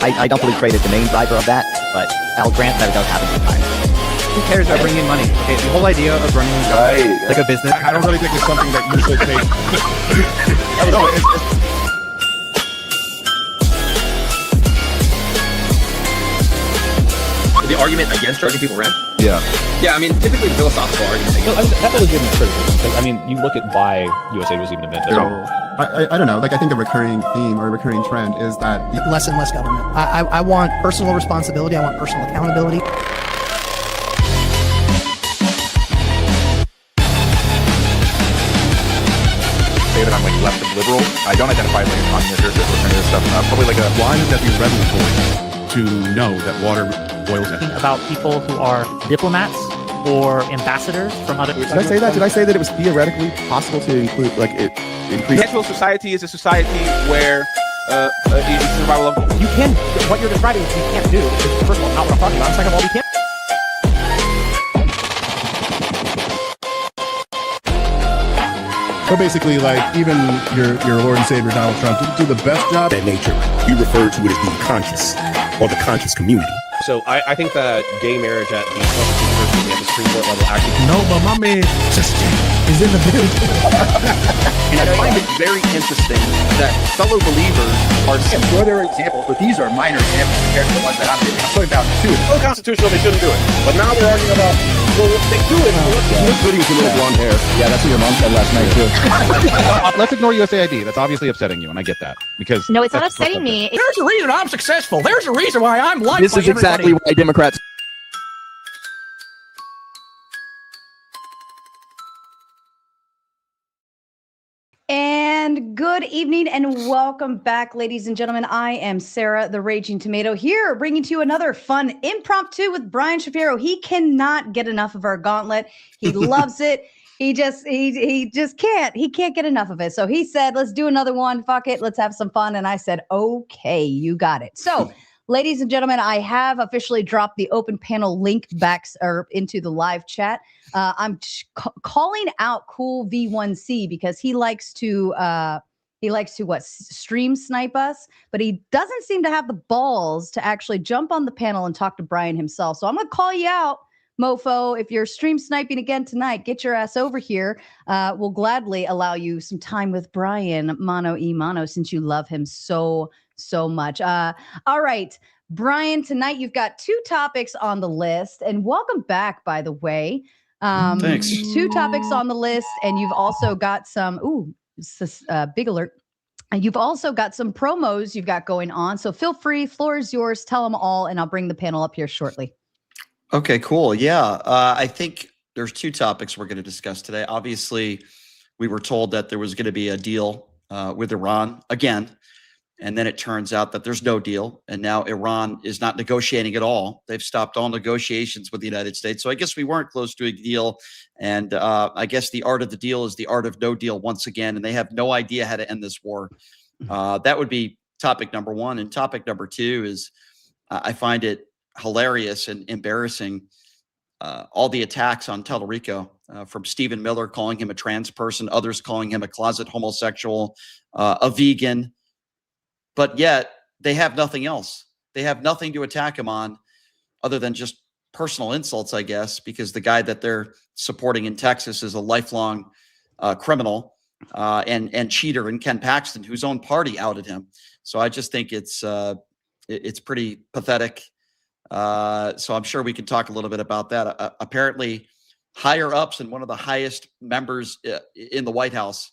I don't believe trade is the main driver of that, but I'll grant that it does happen sometimes. Who cares about bringing money? Okay, the whole idea of running like a business. I don't really think it's something that you should take. The argument against charging people rent? Yeah. Yeah, I mean, typically the philosophical argument against that's a legitimate criticism. Because, I mean, you look at why USAID was even invented. So, I don't know. Like, I think a recurring theme or a recurring trend is that less and less government. I want personal responsibility. I want personal accountability. say that I'm like left of liberal. I don't identify like a communist or alternative stuff. Probably like why would that be revelatory to know that water boils in? About people who are diplomats or ambassadors from other. Did I say that? Did I say that it was theoretically possible to include like it increase? Natural society is a society where it's survival of. You can. What you're describing, you can't do. Is, first of all, not what I'm talking about. Second of all, we can't. So basically, like, even your Lord and Savior Donald Trump didn't do the best job. That nature, you refer to it as being conscious, or the conscious community. So I think that gay marriage at the constitutional at the Supreme Court level actually. No, but my man just is in the building. And I find it very interesting that fellow believers are. Well, there are examples, but these are minor examples compared to the ones that I'm giving. I'm talking about two. It's unconstitutional, they shouldn't do it. But now they're arguing about, well, if they do it. Including some little blonde hair. Yeah, that's what your mom said last night too. Let's ignore USAID. That's obviously upsetting you, and I get that because no, it's not upsetting me. There's a reason I'm successful. There's a reason why I'm liked. This is exactly why Democrats. And good evening and welcome back, ladies and gentlemen. I am Sarah, the Raging Tomato, here bringing to you another fun impromptu with Brian Shapiro. He cannot get enough of our Gauntlet. He loves it. He just can't. He can't get enough of it. So he said, let's do another one. Fuck it. Let's have some fun. And I said, okay, you got it. So ladies and gentlemen, I have officially dropped the open panel link back or into the live chat. I'm calling out Cool V1C because he likes to stream snipe us, but he doesn't seem to have the balls to actually jump on the panel and talk to Brian himself. So I'm gonna call you out, mofo. If you're stream sniping again tonight, get your ass over here. We'll gladly allow you some time with Brian mano y mano since you love him so much. All right, Brian, tonight you've got two topics on the list, and welcome back, by the way. Thanks. Two topics on the list, and you've also got some, big alert. And you've also got some promos you've got going on. So feel free, floor is yours. Tell them all, and I'll bring the panel up here shortly. Okay, cool. Yeah, I think there's two topics we're going to discuss today. Obviously, we were told that there was going to be a deal with Iran again. And then it turns out that there's no deal. And now Iran is not negotiating at all. They've stopped all negotiations with the United States. So I guess we weren't close to a deal. And I guess the art of the deal is the art of no deal once again. And they have no idea how to end this war. That would be topic number one. And topic number two is I find it hilarious and embarrassing. All the attacks on Talarico from Stephen Miller calling him a trans person, others calling him a closet homosexual, a vegan. But yet they have nothing else. They have nothing to attack him on other than just personal insults, I guess, because the guy that they're supporting in Texas is a lifelong criminal and cheater, and Ken Paxton, whose own party outed him. So I just think it's pretty pathetic. So I'm sure we can talk a little bit about that. Apparently, higher ups and one of the highest members in the White House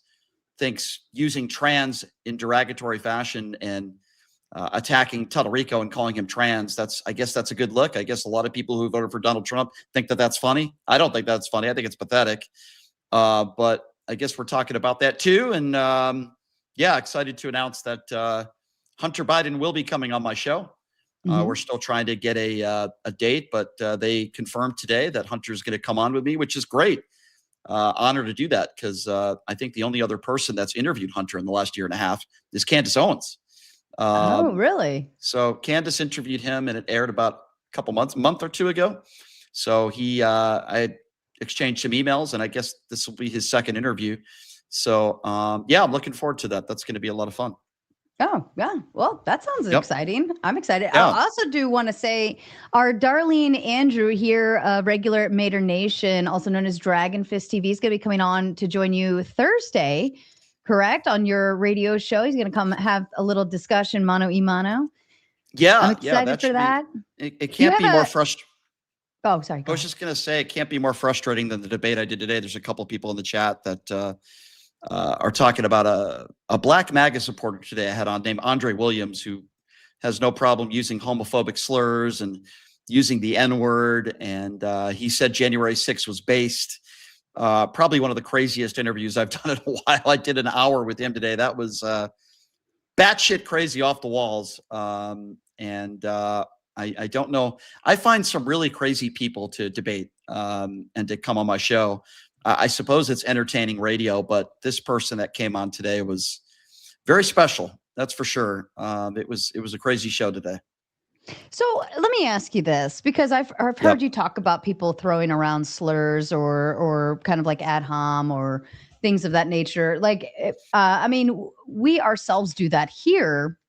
thinks using trans in derogatory fashion and attacking Talarico and calling him trans, I guess that's a good look. I guess a lot of people who voted for Donald Trump think that that's funny. I don't think that's funny. I think it's pathetic. But I guess we're talking about that too. And yeah, excited to announce that Hunter Biden will be coming on my show. We're still trying to get a date, but they confirmed today that Hunter's going to come on with me, which is great. Honor to do that because I think the only other person that's interviewed Hunter in the last year and a half is Candace Owens. Oh, really? So Candace interviewed him, and it aired about a month or two ago. So I exchanged some emails, and I guess this will be his second interview. So yeah, I'm looking forward to that. That's going to be a lot of fun. Oh, yeah. Well, that sounds exciting. I'm excited. Yeah. I also do want to say our darling Andrew here, regular at Mater Nation, also known as Dragon Fist TV, is going to be coming on to join you Thursday, correct? On your radio show. He's going to come have a little discussion, mano y mano. Yeah. I'm excited that for should that. It can't be more frustrating. Oh, sorry. I was just going to say, it can't be more frustrating than the debate I did today. There's a couple of people in the chat that are talking about a black MAGA supporter today I had on named Andre Williams, who has no problem using homophobic slurs and using the N-word. And he said January 6th was based. Probably one of the craziest interviews I've done in a while. I did an hour with him today. That was batshit crazy, off the walls. I don't know. I find some really crazy people to debate and to come on my show. I suppose it's entertaining radio, but this person that came on today was very special. That's for sure. It was a crazy show today. So let me ask you this, because I've heard you talk about people throwing around slurs or kind of like ad hom or things of that nature. Like, I mean, we ourselves do that here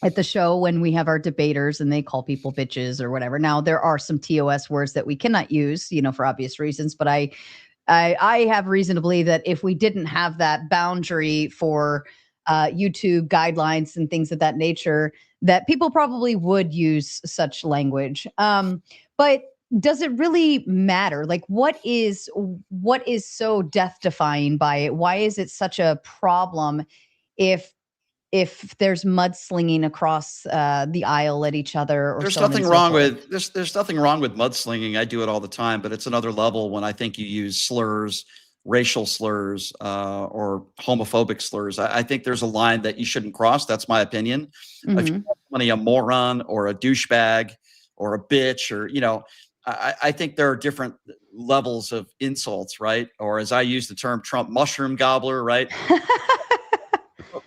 at the show when we have our debaters and they call people bitches or whatever. Now, there are some TOS words that we cannot use, for obvious reasons, but I have reason to believe that if we didn't have that boundary for YouTube guidelines and things of that nature, that people probably would use such language. But does it really matter? Like, what is so death-defying by it? Why is it such a problem if there's mudslinging across the aisle at each other? Or there's nothing wrong with there's nothing wrong with mudslinging. I do it all the time, but it's another level when I think you use slurs, racial slurs, or homophobic slurs. I think there's a line that you shouldn't cross. That's my opinion. Mm-hmm. If you're calling a moron or a douchebag or a bitch, or I think there are different levels of insults, right? Or as I use the term, Trump mushroom gobbler, right?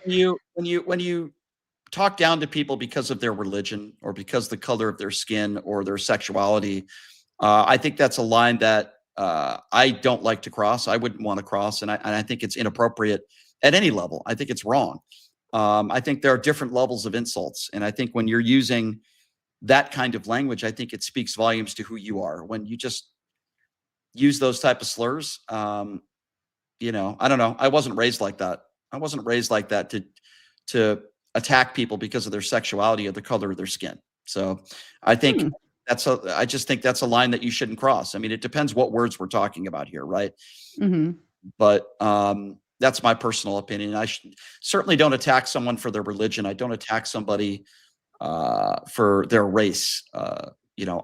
When you talk down to people because of their religion or because the color of their skin or their sexuality, I think that's a line that I don't like to cross. I wouldn't want to cross, and I think it's inappropriate at any level. I think it's wrong. I think there are different levels of insults, and I think when you're using that kind of language, I think it speaks volumes to who you are. When you just use those type of slurs, I don't know. I wasn't raised like that. I wasn't raised like that to attack people because of their sexuality or the color of their skin. So I think I just think that's a line that you shouldn't cross. I mean, it depends what words we're talking about here, right? Mm-hmm. But that's my personal opinion. I certainly don't attack someone for their religion. I don't attack somebody for their race. I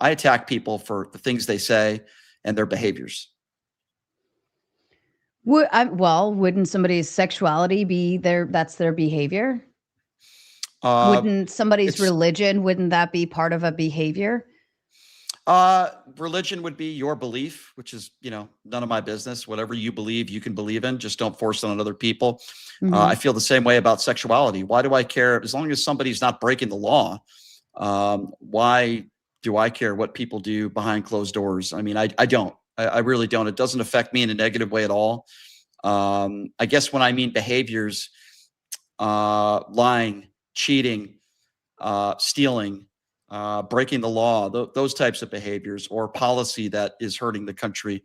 attack people for the things they say and their behaviors. Wouldn't somebody's sexuality be that's their behavior? Wouldn't somebody's religion, wouldn't that be part of a behavior? Religion would be your belief, which is, none of my business. Whatever you believe, you can believe in. Just don't force it on other people. Mm-hmm. I feel the same way about sexuality. Why do I care? As long as somebody's not breaking the law, why do I care what people do behind closed doors? I mean, I don't. I really don't. It doesn't affect me in a negative way at all. I guess when I mean behaviors, lying, cheating, stealing, breaking the law, those types of behaviors, or policy that is hurting the country.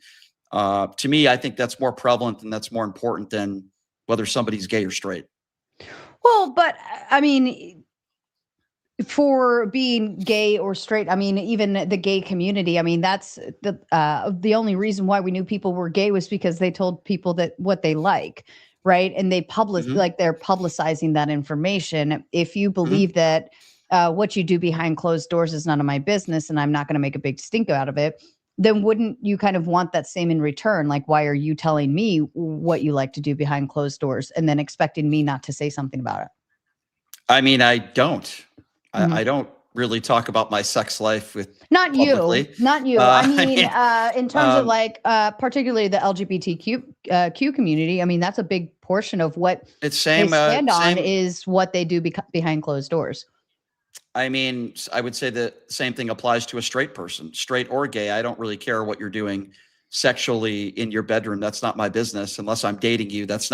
To me, I think that's more prevalent and that's more important than whether somebody's gay or straight. Well, but I mean, for being gay or straight, I mean, even the gay community, I mean, that's the only reason why we knew people were gay was because they told people that what they like, right? And they they're publicizing that information. If you believe that what you do behind closed doors is none of my business and I'm not going to make a big stink out of it, then wouldn't you kind of want that same in return? Like, why are you telling me what you like to do behind closed doors and then expecting me not to say something about it? I mean, I don't. I don't really talk about my sex life with not publicly. You. I mean, in terms of like, particularly the LGBTQ community. I mean, that's a big portion of what they stand on is what they do behind closed doors. I mean, I would say the same thing applies to a straight person, straight or gay. I don't really care what you're doing sexually in your bedroom. That's not my business unless I'm dating you. That's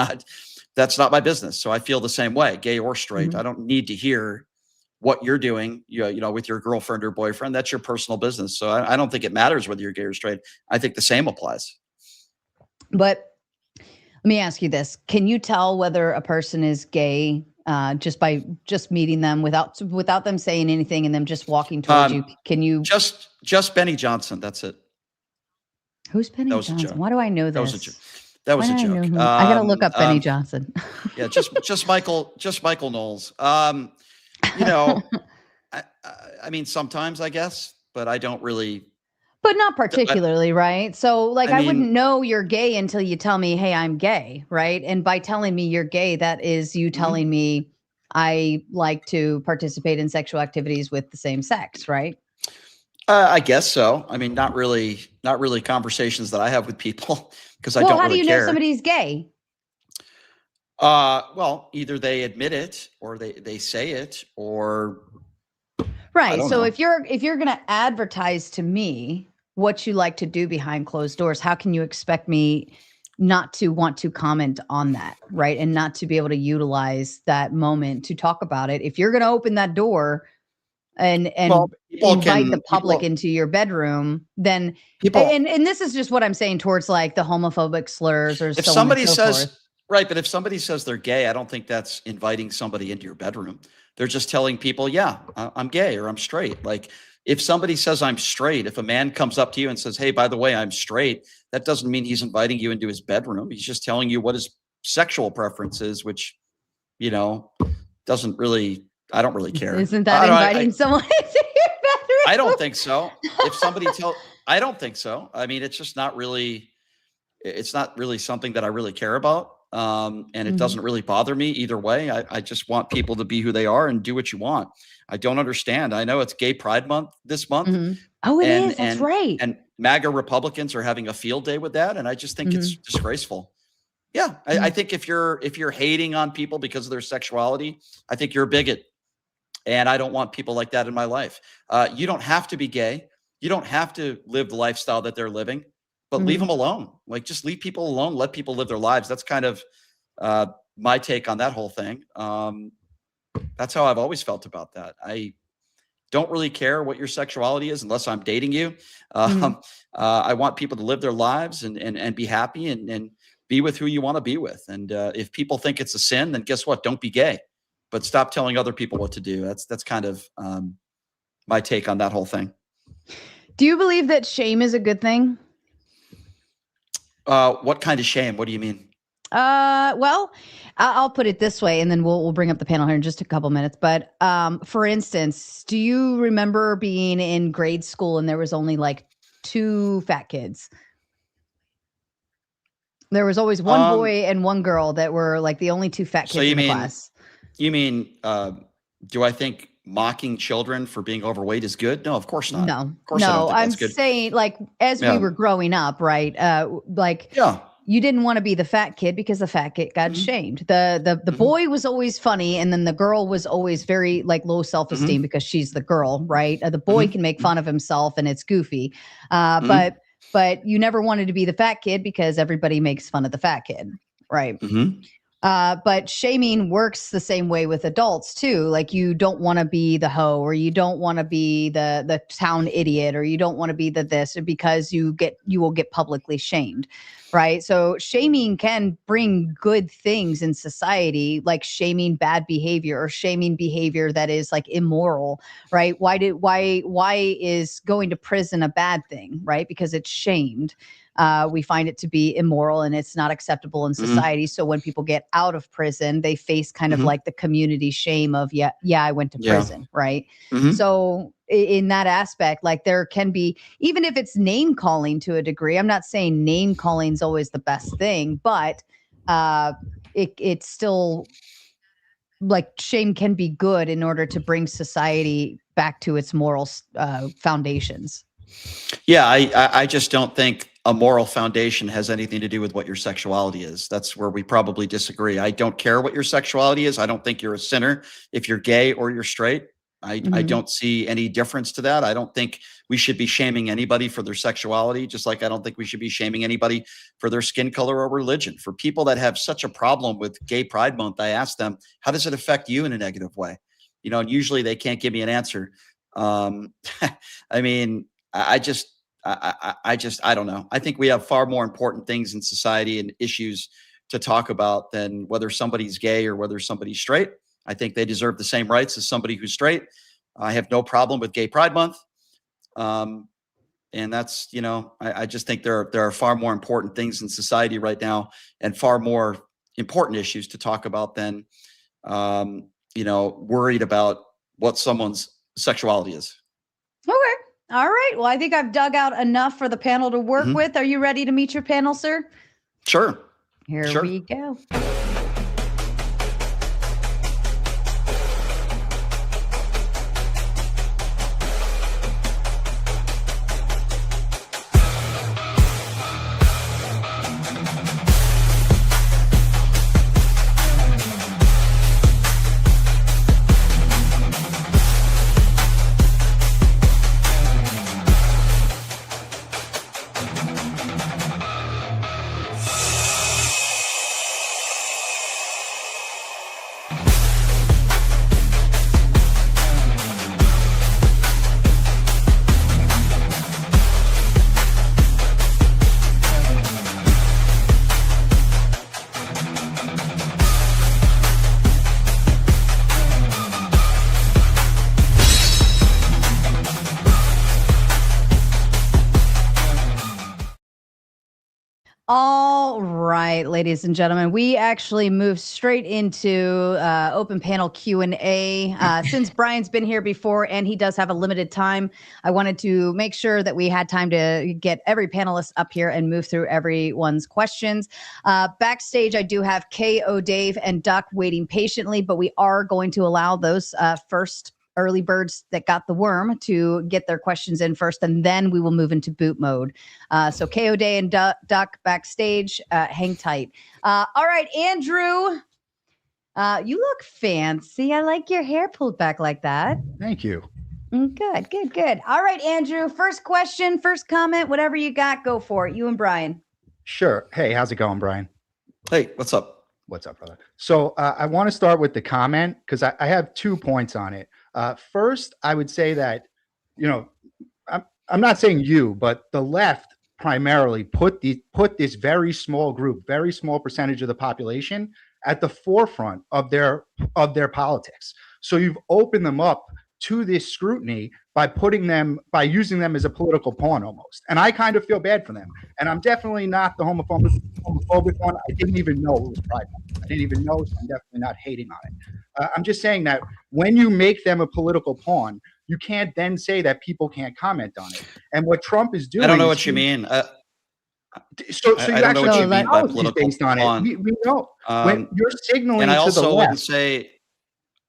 that's not my business. So I feel the same way, gay or straight. Mhm. I don't need to hear what you're doing, with your girlfriend or boyfriend. That's your personal business. So I don't think it matters whether you're gay or straight. I think the same applies. But let me ask you this. Can you tell whether a person is gay just by meeting them without them saying anything and them just walking towards you? Can you just Benny Johnson? That's it. Who's Benny That was a Johnson? joke. Why do I know this? That was a joke. That was Why a do I know joke. him? I gotta look up Benny Johnson. Yeah, just Michael Knowles. I mean, sometimes I guess, but I don't really. But not particularly, right? So like I wouldn't mean, know you're gay until you tell me, hey, I'm gay, right? And by telling me you're gay, that is you telling me I like to participate in sexual activities with the same sex, right? I guess so. I mean, not really conversations that I have with people because I don't really care. Well, how do you know somebody's gay? Well, either they admit it or they say it or. Right. So if you're going to advertise to me what you like to do behind closed doors, how can you expect me not to want to comment on that, right? And not to be able to utilize that moment to talk about it. If you're going to open that door and invite the public into your bedroom, then and this is just what I'm saying towards like the homophobic slurs or if so somebody on and so says forth. Right, but if somebody says they're gay, I don't think that's inviting somebody into your bedroom. They're just telling people, yeah, I'm gay or I'm straight. Like if somebody says I'm straight, if a man comes up to you and says, hey, by the way, I'm straight, that doesn't mean he's inviting you into his bedroom. He's just telling you what his sexual preference is, which, doesn't really, I don't really care. Isn't that inviting someone into your bedroom? I don't think so. If somebody I don't think so. I mean, it's just not really something that I really care about. And it doesn't really bother me either way. I just want people to be who they are and do what you want. I don't understand. I know it's Gay Pride Month this month. Oh, it is. That's right. And MAGA Republicans are having a field day with that. And I just think it's disgraceful. Yeah. I think if you're hating on people because of their sexuality, I think you're a bigot. And I don't want people like that in my life. You don't have to be gay. You don't have to live the lifestyle that they're living. But leave them alone. Like just leave people alone. Let people live their lives. That's kind of my take on that whole thing. That's how I've always felt about that. I don't really care what your sexuality is unless I'm dating you. I want people to live their lives and be happy and be with who you want to be with. And if people think it's a sin, then guess what? Don't be gay. But stop telling other people what to do. That's kind of my take on that whole thing. Do you believe that shame is a good thing? What kind of shame? What do you mean? Well, I'll put it this way, and then we'll bring up the panel here in just a couple minutes. But for instance, do you remember being in grade school and there was only like 2 fat kids? There was always one boy and one girl that were like the only 2 fat kids in the class. You mean, do I think mocking children for being overweight is good? No, of course not. No, of course I don't think I'm that's good. saying like as we were growing up, right? You didn't want to be the fat kid because the fat kid got shamed. The boy was always funny, and then the girl was always very like low self-esteem because she's the girl, right? The boy can make fun of himself and it's goofy, but you never wanted to be the fat kid because everybody makes fun of the fat kid, right? But shaming works the same way with adults too. Like you don't want to be the hoe, or you don't want to be the town idiot, or you don't want to be the this, because you will get publicly shamed, right? So shaming can bring good things in society, like shaming bad behavior or shaming behavior that is like immoral, right? Why is going to prison a bad thing, right? Because it's shamed. We find it to be immoral and it's not acceptable in society. So when people get out of prison, they face kind of like the community shame of, yeah, I went to prison, right? So in that aspect, like there can be, even if it's name calling to a degree, I'm not saying name calling is always the best thing, but it's still like shame can be good in order to bring society back to its moral foundations. Yeah, I just don't think a moral foundation has anything to do with what your sexuality is. That's where we probably disagree. I don't care what your sexuality is. I don't think you're a sinner if you're gay or you're straight. I don't see any difference to that. I don't think we should be shaming anybody for their sexuality, just like I don't think we should be shaming anybody for their skin color or religion. For people that have such a problem with Gay Pride Month, I ask them, how does it affect you in a negative way? And usually they can't give me an answer. I mean, I don't know. I think we have far more important things in society and issues to talk about than whether somebody's gay or whether somebody's straight. I think they deserve the same rights as somebody who's straight. I have no problem with Gay Pride Month. And that's, I just think there are far more important things in society right now and far more important issues to talk about than, worried about what someone's sexuality is. Okay. All right. Well, I think I've dug out enough for the panel to work with. Are you ready to meet your panel, sir? Sure. Here we go. All right, ladies and gentlemen, we actually moved straight into open panel Q&A. Since Brian's been here before and he does have a limited time, I wanted to make sure that we had time to get every panelist up here and move through everyone's questions. Backstage, I do have K.O. Dave and Duck waiting patiently, but we are going to allow those first early birds that got the worm to get their questions in first, and then we will move into boot mode. So KO Day and Duck backstage, hang tight. All right, Andrew, you look fancy. I like your hair pulled back like that. Thank you. Good. All right, Andrew, first question, first comment, whatever you got, go for it. You and Brian. Sure. Hey, how's it going, Brian? Hey, what's up? What's up, brother? So I want to start with the comment because I have 2 points on it. First, I would say that, I'm not saying you, but the left primarily put this very small group, very small percentage of the population at the forefront of their politics. So you've opened them up to this scrutiny by using them as a political pawn almost. And I kind of feel bad for them. And I'm definitely not the homophobic one. I didn't even know it was Pride Month. I didn't even know, so I'm definitely not hating on it. I'm just saying that when you make them a political pawn, you can't then say that people can't comment on it. And what Trump is doing— I don't know what you mean. So you I don't know what you mean by political based on pawn. it. We know when you're signaling and I to also the wouldn't left. say,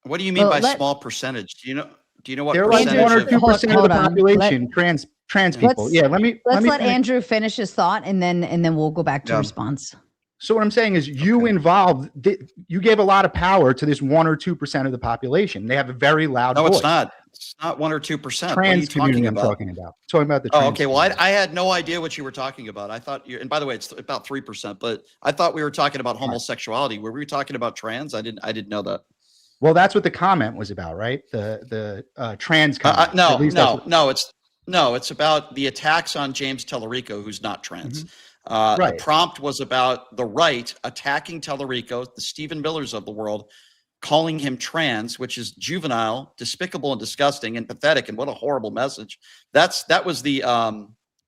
what do you mean by small percentage? Do you know what There are like percentage 1 or 2% of the on. population trans people. Let me let Andrew finish his thought, and then we'll go back to response. So what I'm saying is you you gave a lot of power to this 1 or 2% of the population. They have a very loud voice. No, it's not. It's not 1 or 2%. Trans community I'm talking about. Talking about the trans okay. Well, I had no idea what you were talking about. I thought and by the way, it's about 3%, but I thought we were talking about homosexuality. Were we talking about trans? I didn't know that. Well, that's what the comment was about, right? The trans comment. No, it's about the attacks on James Talarico, who's not trans. Right. The prompt was about the right attacking Talarico, the Stephen Millers of the world, calling him trans, which is juvenile, despicable, and disgusting, and pathetic. And what a horrible message. That was the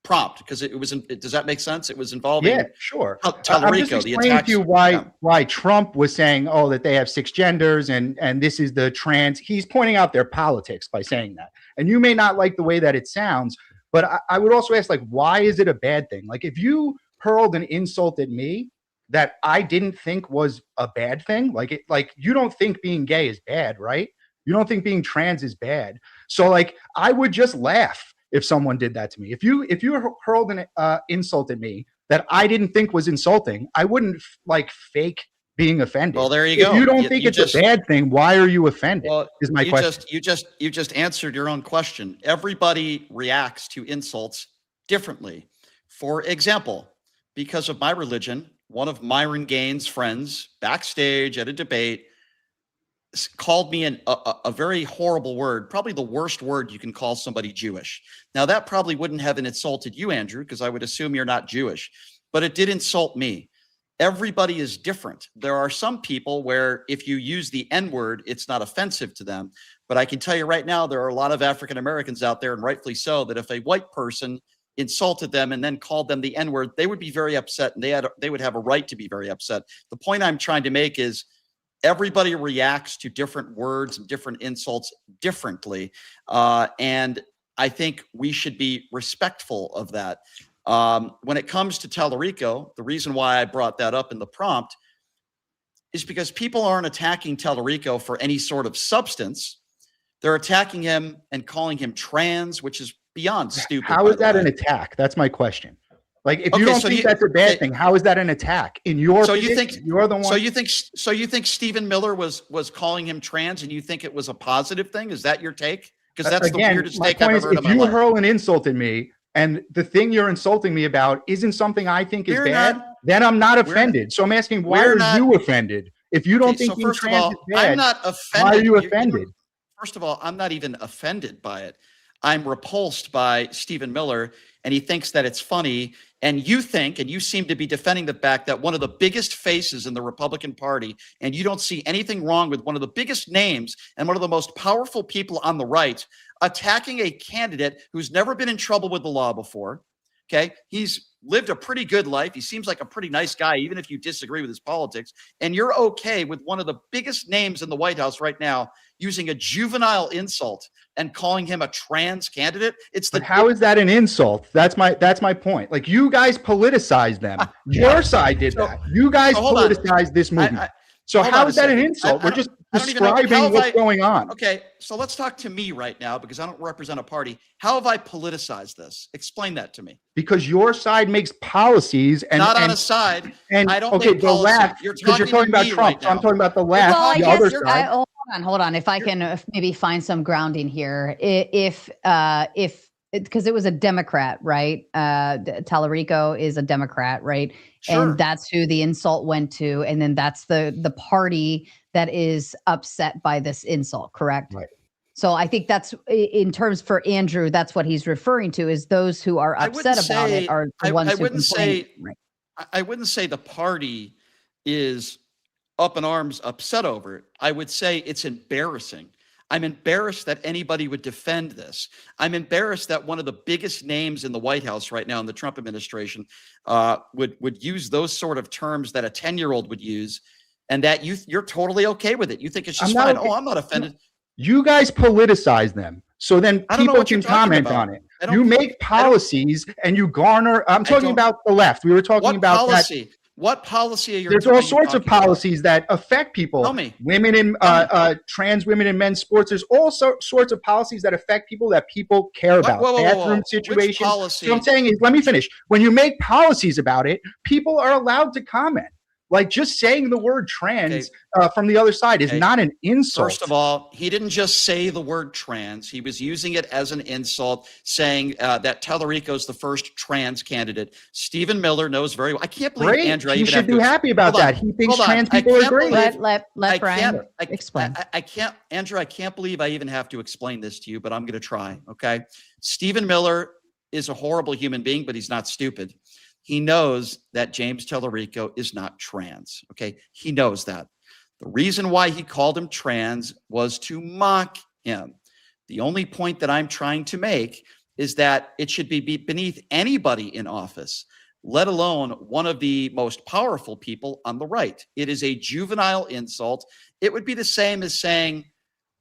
prompt, because it was. Does that make sense? It was involving. Yeah, sure. Talarico. I'm just explaining to you why Trump was saying, that they have 6 genders and this is the trans. He's pointing out their politics by saying that. And you may not like the way that it sounds, but I would also ask, why is it a bad thing? If you hurled an insult at me that I didn't think was a bad thing, you don't think being gay is bad, right? You don't think being trans is bad. So I would just laugh if someone did that to me. If you hurled an insult at me that I didn't think was insulting, I wouldn't fake being offended. Well, there you If go. you don't You- think you it's just- a bad thing, why are you offended? Well, is my question. You just answered your own question. Everybody reacts to insults differently. For example, because of my religion, one of Myron Gaines' friends backstage at a debate called me a very horrible word, probably the worst word you can call somebody Jewish. Now, that probably wouldn't have insulted you, Andrew, because I would assume you're not Jewish, but it did insult me. Everybody is different. There are some people where if you use the N-word, it's not offensive to them. But I can tell you right now, there are a lot of African Americans out there, and rightfully so, that if a white person insulted them and then called them the N-word, they would be very upset, and they would have a right to be very upset. The point I'm trying to make is everybody reacts to different words and different insults differently. And I think we should be respectful of that. When it comes to Talarico, the reason why I brought that up in the prompt is because people aren't attacking Talarico for any sort of substance. They're attacking him and calling him trans, which is beyond stupid. How is that an attack? That's my question. Like, if you don't think that's a bad thing, how is that an attack? In your so opinion, you think you're the one. So you think Stephen Miller was calling him trans, and you think it was a positive thing? Is that your take? Because that's the weirdest take I've ever heard in my life. If you hurl an insult at me, and the thing you're insulting me about isn't something I think is bad, then I'm not offended. So I'm asking, why are you offended? If you don't think being trans is bad, I'm not offended. Why are you offended? First of all, I'm not even offended by it. I'm repulsed by Stephen Miller, and he thinks that it's funny. And you think, and you seem to be defending the fact that one of the biggest faces in the Republican Party, and you don't see anything wrong with one of the biggest names and one of the most powerful people on the right attacking a candidate who's never been in trouble with the law before. Okay. He's lived a pretty good life. He seems like a pretty nice guy, even if you disagree with his politics. And you're okay with one of the biggest names in the White House right now using a juvenile insult and calling him a trans candidate. But how is that an insult? That's my point. Like, you guys politicized them. Your side did that. You guys politicized this movement. So how is that an insult? We're just describing what's going on. Okay, so let's talk to me right now, because I don't represent a party. How have I politicized this? Explain that to me. Because your side makes policies and not on a side. And I don't okay, make the policy. left, because you're talking about Trump. Right so I'm talking about the left, Well, the other side. Hold on. If I can maybe find some grounding here, if because it was a Democrat, right? Talarico is a Democrat, right? Sure. And that's who the insult went to, and then that's the party that is upset by this insult, correct? Right. So I think that's, in terms for Andrew, that's what he's referring to, is those who are upset about it are the ones who complain. Right. I wouldn't say the party is up in arms upset over it. I would say it's embarrassing. I'm embarrassed that anybody would defend this. I'm embarrassed that one of the biggest names in the White House right now in the Trump administration would use those sort of terms that a 10-year-old would use, and that you're totally okay with it. You think it's just fine. Oh, I'm not offended. You guys politicize them, so then people can comment on it. You make policies and you garner. I'm talking about the left. We were talking about policy. What policy are you? There's all sorts of policies that affect people. Tell me. Women in trans women in men's sports. There's all sorts of policies that affect people that people care about. Bathroom situations. So I'm saying is, let me finish. When you make policies about it, people are allowed to comment. Like, just saying the word trans from the other side is not an insult. First of all, he didn't just say the word trans. He was using it as an insult, saying that Talarico is the first trans candidate. Stephen Miller knows very well. I can't believe Andrew. He should be happy about that. He thinks trans people are great. Let Brian explain. I can't, Andrew. I can't believe I even have to explain this to you, but I'm going to try. Okay, Stephen Miller is a horrible human being, but he's not stupid. He knows that James Talarico is not trans. Okay. He knows that. The reason why he called him trans was to mock him. The only point that I'm trying to make is that it should be beneath anybody in office, let alone one of the most powerful people on the right. It is a juvenile insult. It would be the same as saying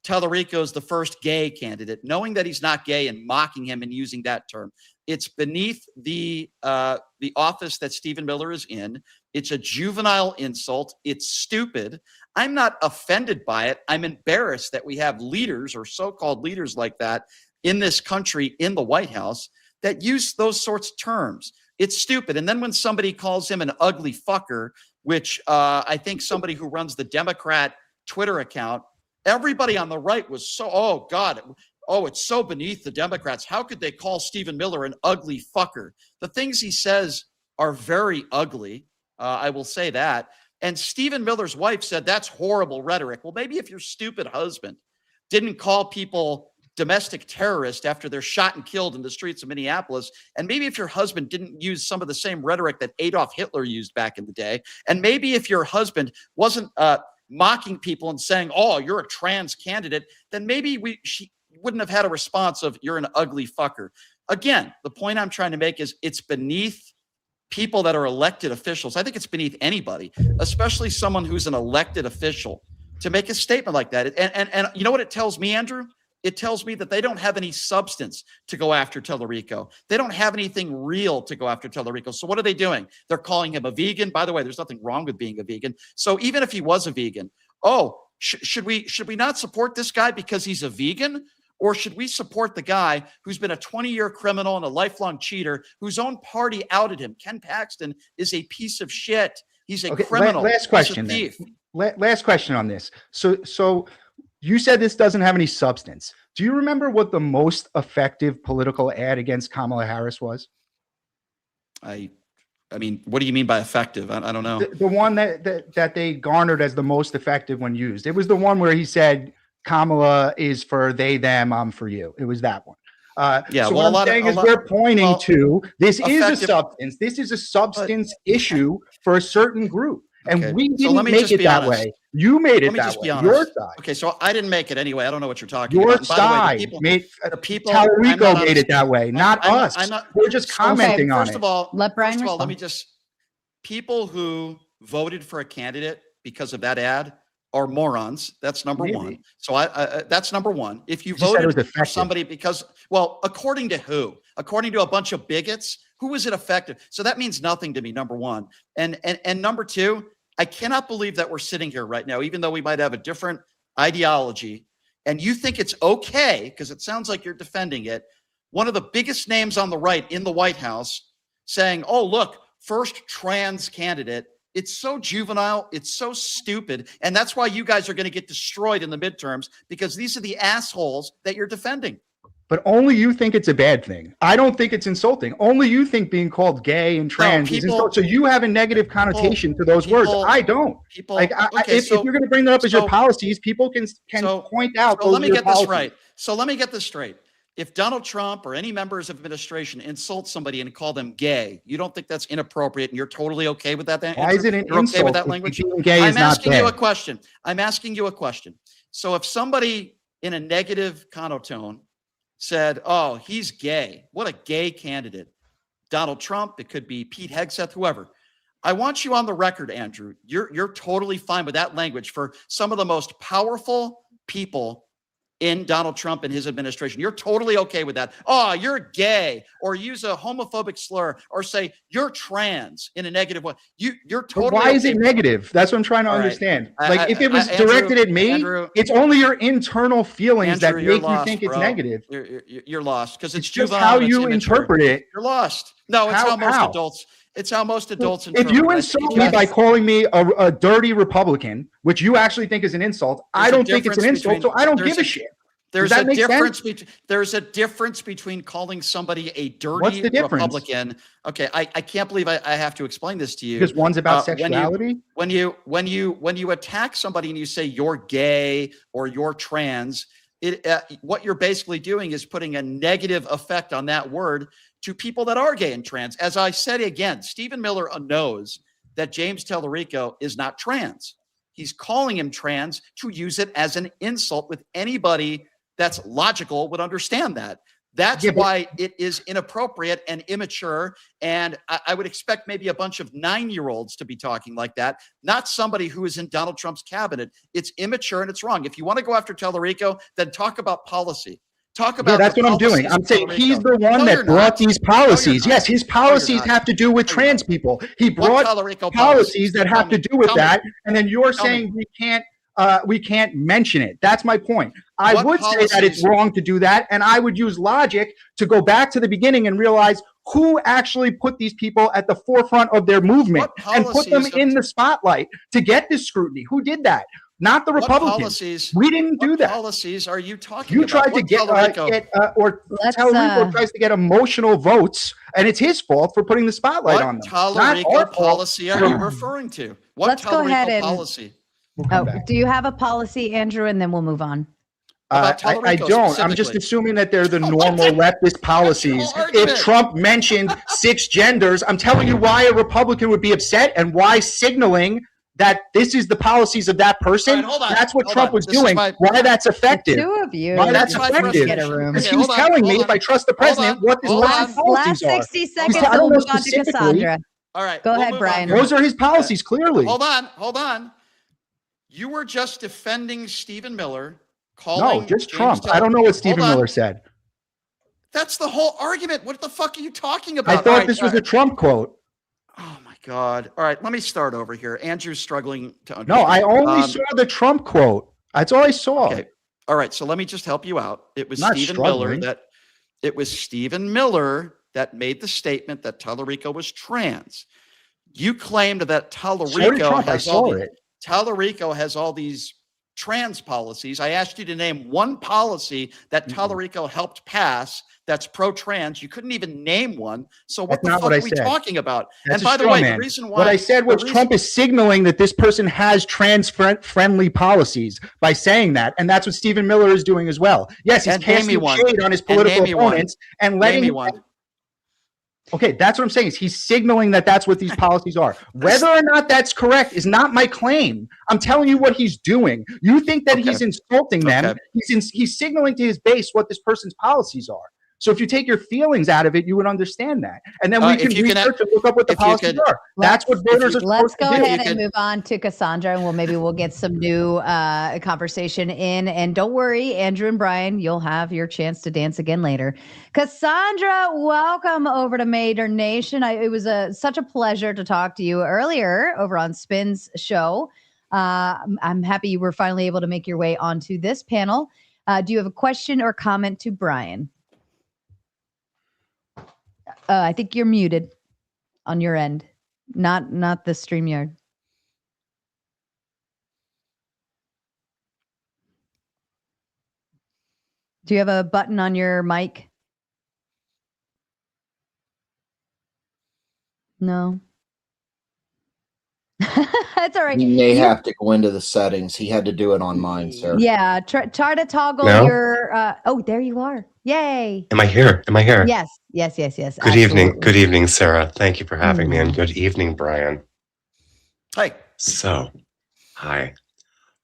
Talarico is the first gay candidate, knowing that he's not gay and mocking him and using that term. It's beneath the office that Stephen Miller is in. It's a juvenile insult. It's stupid. I'm not offended by it. I'm embarrassed that we have leaders or so-called leaders like that in this country, in the White House, that use those sorts of terms. It's stupid. And then when somebody calls him an ugly fucker which I think somebody who runs the Democrat Twitter account, everybody on the right was so, oh God, oh, it's so beneath the Democrats. How could they call Stephen Miller an ugly fucker? The things he says are very ugly. I will say that. And Stephen Miller's wife said that's horrible rhetoric. Well, maybe if your stupid husband didn't call people domestic terrorists after they're shot and killed in the streets of Minneapolis, and maybe if your husband didn't use some of the same rhetoric that Adolf Hitler used back in the day, and maybe if your husband wasn't mocking people and saying, oh, you're a trans candidate, then maybe she wouldn't have had a response of you're an ugly fucker. Again, the point I'm trying to make is it's beneath people that are elected officials. I think it's beneath anybody, especially someone who's an elected official, to make a statement like that. And you know what it tells me, Andrew? It tells me that they don't have any substance to go after Talarico. They don't have anything real to go after Talarico. So what are they doing? They're calling him a vegan. By the way, there's nothing wrong with being a vegan. So even if he was a vegan, should we not support this guy because he's a vegan? Or should we support the guy who's been a 20-year criminal and a lifelong cheater, whose own party outed him? Ken Paxton is a piece of shit. He's a criminal. Last question. He's a thief. Last question on this. So you said this doesn't have any substance. Do you remember what the most effective political ad against Kamala Harris was? I mean, what do you mean by effective? I don't know. The one that they garnered as the most effective when used. It was the one where he said, Kamala is for they, them, I'm for you. It was that one. Yeah, so well, what I'm saying is we're pointing to this is a substance. This is a substance issue for a certain group. And we didn't make it that way. You made it that way. Your side. Okay, so I didn't make it anyway. I don't know what you're talking about. Your side made Talarico made it that way, not us. We're just commenting on it. First of all, let me just, people who voted for a candidate because of that ad are morons. That's number one. So that's number one. If you voted for somebody because, well, according to who? According to a bunch of bigots, who is it effective? So that means nothing to me, number one. And number two, I cannot believe that we're sitting here right now, even though we might have a different ideology, and you think it's okay, because it sounds like you're defending it, one of the biggest names on the right in the White House saying, oh, look, first trans candidate. It's so juvenile. It's so stupid. And that's why you guys are going to get destroyed in the midterms, because these are the assholes that you're defending. But only you think it's a bad thing. I don't think it's insulting. Only you think being called gay and trans is insulting. So you have a negative connotation to those words. I don't. If you're going to bring that up as your policies, people can point out. So let me get this right. So let me get this straight. If Donald Trump or any members of administration insult somebody and call them gay, you don't think that's inappropriate, and you're totally okay with that? Why is it an insult? Okay with that language? I'm asking you a question. I'm asking you a question. So if somebody in a negative connotation said, oh, he's gay, what a gay candidate, Donald Trump, it could be Pete Hegseth, whoever. I want you on the record, Andrew. You're totally fine with that language for some of the most powerful people in Donald Trump and his administration. You're totally okay with that. Oh, you're gay, or use a homophobic slur, or say you're trans in a negative way. You're totally. But why is it negative? That's what I'm trying to understand. Like if it was directed at me, Andrew, it's only your internal feelings that make you think it's negative. You're lost because it's just how you interpret it. You're lost. No, it's how most adults. It's how most adults interpret. If you insult me by calling me a dirty Republican, which you actually think is an insult, I don't think it's an insult, so I don't give a shit. There's a difference between calling somebody a dirty Republican. Okay, I can't believe I have to explain this to you. Because one's about sexuality. When you attack somebody and you say you're gay or you're trans, what you're basically doing is putting a negative effect on that word to people that are gay and trans. As I said again, Stephen Miller knows that James Talarico is not trans. He's calling him trans to use it as an insult, with anybody that's logical would understand that. That's why it is inappropriate and immature. And I would expect maybe a bunch of 9-year-olds to be talking like that, not somebody who is in Donald Trump's cabinet. It's immature and it's wrong. If you want to go after Talarico, then talk about policy. Talk about that's what I'm doing. I'm saying he's the one that brought these policies. Yes, his policies have to do with trans people. He brought policies that have to do with that. And then you're saying we can't mention it. That's my point. I would say that it's wrong to do that. And I would use logic to go back to the beginning and realize who actually put these people at the forefront of their movement and put them in the spotlight to get this scrutiny? Who did that? Not the Republicans. We didn't do that. What policies are you talking You about? tried to get Talarico tries to get emotional votes, and it's his fault for putting the spotlight on them. What Talarico policy are you referring to? What Let's go ahead Talarico and policy? do you have a policy, Andrew? And then we'll move on. I don't. I'm just assuming that they're the normal leftist policies. If Trump mentioned 6 genders, I'm telling you why a Republican would be upset and why signaling that this is the policies of that person. That's what Trump was doing. Why that's effective. The two of you. Why that's effective. Because he's telling me if I trust the president, what his policies last 60 seconds, and we'll move on to Cassandra. All right. Go ahead, Brian. Those are his policies, clearly. Hold on. You were just defending Stephen Miller, calling No, just Trump. I don't know what Stephen Miller said. That's the whole argument. What the fuck are you talking about? I thought this was a Trump quote. Oh my God. All right, let me start over here. Andrew's struggling to understand. No, I only saw the Trump quote. That's all I saw. Okay. All right, so let me just help you out. It was Not Stephen struggling. Miller that made the statement that Talarico was trans. You claimed that So did Trump. I saw it. Talarico has all these trans policies. I asked you to name one policy that Talarico helped pass that's pro-trans. You couldn't even name one. So what the fuck are we talking about? That's and by the way, the reason why what I said was Trump is signaling that this person has trans-friendly policies by saying that, and that's what Stephen Miller is doing as well. Yes, he's casting shade on his political opponents and letting. Okay, that's what I'm saying. Is he's signaling that that's what these policies are. Whether or not that's correct is not my claim. I'm telling you what he's doing. You think that he's insulting them. He's signaling to his base what this person's policies are. So if you take your feelings out of it, you would understand that. And then we can research and look up what the policies are. That's what voters are supposed to do. Let's go ahead and move on to Cassandra, and maybe we'll get some new conversation in. And don't worry, Andrew and Brian, you'll have your chance to dance again later. Cassandra, welcome over to Mater Nation. It was such a pleasure to talk to you earlier over on Spin's show. I'm happy you were finally able to make your way onto this panel. Do you have a question or comment to Brian? I think you're muted on your end, not the StreamYard. Do you have a button on your mic? No. That's all right. You may have to go into the settings. He had to do it on mine, sir. Yeah, try to toggle your. Oh, there you are! Yay! Am I here? Yes. Good evening. Good evening, Sarah. Thank you for having me, and good evening, Brian. Hi. So, hi,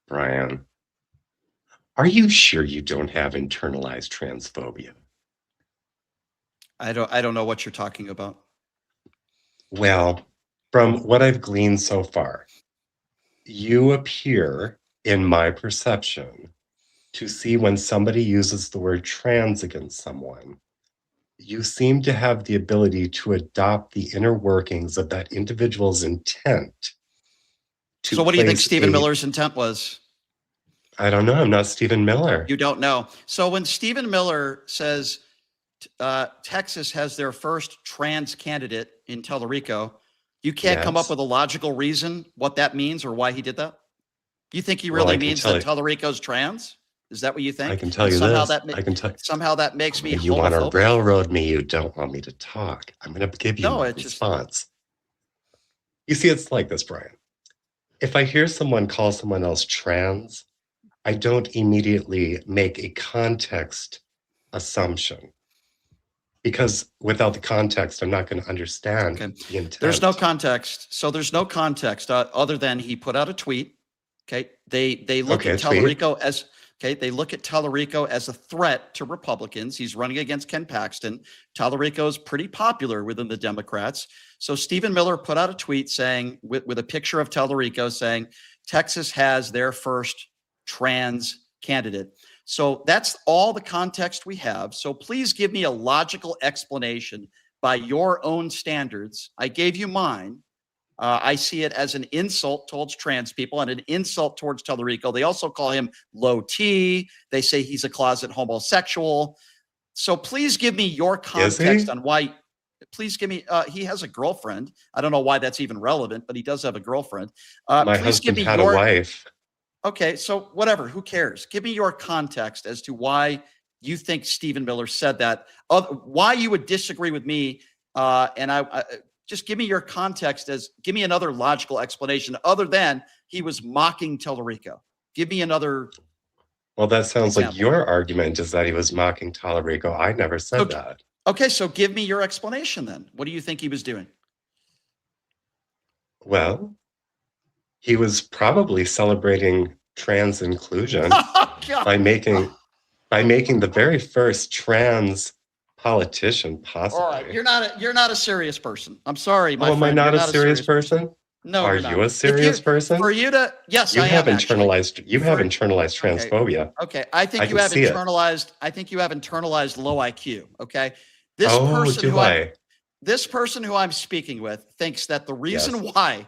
Brian. Are you sure you don't have internalized transphobia? I don't know what you're talking about. Well, from what I've gleaned so far, you appear, in my perception, to see when somebody uses the word trans against someone, you seem to have the ability to adopt the inner workings of that individual's intent. So what do you think Stephen Miller's intent was? I don't know. I'm not Stephen Miller. You don't know. So when Stephen Miller says Texas has their first trans candidate in Talarico, you can't come up with a logical reason what that means or why he did that? You think he really means that Talarico's trans? Is that what you think? I can tell you this. Somehow that makes me You want to railroad me. You don't want me to talk. I'm going to give you a response. You see, it's like this, Brian. If I hear someone call someone else trans, I don't immediately make a context assumption. Because without the context, I'm not going to understand the intent. There's no context. So there's no context other than he put out a tweet. Okay. They look at Talarico as they look at Talarico as a threat to Republicans. He's running against Ken Paxton. Talarico is pretty popular within the Democrats. So Stephen Miller put out a tweet saying, with a picture of Talarico saying, Texas has their first trans candidate. So that's all the context we have. So please give me a logical explanation by your own standards. I gave you mine. I see it as an insult towards trans people and an insult towards Talarico. They also call him low T. They say he's a closet homosexual. So please give me your context on why. please give me. He has a girlfriend. I don't know why that's even relevant, but he does have a girlfriend. My Please give husband me had your a wife. Okay, so whatever. Who cares? Give me your context as to why you think Stephen Miller said that. Why you would disagree with me? And I just give me your context. Give me another logical explanation other than he was mocking Talarico. Give me another. Well, that sounds example. like your argument is that he was mocking Talarico. I never said that. Okay, so give me your explanation then. What do you think he was doing? Well, he was probably celebrating trans inclusion by making the very first trans politician possible. All right, you're not a serious person. I'm sorry, my friend. Am I not a serious person? No, are you a serious person? For you to yes, you I have am internalized. Actually. You have internalized transphobia. Okay, I think you have internalized. I think you have internalized low IQ. Okay, this person who I'm speaking with thinks that the reason why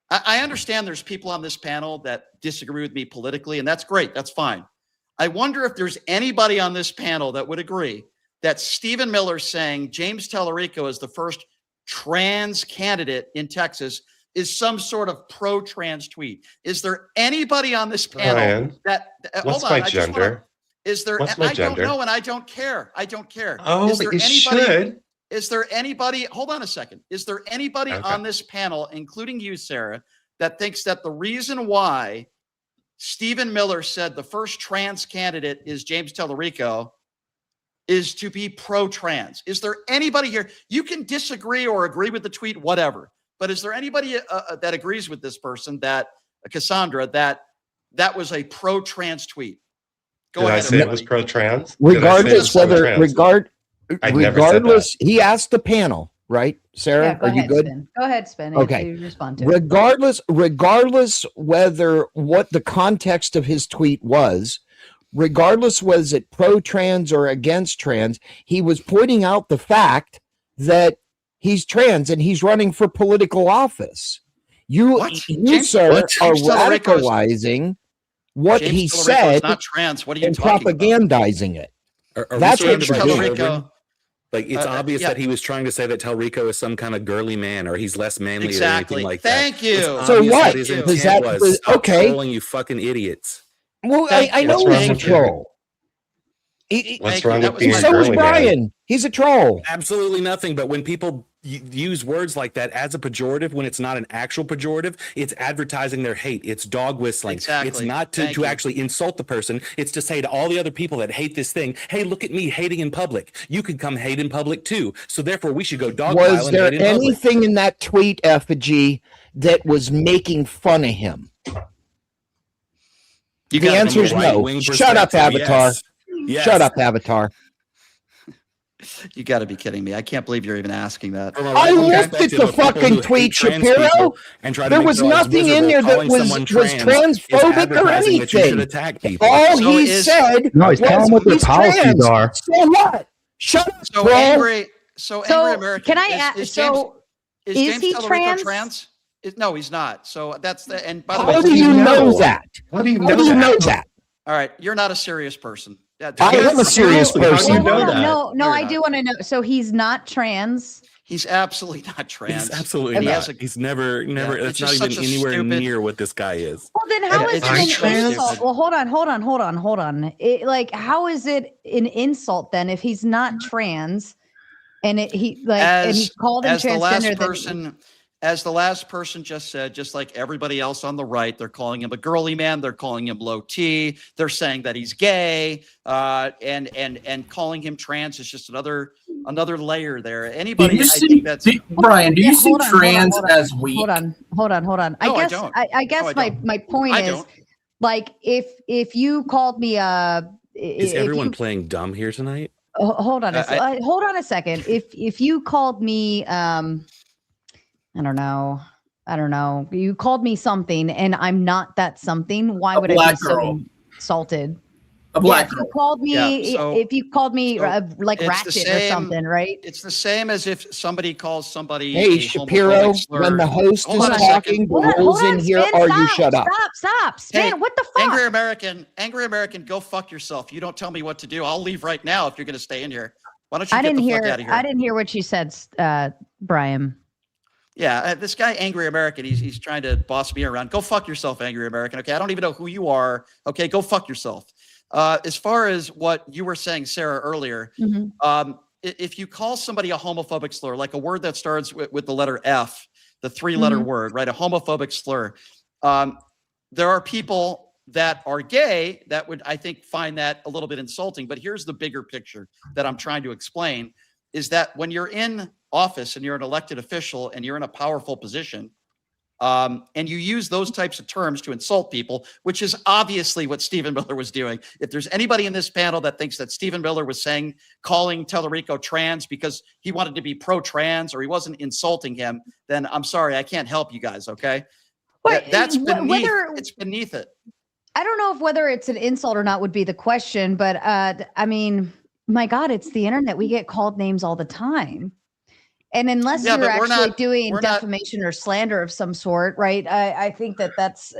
I understand there's people on this panel that disagree with me politically, and that's great. That's fine. I wonder if there's anybody on this panel that would agree that Stephen Miller saying James Talarico is the first trans candidate in Texas is some sort of pro-trans tweet. Is there anybody on this panel that what's hold on, my gender? Is there? What's my gender? Don't know, and I don't care. I don't care. Oh, is there but you anybody? should. Is there anybody? Hold on a second. Is there anybody on this panel, including you, Sarah, that thinks that the reason why Stephen Miller said the first trans candidate is James Talarico is to be pro-trans? Is there anybody here? You can disagree or agree with the tweet, whatever. But is there anybody that agrees with this person, that Cassandra, that was a pro-trans tweet? Did I say it was pro-trans? Regardless regardless, he asked the panel, right, Sarah? Yeah, are you good? Spin. Go ahead, Spin. Okay. You respond to regardless whether what the context of his tweet was, regardless was it pro-trans or against trans, he was pointing out the fact that he's trans and he's running for political office. You sir, are radicalizing what James he Talarico said is not trans. What are you and talking propagandizing it. Are That's we what starting you're to doing. go like it's obvious that he was trying to say that Talarico is some kind of girly man or he's less manly or anything like Thank that. you. So what? His Does intent that was stop okay? trolling, you fucking idiots. Well, I know he's a troll. What's wrong with being a so girly is Brian. man? He's a troll. Absolutely nothing. But when people use words like that as a pejorative, when it's not an actual pejorative, it's advertising their hate. It's dog whistling. Exactly. It's not to actually insult the person. It's to say to all the other people that hate this thing, hey, look at me hating in public. You can come hate in public too. So therefore, we should go dog pile Was and there hate in public. anything in that tweet, Effigy, that was making fun of him? The answer is no. Shut up, Avatar. Yes. Shut up, Avatar. You got to be kidding me. I can't believe you're even asking that. I looked at the fucking tweet, Shapiro. There was nothing in there that was transphobic or anything. All he said he's telling what their policies are. So what? Shut up, So bro. angry American. Can I ask? Is is he Talarico trans? No, he's not. So that's the and by the way, How do you know that? How do you How do you know that? all right, you're not a serious person. I am a serious person. No, I do want to know. So he's not trans. He's absolutely not trans. He's absolutely not. He's never. That's not even anywhere near what this guy is. Well, then how is it an insult? Well, hold on. How is it an insult then if he's not trans, and and he called him transgender? As the last person just said, just like everybody else on the right, they're calling him a girly man. They're calling him low T. They're saying that he's gay, and calling him trans is just another layer there. Anybody, Brian? Do you see trans as weak? Hold on. I guess my point is, like, if you called me is everyone playing dumb here tonight? Hold on a second. If you called me I don't know. You called me something and I'm not that something. Why would I be so insulted? A black girl. If you called me like ratchet or something, right? It's the same as if somebody calls somebody. Hey, Shapiro, when the host is talking, the rules in here are you shut up. Stop. Spin, what the fuck? Angry American, go fuck yourself. You don't tell me what to do. I'll leave right now if you're going to stay in here. Why don't you get the fuck out of here? I didn't hear what you said, Brian. Yeah, this guy, Angry American, he's trying to boss me around. Go fuck yourself, Angry American. Okay, I don't even know who you are. Okay, go fuck yourself. As far as what you were saying, Sarah, earlier, if you call somebody a homophobic slur, like a word that starts with the letter F, the three-letter word, right? A homophobic slur. There are people that are gay that would, I think, find that a little bit insulting. But here's the bigger picture that I'm trying to explain, is that when you're in office and you're an elected official and you're in a powerful position, and you use those types of terms to insult people, which is obviously what Stephen Miller was doing. If there's anybody in this panel that thinks that Stephen Miller was calling Talarico trans because he wanted to be pro-trans or he wasn't insulting him, then I'm sorry, I can't help you guys, okay? That's beneath, it's beneath it. I don't know if whether it's an insult or not would be the question, but I mean, my God, it's the internet. We get called names all the time. And unless you're actually doing defamation or slander of some sort, right? I think that's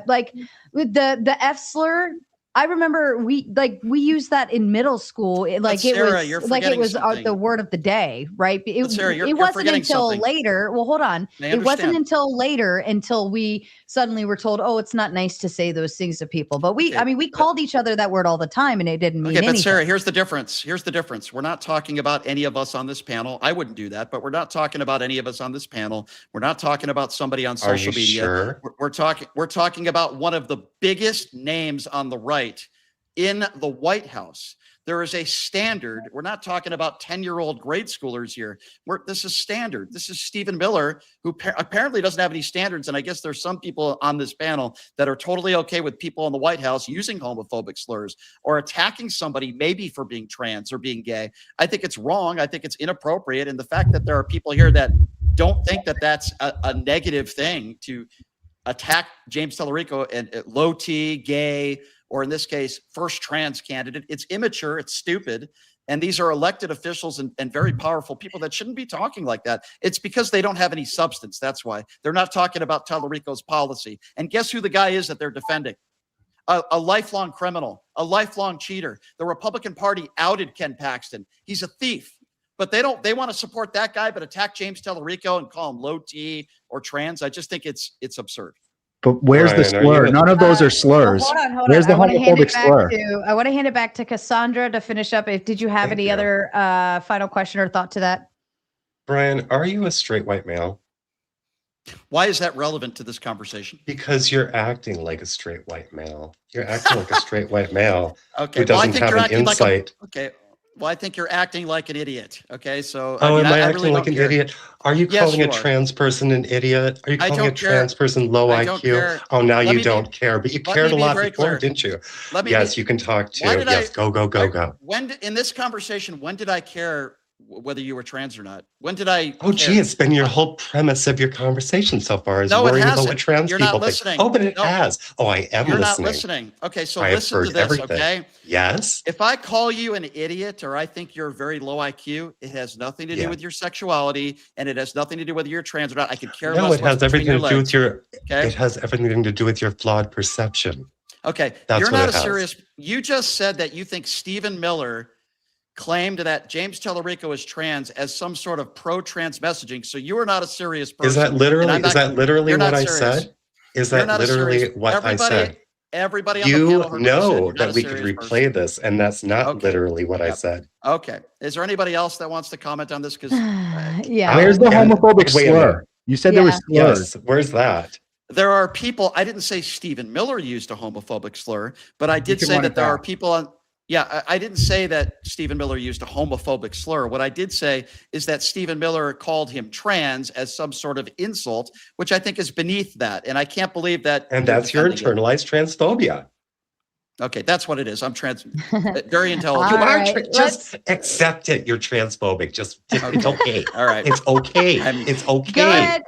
like with the F slur. I remember we used that in middle school. It was the word of the day, right? It wasn't until later. Well, hold on. It wasn't until later until we suddenly were told, oh, it's not nice to say those things to people. But we called each other that word all the time, and it didn't mean anything. But Sarah, here's the difference. We're not talking about any of us on this panel. I wouldn't do that, but we're not talking about any of us on this panel. We're not talking about somebody on social media. Sure? We're talking about one of the biggest names on the right in the White House. There is a standard. We're not talking about 10-year-old grade schoolers here. This is standard. This is Stephen Miller, who apparently doesn't have any standards. And I guess there's some people on this panel that are totally okay with people in the White House using homophobic slurs or attacking somebody maybe for being trans or being gay. I think it's wrong. I think it's inappropriate. And the fact that there are people here that don't think that that's a negative thing to attack James Talarico and low T, gay, or in this case, first trans candidate. It's immature, it's stupid. And these are elected officials and very powerful people that shouldn't be talking like that. It's because they don't have any substance. That's why. They're not talking about Talarico's policy. And guess who the guy is that they're defending? A lifelong criminal, a lifelong cheater. The Republican Party outed Ken Paxton. He's a thief. But they want to support that guy, but attack James Talarico and call him low T or trans. I just think it's absurd. But where's the slur? None of those are slurs. Hold on. Where's the homophobic slur? I want to hand it back to Cassandra to finish up. Did you have any other final question or thought to that? Brian, are you a straight white male? Why is that relevant to this conversation? Because you're acting like a straight white male. You're acting like a straight white male who doesn't have an insight. Well, I think you're acting like an idiot. Okay, so am I acting like an idiot? Are you calling a trans person an idiot? Are you calling a trans person low IQ? Oh, now you don't care, but you cared a lot before, didn't you? Yes, you can talk too. Yes, go. When in this conversation, when did I care whether you were trans or not? When did I? Oh, gee, it's been your whole premise of your conversation so far is worrying about what trans people think. Oh, but it has. Oh, I am listening. You're not listening. Okay, so listen to this, okay? Yes. If I call you an idiot or I think you're very low IQ, it has nothing to do with your sexuality and it has nothing to do whether you're trans or not. I could care less. No, it has everything to do with your. Okay? It has everything to do with your flawed perception. Okay, you're not a serious. You just said that you think Stephen Miller claimed that James Talarico is trans as some sort of pro-trans messaging. So you are not a serious person. Is that literally what I said? Is that literally what I said? Everybody on the panel know that we could replay this, and that's not literally what I said. Okay. Is there anybody else that wants to comment on this? Because where's the homophobic slur? You said there was slurs. Yes. Where's that? There are people. I didn't say Stephen Miller used a homophobic slur, but I did say that there are people on. Yeah, I didn't say that Stephen Miller used a homophobic slur. What I did say is that Stephen Miller called him trans as some sort of insult, which I think is beneath that. And I can't believe that. And that's your internalized transphobia. Okay, that's what it is. I'm very intelligent. You are just accept it. You're transphobic. It's okay. All right. It's okay. It's okay. Go ahead.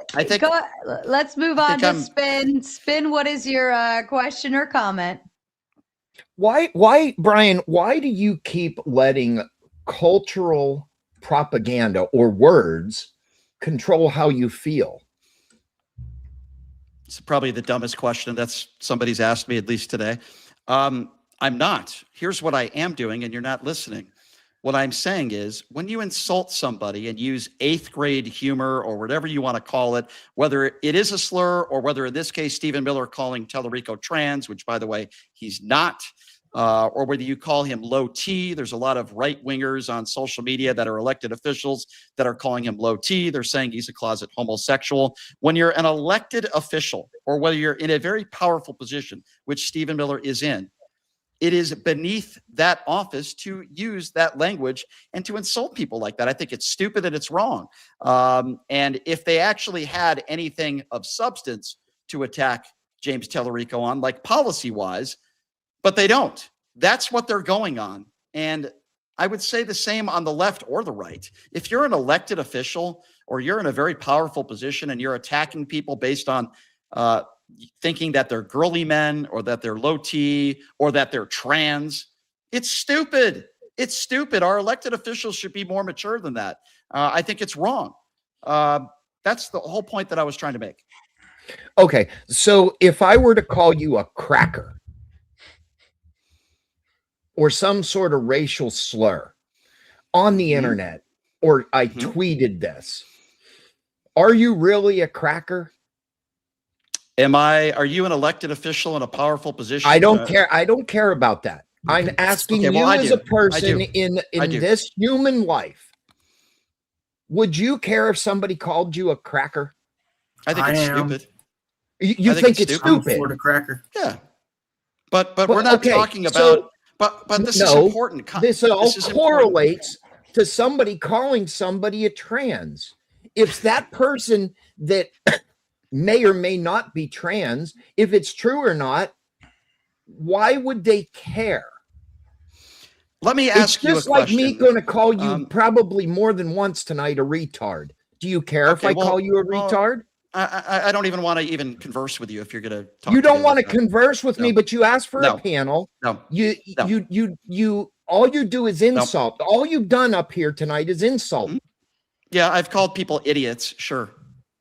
Let's move on to Spin. Spin, what is your question or comment? Why, Brian, why do you keep letting cultural propaganda or words control how you feel? It's probably the dumbest question that's somebody's asked me, at least today. I'm not. Here's what I am doing, and you're not listening. What I'm saying is when you insult somebody and use 8th grade humor or whatever you want to call it, whether it is a slur or whether in this case, Stephen Miller calling Talarico trans, which by the way, he's not, or whether you call him low T, there's a lot of right wingers on social media that are elected officials that are calling him low T. They're saying he's a closet homosexual. When you're an elected official or whether you're in a very powerful position, which Stephen Miller is in, it is beneath that office to use that language and to insult people like that. I think it's stupid and it's wrong. And if they actually had anything of substance to attack James Talarico on, like policy-wise, but they don't. That's what they're going on. And I would say the same on the left or the right. If you're an elected official or you're in a very powerful position and you're attacking people based on thinking that they're girly men or that they're low T or that they're trans, it's stupid. It's stupid. Our elected officials should be more mature than that. I think it's wrong. That's the whole point that I was trying to make. Okay. So if I were to call you a cracker or some sort of racial slur on the internet, or I tweeted this, are you really a cracker? Are you an elected official in a powerful position? I don't care. I don't care about that. I'm asking you as a person in this human life. Would you care if somebody called you a cracker? I think it's stupid. You think it's stupid? For the cracker. Yeah. But we're not talking about, but this is important. This all correlates to somebody calling somebody a trans. If that person that may or may not be trans, if it's true or not, why would they care? Let me ask you a question. It's just like me going to call you probably more than once tonight a retard. Do you care if I call you a retard? I don't even want to even converse with you if you're going to talk. You don't want to converse with me, but you asked for a panel. No. You all you do is insult. All you've done up here tonight is insult. Yeah, I've called people idiots, sure.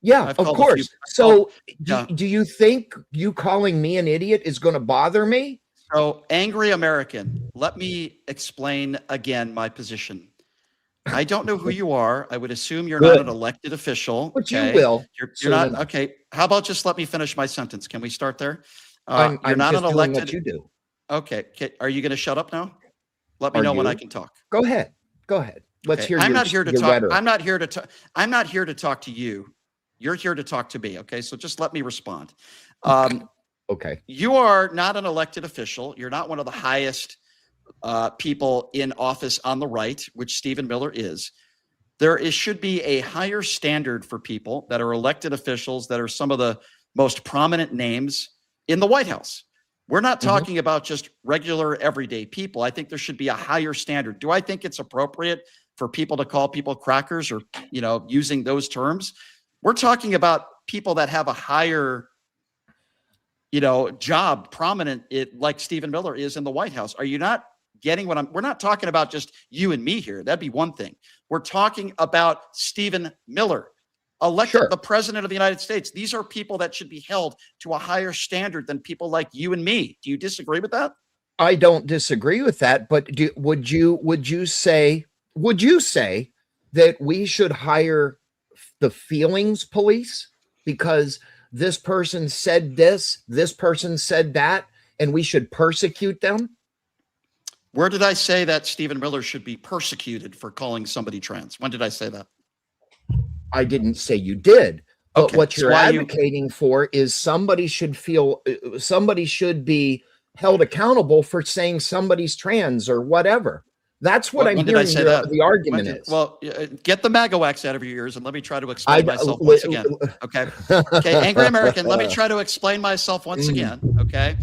Yeah, of course. So do you think you calling me an idiot is going to bother me? So, angry American, let me explain again my position. I don't know who you are. I would assume you're not an elected official. But you will. You're not. Okay. How about just let me finish my sentence? Can we start there? I'm not just an elected. doing what you do. Okay. Are you going to shut up now? Let me know when I can talk. Go ahead. Go ahead. Let's hear. I'm not here to talk. I'm not here to talk. I'm not here to talk to you. You're here to talk to me. Okay. So just let me respond. Okay. You are not an elected official. You're not one of the highest people in office on the right, which Stephen Miller is. Should be a higher standard for people that are elected officials that are some of the most prominent names in the White House. We're not talking about just regular everyday people. I think there should be a higher standard. Do I think it's appropriate for people to call people crackers or, using those terms? We're talking about people that have a higher job, prominent, like Stephen Miller is in the White House. Are you not getting what we're not talking about just you and me here. That'd be one thing. We're talking about Stephen Miller, elected the president of the United States. These are people that should be held to a higher standard than people like you and me. Do you disagree with that? I don't disagree with that, but would you say that we should hire the feelings police because this person said this person said that, and we should persecute them? Where did I say that Stephen Miller should be persecuted for calling somebody trans? When did I say that? I didn't say you did. But what you're advocating for is somebody should be held accountable for saying somebody's trans or whatever. That's what I'm hearing the argument is. Well, get the MAGA wax out of your ears and let me try to explain myself once again. Okay. Okay. Angry American, let me try to explain myself once again. Okay.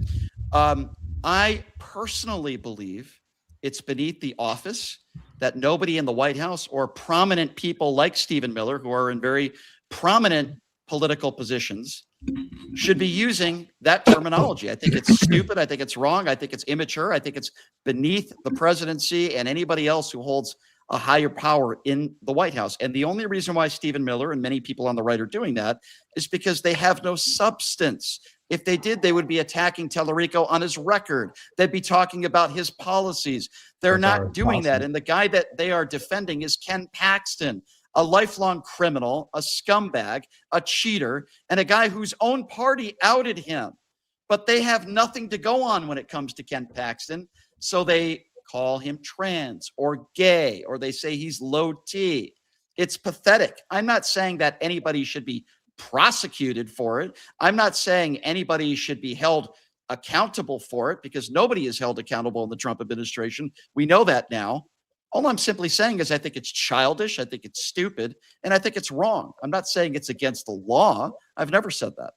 I personally believe it's beneath the office that nobody in the White House or prominent people like Stephen Miller, who are in very prominent political positions, should be using that terminology. I think it's stupid. I think it's wrong. I think it's immature. I think it's beneath the presidency and anybody else who holds a higher power in the White House. And the only reason why Stephen Miller and many people on the right are doing that is because they have no substance. If they did, they would be attacking Talarico on his record. They'd be talking about his policies. They're not doing that. And the guy that they are defending is Ken Paxton, a lifelong criminal, a scumbag, a cheater, and a guy whose own party outed him. But they have nothing to go on when it comes to Ken Paxton. So they call him trans or gay, or they say he's low T. It's pathetic. I'm not saying that anybody should be prosecuted for it. I'm not saying anybody should be held accountable for it, because nobody is held accountable in the Trump administration. We know that now. All I'm simply saying is I think it's childish, I think it's stupid, and I think it's wrong. I'm not saying it's against the law. I've never said that.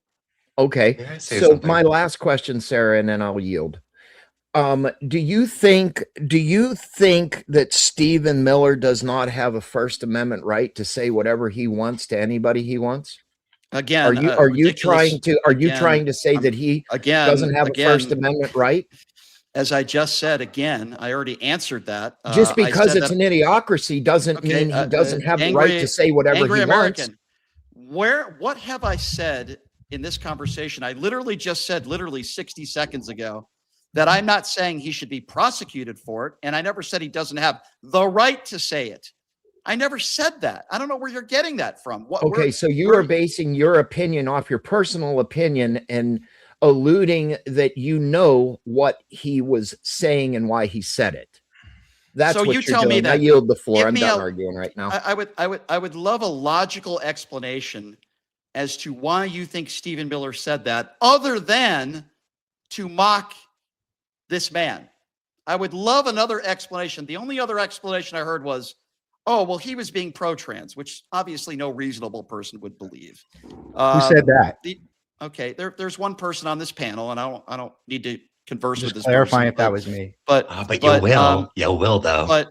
Okay. So my last question, Sarah, and then I'll yield. Do you think that Stephen Miller does not have a First Amendment right to say whatever he wants to anybody he wants? Again, are you trying to say that he doesn't have a First Amendment right? As I just said, again, I already answered that. Just because it's an idiocracy doesn't mean he doesn't have the right to say whatever he wants. What have I said in this conversation? I literally just said 60 seconds ago that I'm not saying he should be prosecuted for it. And I never said he doesn't have the right to say it. I never said that. I don't know where you're getting that from. So you are basing your opinion off your personal opinion and alluding that you know what he was saying and why he said it. That's so what you tell doing. me that. I yield the floor. I'm done arguing right now. I would love a logical explanation as to why you think Stephen Miller said that, other than to mock this man. I would love another explanation. The only other explanation I heard was, oh, well, he was being pro-trans, which obviously no reasonable person would believe. Who said that? Okay, there's one person on this panel, and I don't need to converse with this clarifying person, if that was me. But you will though.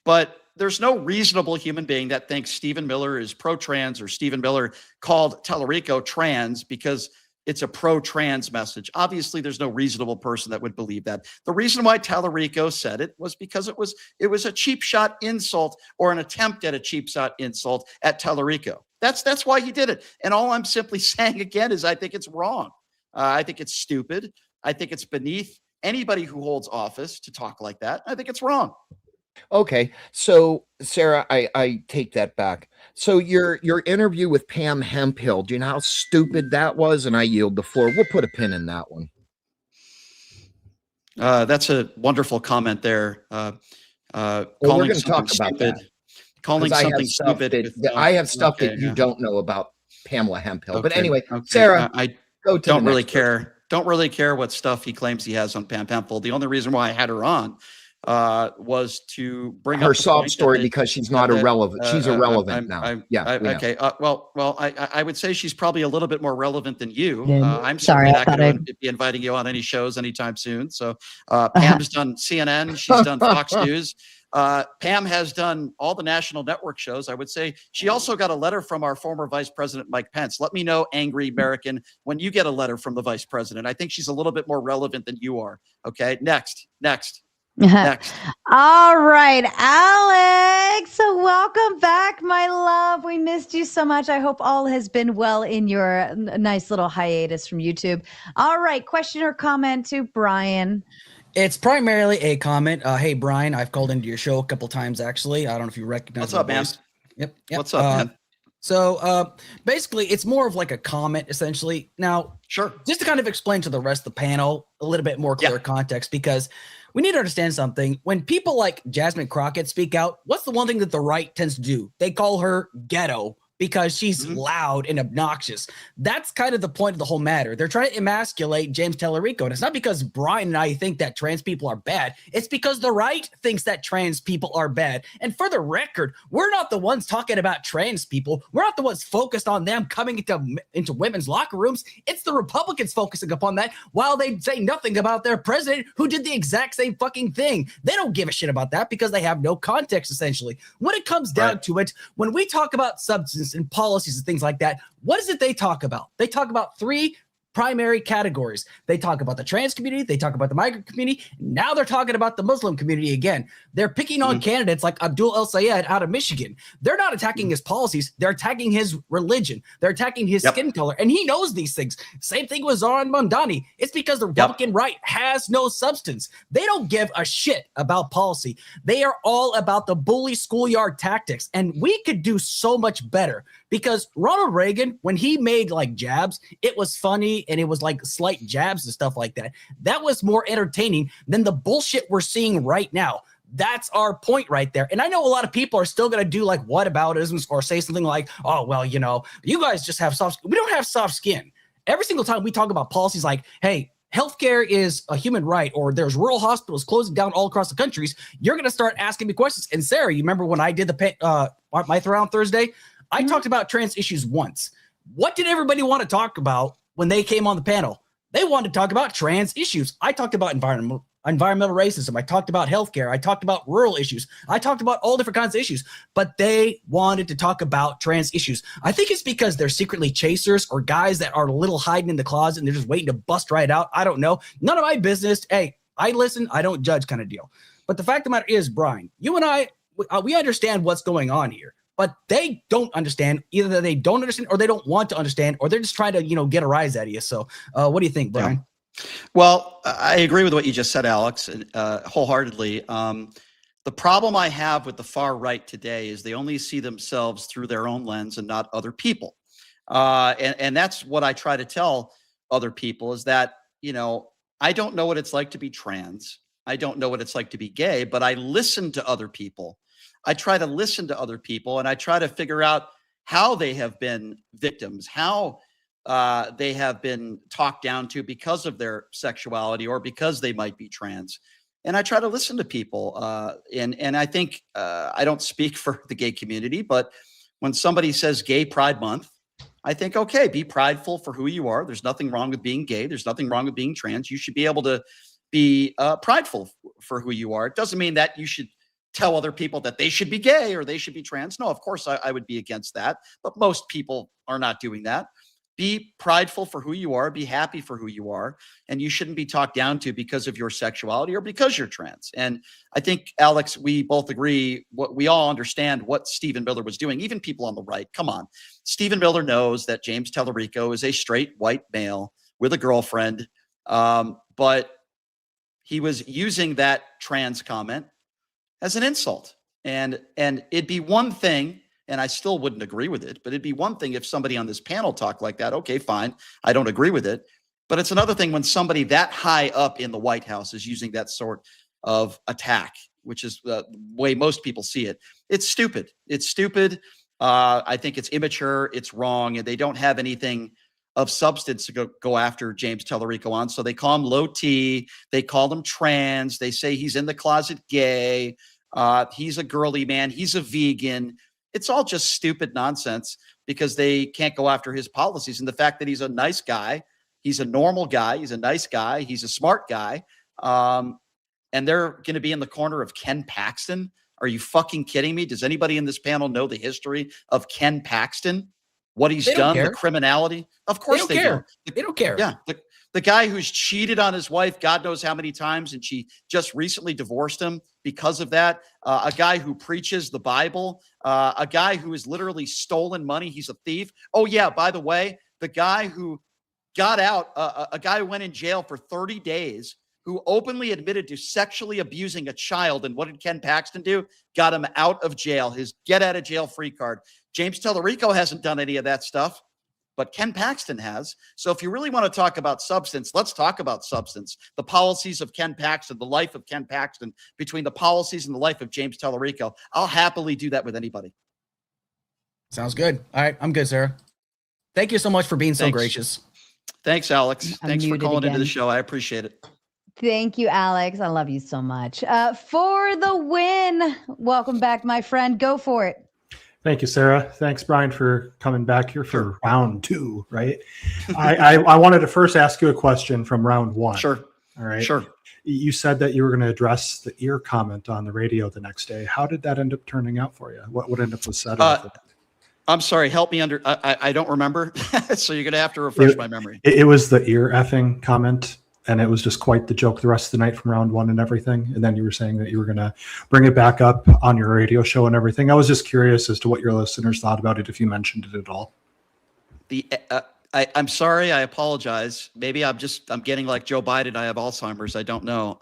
But there's no reasonable human being that thinks Stephen Miller is pro-trans, or Stephen Miller called Talarico trans because it's a pro-trans message. Obviously, there's no reasonable person that would believe that. The reason why Talarico said it was because it was a cheap shot insult, or an attempt at a cheap shot insult at Talarico. That's why he did it. And all I'm simply saying again is I think it's wrong. I think it's stupid. I think it's beneath anybody who holds office to talk like that. I think it's wrong. Okay, so Sarah, I take that back. So your interview with Pam Hemphill, do you know how stupid that was? And I yield the floor. We'll put a pin in that one. That's a wonderful comment there. Calling something stupid. Calling something stupid. I have stuff that you don't know about Pamela Hemphill. But anyway, Sarah, I don't really care. Don't really care what stuff he claims he has on Pam Hemphill. The only reason why I had her on was to bring her up sob story because she's not irrelevant. She's irrelevant now. Okay. Well, I would say she's probably a little bit more relevant than you. I'm sorry, not going to be inviting you on any shows anytime soon. So Pam's done CNN. She's done Fox News. Pam has done all the national network shows. I would say she also got a letter from our former Vice President, Mike Pence. Let me know, angry American, when you get a letter from the Vice President. I think she's a little bit more relevant than you are. Okay. Next. All right, Alex. So welcome back, my love. We missed you so much. I hope all has been well in your nice little hiatus from YouTube. All right, question or comment to Brian? It's primarily a comment. Hey, Brian, I've called into your show a couple times, actually. I don't know if you recognize What's up, man? Yep. What's up, man? So basically, it's more of like a comment, essentially. Now, sure. Just to kind of explain to the rest of the panel a little bit more clear context, because we need to understand something. When people like Jasmine Crockett speak out, what's the one thing that the right tends to do? They call her ghetto because she's loud and obnoxious. That's kind of the point of the whole matter. They're trying to emasculate James Talarico. And it's not because Brian and I think that trans people are bad. It's because the right thinks that trans people are bad. And for the record, we're not the ones talking about trans people. We're not the ones focused on them coming into women's locker rooms. It's the Republicans focusing upon that, while they say nothing about their president, who did the exact same fucking thing. They don't give a shit about that because they have no context, essentially. When it comes down to it, when we talk about substance and policies and things like that, what is it they talk about? They talk about three primary categories. They talk about the trans community, they talk about the migrant community. Now they're talking about the Muslim community again. They're picking on candidates like Abdul El Sayed out of Michigan. They're not attacking his policies, they're attacking his religion, they're attacking his skin color, and he knows these things. Same thing with Zoran Mondani. It's because the Republican right has no substance. They don't give a shit about policy. They are all about the bully schoolyard tactics, and we could do so much better. Because Ronald Reagan, when he made like jabs, it was funny and it was like slight jabs and stuff like that. That was more entertaining than the bullshit we're seeing right now. That's our point right there. And I know a lot of people are still going to do like whataboutisms or say something like, oh, well, you know, you guys just have soft skin. We don't have soft skin. Every single time we talk about policies like, hey, healthcare is a human right, or there's rural hospitals closing down all across the countries, you're going to start asking me questions. And Sarah, you remember when I did my Throwdown Thursday? I talked about trans issues once. What did everybody want to talk about when they came on the panel? They wanted to talk about trans issues. I talked about environmental racism. I talked about healthcare. I talked about rural issues. I talked about all different kinds of issues, but they wanted to talk about trans issues. I think it's because they're secretly chasers or guys that are a little hiding in the closet and they're just waiting to bust right out. I don't know. None of my business. Hey, I listen, I don't judge kind of deal. But the fact of the matter is, Brian, you and I, we understand what's going on here. But they don't understand. Either they don't understand or they don't want to understand, or they're just trying to, get a rise out of you. So what do you think, Brian? Yeah. Well, I agree with what you just said, Alex, wholeheartedly. The problem I have with the far right today is they only see themselves through their own lens and not other people. And that's what I try to tell other people is that, I don't know what it's like to be trans. I don't know what it's like to be gay, but I listen to other people. I try to listen to other people and I try to figure out how they have been victims, how they have been talked down to because of their sexuality or because they might be trans. And I try to listen to people. And I think I don't speak for the gay community, but when somebody says Gay Pride Month, I think, okay, be prideful for who you are. There's nothing wrong with being gay. There's nothing wrong with being trans. You should be able to be prideful for who you are. It doesn't mean that you should tell other people that they should be gay or they should be trans. No, of course I would be against that, but most people are not doing that. Be prideful for who you are, be happy for who you are, and you shouldn't be talked down to because of your sexuality or because you're trans. And I think, Alex, we both agree, we all understand what Stephen Miller was doing, even people on the right. Come on. Stephen Miller knows that James Talarico is a straight white male with a girlfriend, but he was using that trans comment as an insult. And it'd be one thing, and I still wouldn't agree with it, but it'd be one thing if somebody on this panel talked like that. Okay, fine. I don't agree with it. But it's another thing when somebody that high up in the White House is using that sort of attack, which is the way most people see it. It's stupid. It's stupid. I think it's immature. It's wrong. And they don't have anything of substance to go after James Talarico on. So they call him low T. They call him trans. They say he's in the closet gay. He's a girly man. He's a vegan. It's all just stupid nonsense because they can't go after his policies. And the fact that he's a nice guy, he's a normal guy, he's a nice guy, he's a smart guy. And they're going to be in the corner of Ken Paxton. Are you fucking kidding me? Does anybody in this panel know the history of Ken Paxton? What he's done, the criminality? Of course they do. They don't care. Yeah. The guy who's cheated on his wife, God knows how many times, and she just recently divorced him because of that. A guy who preaches the Bible, a guy who has literally stolen money. He's a thief. Oh, yeah, by the way, the guy who got out, a guy who went in jail for 30 days, who openly admitted to sexually abusing a child. And what did Ken Paxton do? Got him out of jail, his get out of jail free card. James Talarico hasn't done any of that stuff, but Ken Paxton has. So if you really want to talk about substance, let's talk about substance. The policies of Ken Paxton, the life of Ken Paxton, between the policies and the life of James Talarico. I'll happily do that with anybody. Sounds good. All right. I'm good, Sarah. Thank you so much for being so gracious. Thanks, Alex. Thanks for calling into the show. I appreciate it. Thank you, Alex. I love you so much. For the win. Welcome back, my friend. Go for it. Thank you, Sarah. Thanks, Brian, for coming back here for round two, right? I wanted to first ask you a question from round one. Sure. All right. Sure. You said that you were going to address the ear comment on the radio the next day. How did that end up turning out for you? What ended up was said? I'm sorry. Help me under. I don't remember. So you're going to have to refresh my memory. It was the ear effing comment, and it was just quite the joke the rest of the night from round one and everything. And then you were saying that you were going to bring it back up on your radio show and everything. I was just curious as to what your listeners thought about it, if you mentioned it at all. I'm sorry. I apologize. Maybe I'm getting like Joe Biden. I have Alzheimer's. I don't know.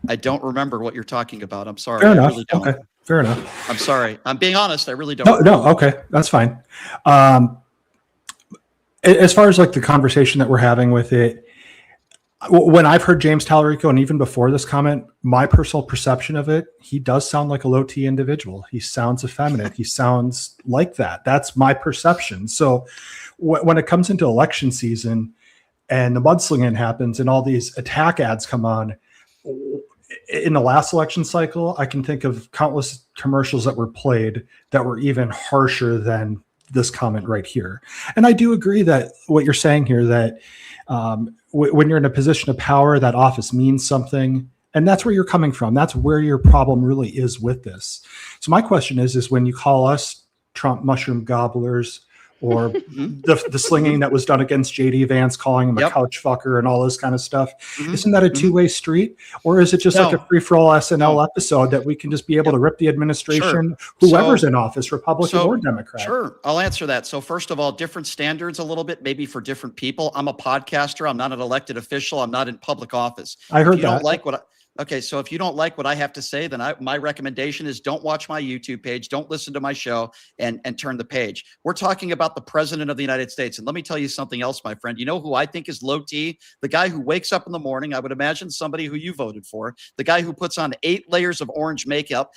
I don't remember what you're talking about. I'm sorry. Fair enough. I really don't. Okay. Fair enough. I'm sorry. I'm being honest. I really don't. No. Okay. That's fine. As far as like the conversation that we're having with it, when I've heard James Talarico, and even before this comment, my personal perception of it, he does sound like a low T individual. He sounds effeminate. He sounds like that. That's my perception. So when it comes into election season and the mudslinging happens and all these attack ads come on, in the last election cycle, I can think of countless commercials that were played that were even harsher than this comment right here. And I do agree that what you're saying here, that when you're in a position of power, that office means something. And that's where you're coming from. That's where your problem really is with this. So my question is when you call us Trump mushroom gobblers, or the slinging that was done against JD Vance, calling him a couch fucker and all this kind of stuff. Isn't that a two-way street? Or is it just like a free-for-all SNL episode that we can just be able to rip the administration, whoever's in office, Republican or Democrat? Sure, I'll answer that. So first of all, different standards a little bit, maybe for different people. I'm a podcaster. I'm not an elected official. I'm not in public office. I heard if you that. Don't like what Okay, so if you don't like what I have to say, then my recommendation is don't watch my YouTube page, don't listen to my show, and turn the page. We're talking about the president of the United States. And let me tell you something else, my friend. You know who I think is low T? The guy who wakes up in the morning, I would imagine somebody who you voted for, the guy who puts on 8 layers of orange makeup,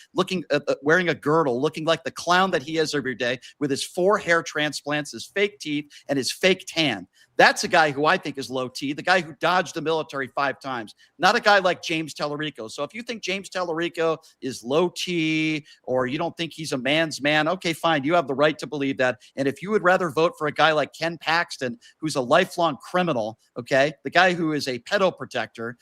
wearing a girdle, looking like the clown that he is every day, with his 4 hair transplants, his fake teeth, and his fake tan. That's a guy who I think is low T, the guy who dodged the military 5 times, not a guy like James Talarico. So if you think James Talarico is low T, or you don't think he's a man's man, okay, fine. You have the right to believe that. And if you would rather vote for a guy like Ken Paxton, who's a lifelong criminal, okay, the guy who is a pedo protector,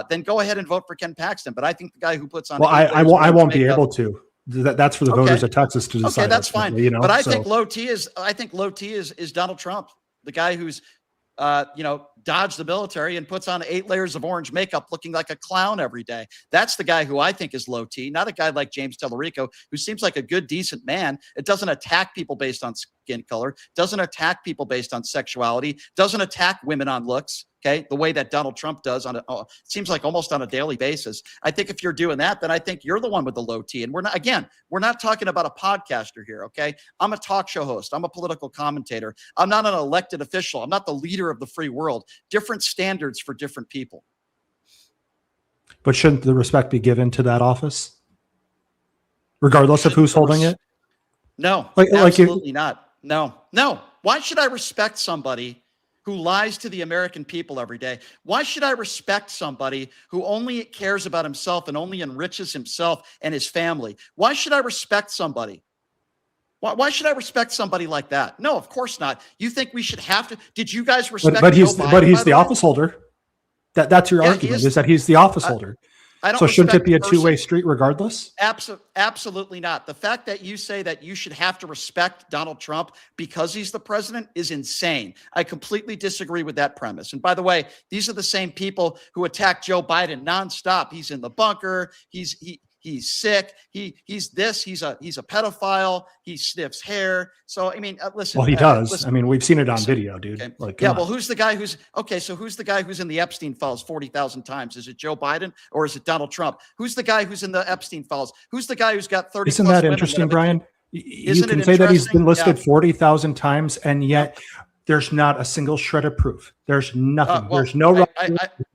then go ahead and vote for Ken Paxton. But I think the guy who puts on— Well, I won't be able to. That's for the voters of Texas to decide. Okay, that's fine. You know, but I think low T is Donald Trump, the guy who's dodged the military and puts on 8 layers of orange makeup looking like a clown every day. That's the guy who I think is low T, not a guy like James Talarico, who seems like a good, decent man. It doesn't attack people based on skin color, doesn't attack people based on sexuality, doesn't attack women on looks. Okay, the way that Donald Trump does seems like almost on a daily basis. I think if you're doing that, then I think you're the one with the low T. And we're not talking about a podcaster here. Okay, I'm a talk show host. I'm a political commentator. I'm not an elected official. I'm not the leader of the free world. Different standards for different people. But shouldn't the respect be given to that office, regardless of who's holding it? No, absolutely not. No. Why should I respect somebody who lies to the American people every day? Why should I respect somebody who only cares about himself and only enriches himself and his family? Why should I respect somebody? Why should I respect somebody like that? No, of course not. You think we should have to? Did you guys respect? But he's the office holder. That's your argument, is that he's the office holder. So shouldn't it be a two-way street regardless? Absolutely not. The fact that you say that you should have to respect Donald Trump because he's the president is insane. I completely disagree with that premise. And by the way, these are the same people who attack Joe Biden nonstop. He's in the bunker. He's sick. He's a pedophile. He sniffs hair. So, I mean, listen. Well, he does. Listen, I mean, we've seen it on video, dude. Okay. Like, well, who's the guy who's in the Epstein files 40,000 times? Is it Joe Biden or is it Donald Trump? Who's the guy who's in the Epstein files? Who's the guy who's got 30? Isn't that interesting, Brian? You can say that he's been listed 40,000 times, and yet there's not a single shred of proof. There's nothing. There's no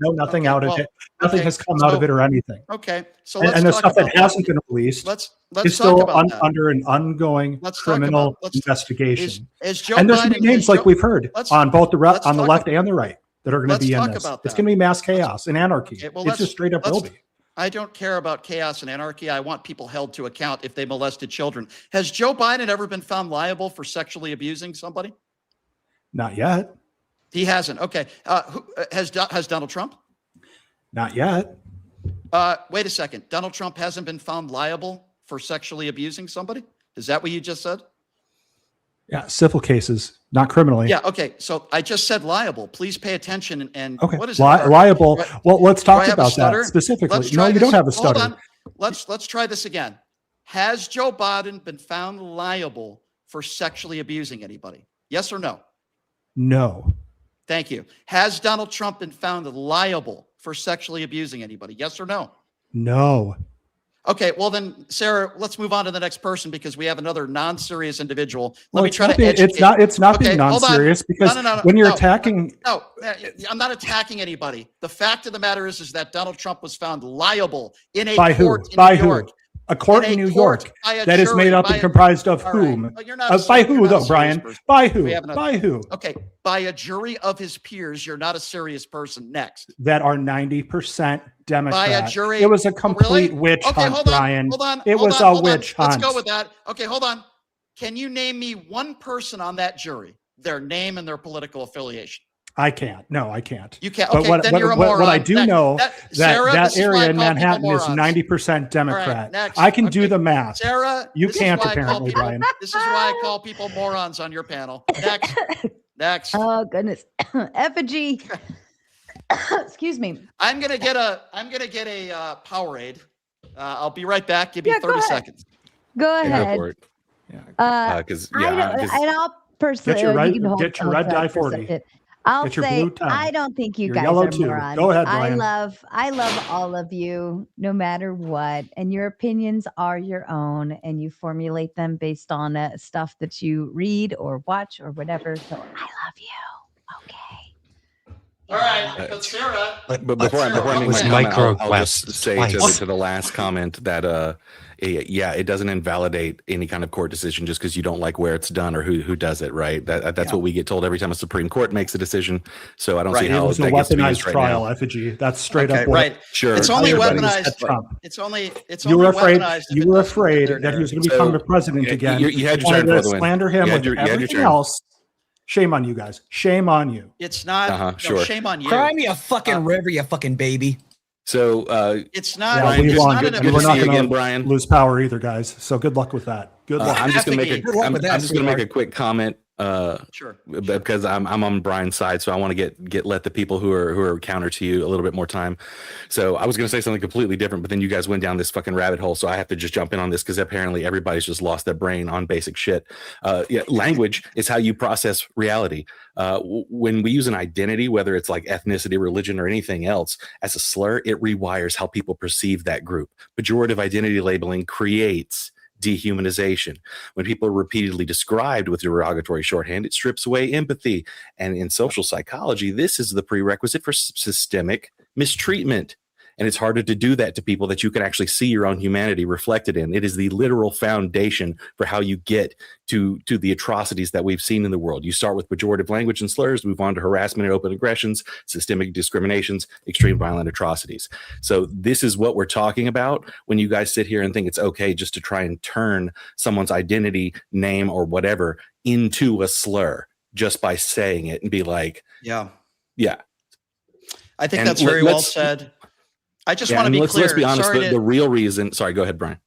nothing out of it. Nothing has come out of it or anything. Okay. So and the stuff that hasn't been released is still under an ongoing criminal investigation. And there's going to be names like we've heard on both the left and the right that are going to be in this. It's going to be mass chaos and anarchy. It's just straight up will be. I don't care about chaos and anarchy. I want people held to account if they molested children. Has Joe Biden ever been found liable for sexually abusing somebody? Not yet. He hasn't. Okay. Has Donald Trump? Not yet. Wait a second. Donald Trump hasn't been found liable for sexually abusing somebody? Is that what you just said? Yeah, civil cases, not criminally. Yeah. Okay. So I just said liable. Please pay attention. And Okay. what is it? Liable. Well, let's Do I talk have a about stutter? that specifically. Let's No, try you this. don't have a Hold stutter. on. Let's try this again. Has Joe Biden been found liable for sexually abusing anybody? Yes or no? No. Thank you. Has Donald Trump been found liable for sexually abusing anybody? Yes or no? No. Okay, well then, Sarah, let's move on to the next person because we have another non-serious individual. Well, Let me try to educate. It's not Okay, being hold on. non-serious because when you're attacking. No, I'm not attacking anybody. The fact of the matter is that Donald Trump was found liable in a By who? court in By New who? York. A court in New York that is made up and comprised of whom? By who, though, Brian? By who? By who? Okay, by a jury of his peers. You're not a serious person. Next. That are 90% Democrat. By a jury. It was a complete Really? witch Okay, hunt, Brian. It was a witch hunt. Let's go with that. Okay, hold on. Can you name me one person on that jury, their name and their political affiliation? I can't. No, I can't. You can't. But Okay, what, then what, you're a what, moron. what I do know Sarah, that area in Manhattan is 90% Democrat. next. I can do the math. Sarah, you this can't is why apparently, Brian. This is why I call people morons on your panel. Next. Next. Oh goodness. Effigy. Excuse me. I'm gonna get a Powerade. I'll be right back. Give me 30 seconds. Go ahead. Go for it. Because I'll personally get your red dye 40. I'll Get your say blue tie. I don't think you Your guys yellow are too. morons. Go ahead, Brian. I love all of you, no matter what, and your opinions are your own, and you formulate them based on stuff that you read or watch or whatever. So I love you. Okay. All right, but Sarah. But before I make my comment, I'll just say to the last comment that it doesn't invalidate any kind of court decision just because you don't like where it's done or who does it, right? That's what we get told every time a Supreme Court makes a decision. So I don't see how it was a weaponized trial, Effigy. That's straight up. Right. Sure. It's only weaponized. Trump. It's only you were afraid. weaponized. You were afraid that he was going to become the president again. You had your turn for the win. Slander him with everything else. Shame on you guys. Shame on you. It's not. Sure. Shame on you. Cry me a fucking river, you fucking baby. So it's not. Yeah, we won. We're not going to lose power either, guys. So good luck with that. Good luck. I'm just going to make a quick comment. Sure. Because I'm on Brian's side, so I want to let the people who are counter to you a little bit more time. So I was going to say something completely different, but then you guys went down this fucking rabbit hole, so I have to just jump in on this because apparently everybody's just lost their brain on basic shit. Language is how you process reality. When we use an identity, whether it's like ethnicity, religion, or anything else, as a slur, it rewires how people perceive that group. Pejorative identity labeling creates dehumanization. When people are repeatedly described with derogatory shorthand, it strips away empathy. And in social psychology, this is the prerequisite for systemic mistreatment. And it's harder to do that to people that you can actually see your own humanity reflected in. It is the literal foundation for how you get to the atrocities that we've seen in the world. You start with pejorative language and slurs, move on to harassment and open aggressions, systemic discriminations, extreme violent atrocities. So this is what we're talking about when you guys sit here and think it's okay just to try and turn someone's identity, name, or whatever into a slur just by saying it and be like, yeah. I think that's very well said. I just want to be clear. Let's be honest. The real reason. Sorry, go ahead, Brian.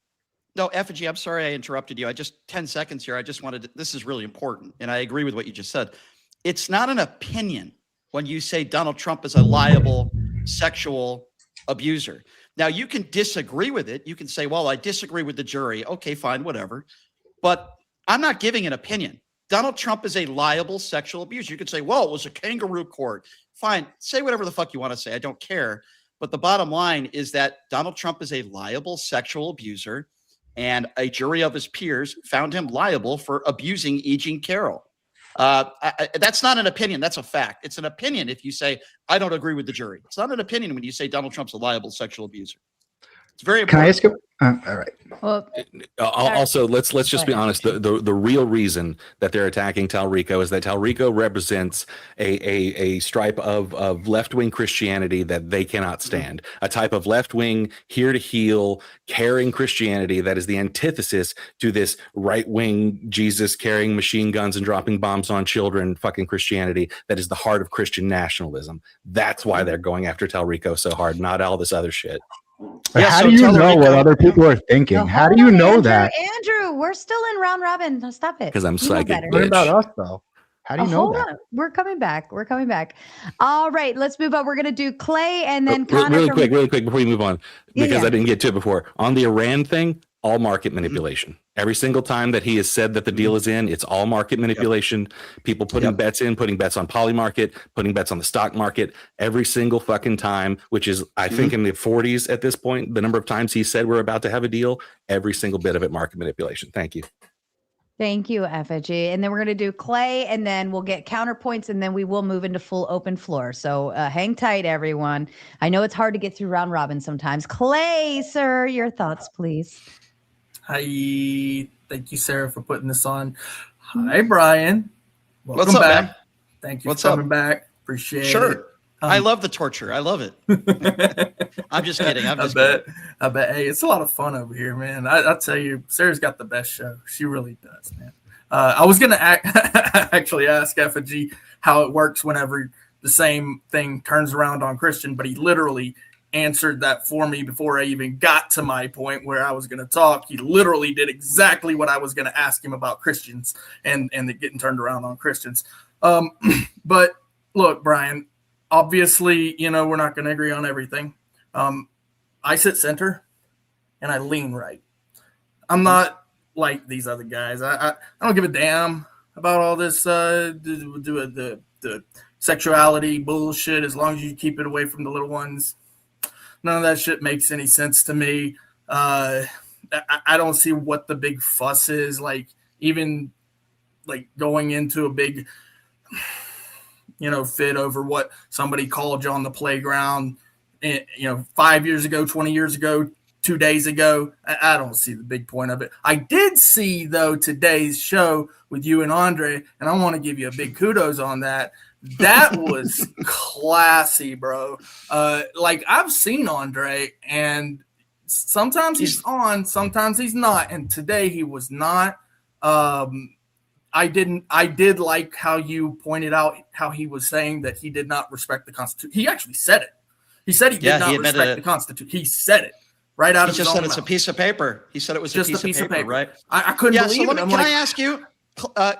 No, Effigy, I'm sorry I interrupted you. I just 10 seconds here. I just wanted to, this is really important. And I agree with what you just said. It's not an opinion when you say Donald Trump is a liable sexual abuser. Now, you can disagree with it. You can say, well, I disagree with the jury. Okay, fine, whatever. But I'm not giving an opinion. Donald Trump is a liable sexual abuser. You could say, well, it was a kangaroo court. Fine, say whatever the fuck you want to say. I don't care. But the bottom line is that Donald Trump is a liable sexual abuser, and a jury of his peers found him liable for abusing E. Jean Carroll. That's not an opinion. That's a fact. It's an opinion if you say, I don't agree with the jury. It's not an opinion when you say Donald Trump's a liable sexual abuser. It's very important. Can I ask you? All right. Well, also, let's just be honest. The real reason that they're attacking Talarico is that Talarico represents a stripe of left-wing Christianity that they cannot stand. A type of left-wing, here to heal, caring Christianity that is the antithesis to this right-wing Jesus carrying machine guns and dropping bombs on children fucking Christianity that is the heart of Christian nationalism. That's why they're going after Talarico so hard, not all this other shit. How do you know what other people are thinking? How do you know that? Andrew, We're still in round robin. Stop it. 'Cause I'm You know psychic, better. What about us though? How do you know Hold that? on. We're coming back. We're coming back. All right, let's move on. We're going to do Clay and then Connor. Really quick before you move on, because yeah. I didn't get to it before. On the Iran thing, all market manipulation. Every single time that he has said that the deal is in, it's all market manipulation. People putting bets in, putting bets on Polymarket, putting bets on the stock market every single fucking time, which is, I think, in the 40s at this point, the number of times he said we're about to have a deal, every single bit of it market manipulation. Thank you. Thank you, FFG. And then we're going to do Clay, and then we'll get counterpoints, and then we will move into full open floor. So hang tight, everyone. I know it's hard to get through round robin sometimes. Clay, sir, your thoughts, please. Hi. Thank you, Sarah, for putting this on. Hi, Brian. Welcome What's up, back. man? Thank you for coming back. Appreciate it. Sure. I love the torture. I love it. I'm just kidding. I bet. Hey, it's a lot of fun over here, man. I tell you, Sarah's got the best show. She really does, man. I was going to actually ask FG how it works whenever the same thing turns around on Christian, but he literally answered that for me before I even got to my point where I was going to talk. He literally did exactly what I was going to ask him about Christians and it getting turned around on Christians. But look, Brian, obviously, we're not going to agree on everything. I sit center and I lean right. I'm not like these other guys. I don't give a damn about all this the sexuality bullshit as long as you keep it away from the little ones. None of that shit makes any sense to me. I don't see what the big fuss is. Like, even like going into a big fit over what somebody called you on the playground, 5 years ago, 20 years ago, 2 days ago. I don't see the big point of it. I did see, though, today's show with you and Andre, and I want to give you a big kudos on that. That was classy, bro. Like, I've seen Andre, and sometimes he's on, sometimes he's not, and today he was not. I did like how you pointed out how he was saying that he did not respect the Constitution. He actually said it. He said he did not respect the Constitution. He said it right out of his own mouth. He just said it's a piece of paper. He said it was just a piece of paper, right? I couldn't believe it. Can I ask you,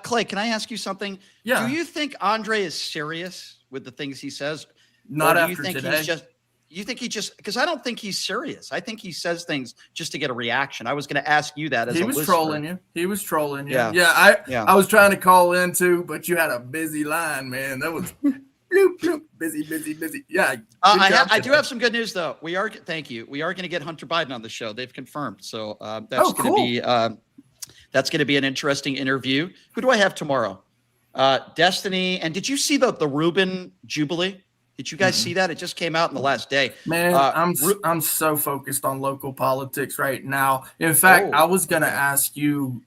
Clay, can I ask you something? Yeah. Do you think Andre is serious with the things he says? Not after today. You think he just, because I don't think he's serious. I think he says things just to get a reaction. I was going to ask you that as a listener. He was trolling you. Yeah. I was trying to call in too, but you had a busy line, man. That was bloop, bloop, busy. Yeah. I do have some good news though. Thank you. We are going to get Hunter Biden on the show. They've confirmed. So that's going to be an interesting interview. Who do I have tomorrow? Destiny. And did you see the Rubin Jubilee? Did you guys see that? It just came out in the last day. Man, I'm so focused on local politics right now. In fact, I was going to ask you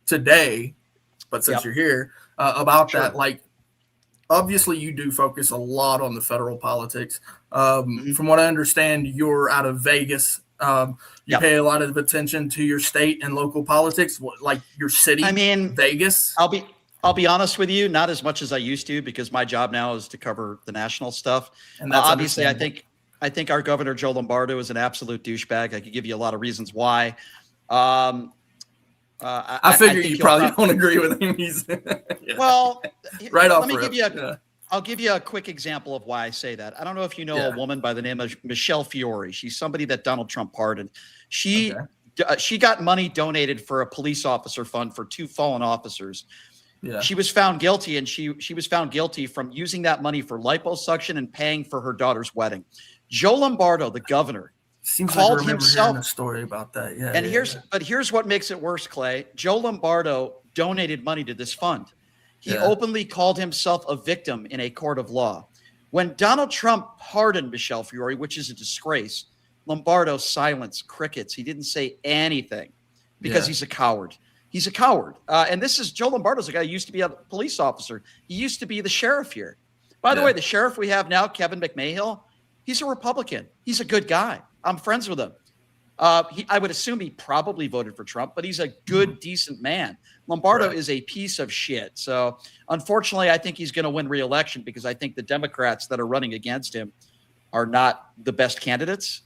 today, but since you're here, about that. Like, obviously, you do focus a lot on the federal politics. From what I understand, you're out of Vegas. You pay a lot of attention to your state and local politics, like your city. I mean, Vegas. I'll be honest with you, not as much as I used to, because my job now is to cover the national stuff. And that's obviously, I think our governor Joe Lombardo is an absolute douchebag. I could give you a lot of reasons why. I figure you probably don't agree with him. He's well, right off. I'll give you a quick example of why I say that. I don't know if you know a woman by the name of Michelle Fiore. She's somebody that Donald Trump pardoned. She got money donated for a police officer fund for 2 fallen officers. Yeah. She was found guilty, and she was found guilty from using that money for liposuction and paying for her daughter's wedding. Joe Lombardo, the governor, called himself a story about that. Yeah. And here's what makes it worse, Clay. Joe Lombardo donated money to this fund. He openly called himself a victim in a court of law. When Donald Trump pardoned Michelle Fiore, which is a disgrace, Lombardo silenced, crickets. He didn't say anything because he's a coward. He's a coward. And this is Joe Lombardo's a guy who used to be a police officer. He used to be the sheriff here. By the way, the sheriff we have now, Kevin McMahill, he's a Republican. He's a good guy. I'm friends with him. I would assume he probably voted for Trump, but he's a good, decent man. Lombardo is a piece of shit. So unfortunately, I think he's going to win re-election because I think the Democrats that are running against him are not the best candidates.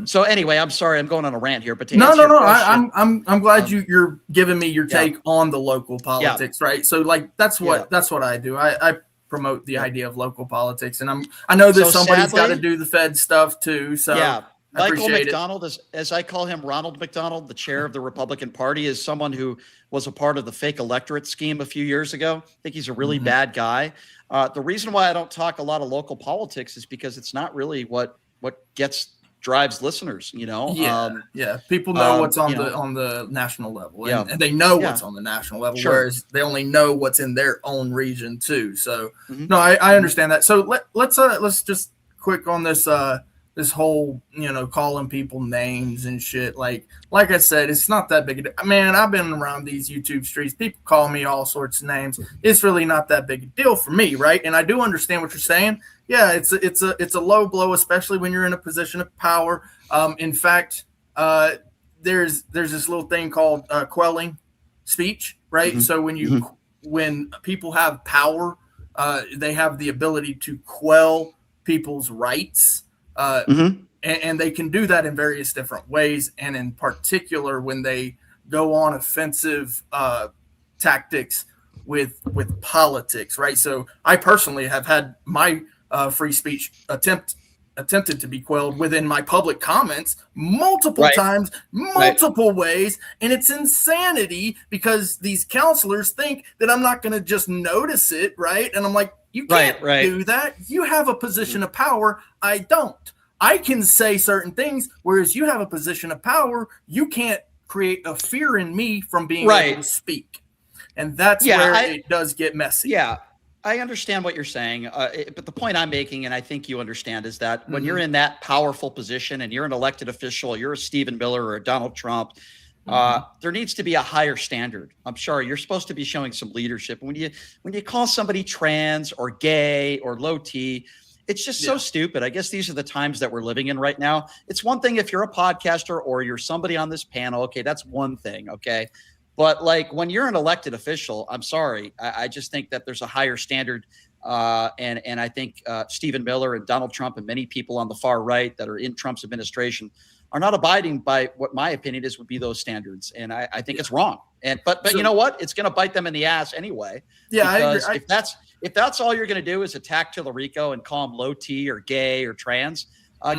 So anyway, I'm sorry, I'm going on a rant here, but to no. answer your question, I'm glad you're giving me your take on the local politics, right? So like that's what I do. I promote the idea of local politics, and I know that somebody's got to do the Fed stuff too. So yeah. I Michael appreciate McDonald, as I call him, Ronald McDonald, the chair of the Republican Party, is someone who was a part of the fake electorate scheme a few years ago. I think he's a really bad guy. The reason why I don't talk a lot of local politics is because it's not really what drives listeners. People know what's on the national level, and they know what's on the national level, whereas they only know what's in their own region too. So no, I understand that. So let's just quick on this this whole calling people names and shit. Like I said, it's not that big a deal. Man, I've been around these YouTube streets. People call me all sorts of names. It's really not that big a deal for me, right? And I do understand what you're saying. Yeah, it's a low blow, especially when you're in a position of power. In fact, there's this little thing called quelling speech, right? So when people have power, they have the ability to quell people's rights. And they can do that in various different ways. And in particular, when they go on offensive tactics with politics, right? So I personally have had my free speech attempted to be quelled within my public comments multiple times, multiple ways. And it's insanity because these counselors think that I'm not going to just notice it, right? And I'm like, you can't do that. You have a position of power. I don't. I can say certain things, whereas you have a position of power. You can't create a fear in me from being able to speak. And that's where it does get messy. Yeah, I understand what you're saying. But the point I'm making, and I think you understand, is that when you're in that powerful position and you're an elected official, you're a Stephen Miller or a Donald Trump, there needs to be a higher standard. I'm sorry, you're supposed to be showing some leadership. When you call somebody trans or gay or low T, it's just so stupid. I guess these are the times that we're living in right now. It's one thing if you're a podcaster or you're somebody on this panel. Okay, that's one thing. Okay. But like when you're an elected official, I'm sorry. I just think that there's a higher standard. And I think Stephen Miller and Donald Trump and many people on the far right that are in Trump's administration are not abiding by what my opinion would be those standards. And I think it's wrong. But so, you know what? It's going to bite them in the ass anyway. Yeah, because I agree. If that's all you're going to do is attack Talarico and call him low T or gay or trans,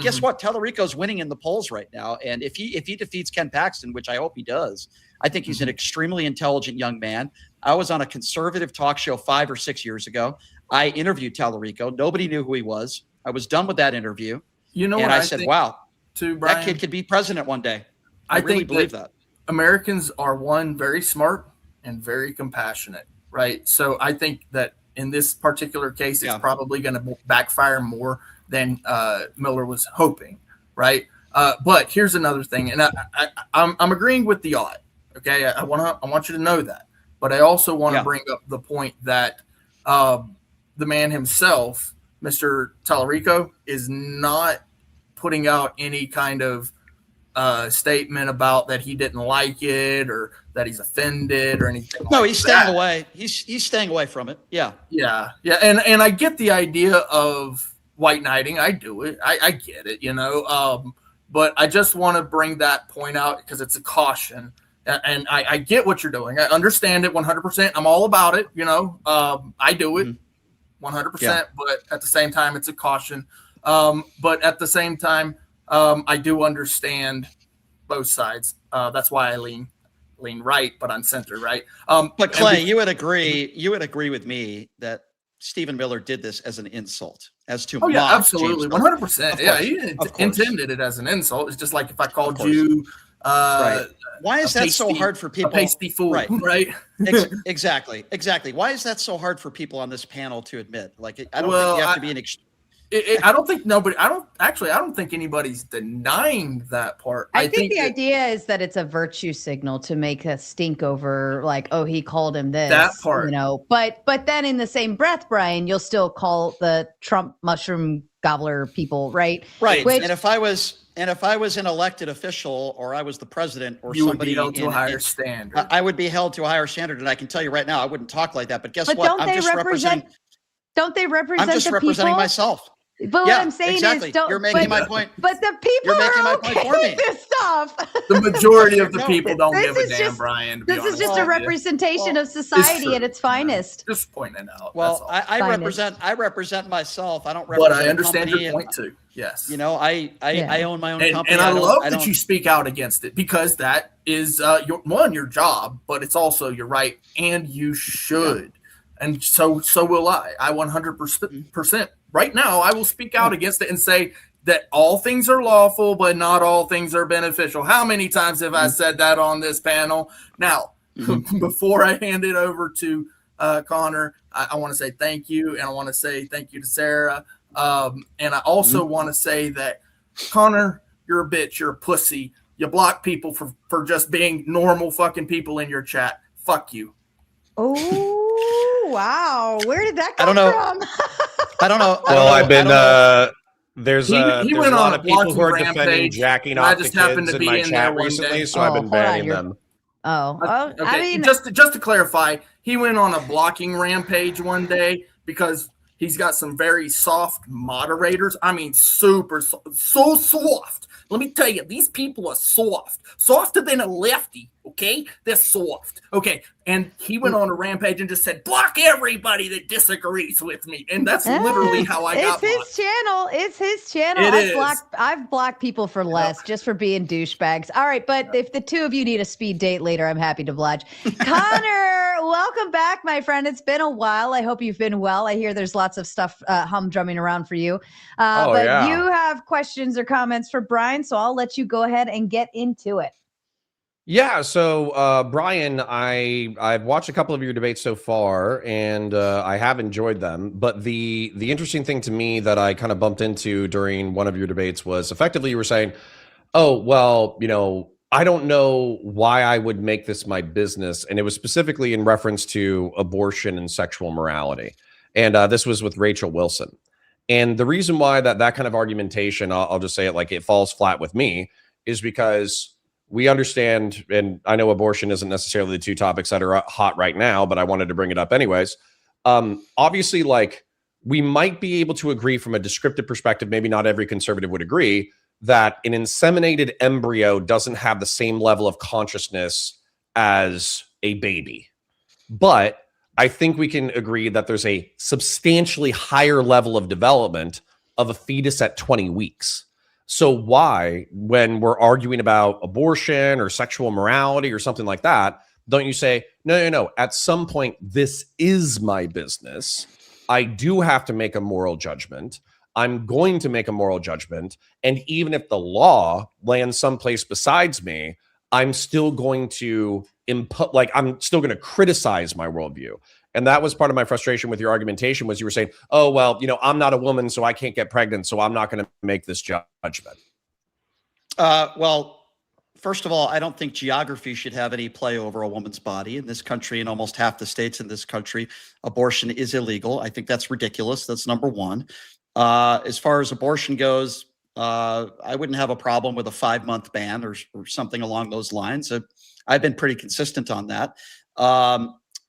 guess what? Talarico's winning in the polls right now. And if he defeats Ken Paxton, which I hope he does, I think he's an extremely intelligent young man. I was on a conservative talk show 5 or 6 years ago. I interviewed Talarico. Nobody knew who he was. I was done with that interview. And I said, wow, Brian, that kid could be president one day. I really believe that. Americans are, one, very smart and very compassionate, right? So I think that in this particular case, it's probably going to backfire more than Miller was hoping, right? But here's another thing, and I'm agreeing with the odd. Okay, I want you to know that, but I also want to bring up the point that the man himself, Mr. Talarico, is not putting out any kind of statement about that he didn't like it or that he's offended or anything. No, he's staying away. He's staying away from it. Yeah. And I get the idea of white knighting. I do it. I get it. But I just want to bring that point out because it's a caution. And I get what you're doing. I understand it 100%. I'm all about it. I do it 100%. But at the same time, it's a caution. But at the same time, I do understand both sides. That's why I lean right, but on center, right? But Clay, you would agree with me that Stephen Miller did this as an insult, as to mock absolutely, James 100%. Yeah, he intended it as an insult. It's just like if I called you. Why is that so hard for people? A pasty fool, right? Exactly. Why is that so hard for people on this panel to admit? Like, I don't think you have to be an. I don't think anybody's denying that part. I think the idea is that it's a virtue signal to make a stink over, like, oh, he called him this. That part, But then in the same breath, Brian, you'll still call the Trump mushroom gobbler people, right? Right. And if I was an elected official or I was the president or you somebody would be held to a higher standard. I would be held to a higher standard, and I can tell you right now, I wouldn't talk like that. But guess what? Don't they represent I'm just the representing people? myself. But what I'm saying is, don't. You're making my point. But the people are okay with this stuff. The majority of the people don't give a damn, Brian. This is just a representation of society at its finest. Just pointing it out. Well, I represent myself. I don't represent. But I understand your point too. Yes. You know, I own my own company, and I love that you speak out against it, because that is your job, but it's also your right, and you should. And so will I. I 100%. Right now, I will speak out against it and say that all things are lawful, but not all things are beneficial. How many times have I said that on this panel? Now, before I hand it over to Connor, I want to say thank you, and I want to say thank you to Sarah. And I also want to say that, Connor, you're a bitch. You're a pussy. You block people for just being normal fucking people in your chat. Fuck you. Oh, wow. Where did that come from? I don't know. Well, I've been there's he a went lot on of people who are blocking defending rampage. jacking I off the just happened kids to in be my in chat there one recently, day. so I've been banning them. Okay. I mean, just to clarify, he went on a blocking rampage one day because he's got some very soft moderators. I mean, so soft. Let me tell you, these people are soft, softer than a lefty. Okay, they're soft. Okay, and he went on a rampage and just said, "Block everybody that disagrees with me," and that's literally how I got. It's his channel. I've blocked people for less, just for being douchebags. All right, but if the two of you need a speed date later, I'm happy to oblige. Connor, welcome back, my friend. It's been a while. I hope you've been well. I hear there's lots of stuff humdrumming around for you. But you have questions or comments for Brian, so I'll let you go ahead and get into it. Yeah, so Brian, I've watched a couple of your debates so far, and I have enjoyed them. But the interesting thing to me that I kind of bumped into during one of your debates was effectively you were saying, "Oh, well, you know, I don't know why I would make this my business," and it was specifically in reference to abortion and sexual morality. And this was with Rachel Wilson. And the reason why that kind of argumentation, I'll just say it like it falls flat with me, is because we understand, and I know abortion isn't necessarily the two topics that are hot right now, but I wanted to bring it up anyways. Obviously, like, we might be able to agree from a descriptive perspective, maybe not every conservative would agree, that an inseminated embryo doesn't have the same level of consciousness as a baby. But I think we can agree that there's a substantially higher level of development of a fetus at 20 weeks. So why, when we're arguing about abortion or sexual morality or something like that, don't you say, no, at some point, this is my business. I do have to make a moral judgment. I'm going to make a moral judgment. And even if the law lands someplace besides me, I'm still going to I'm still going to criticize my worldview. And that was part of my frustration with your argumentation was you were saying, oh, well, you know, I'm not a woman, so I can't get pregnant, so I'm not going to make this judgment. Well, first of all, I don't think geography should have any play over a woman's body. In this country, in almost half the states in this country, abortion is illegal. I think that's ridiculous. That's number one. As far as abortion goes, I wouldn't have a problem with a 5-month ban or something along those lines. I've been pretty consistent on that.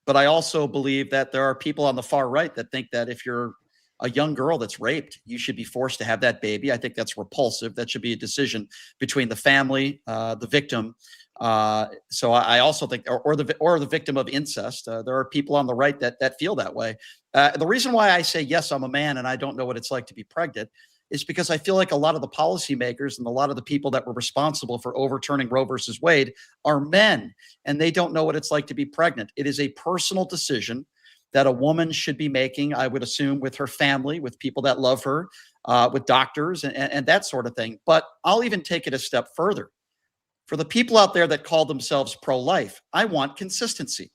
But I also believe that there are people on the far right that think that if you're a young girl that's raped, you should be forced to have that baby. I think that's repulsive. That should be a decision between the family, the victim. So I also think, or the victim of incest. There are people on the right that feel that way. The reason why I say, yes, I'm a man and I don't know what it's like to be pregnant is because I feel like a lot of the policymakers and a lot of the people that were responsible for overturning Roe versus Wade are men, and they don't know what it's like to be pregnant. It is a personal decision that a woman should be making, I would assume, with her family, with people that love her, with doctors and that sort of thing. But I'll even take it a step further. For the people out there that call themselves pro-life, I want consistency.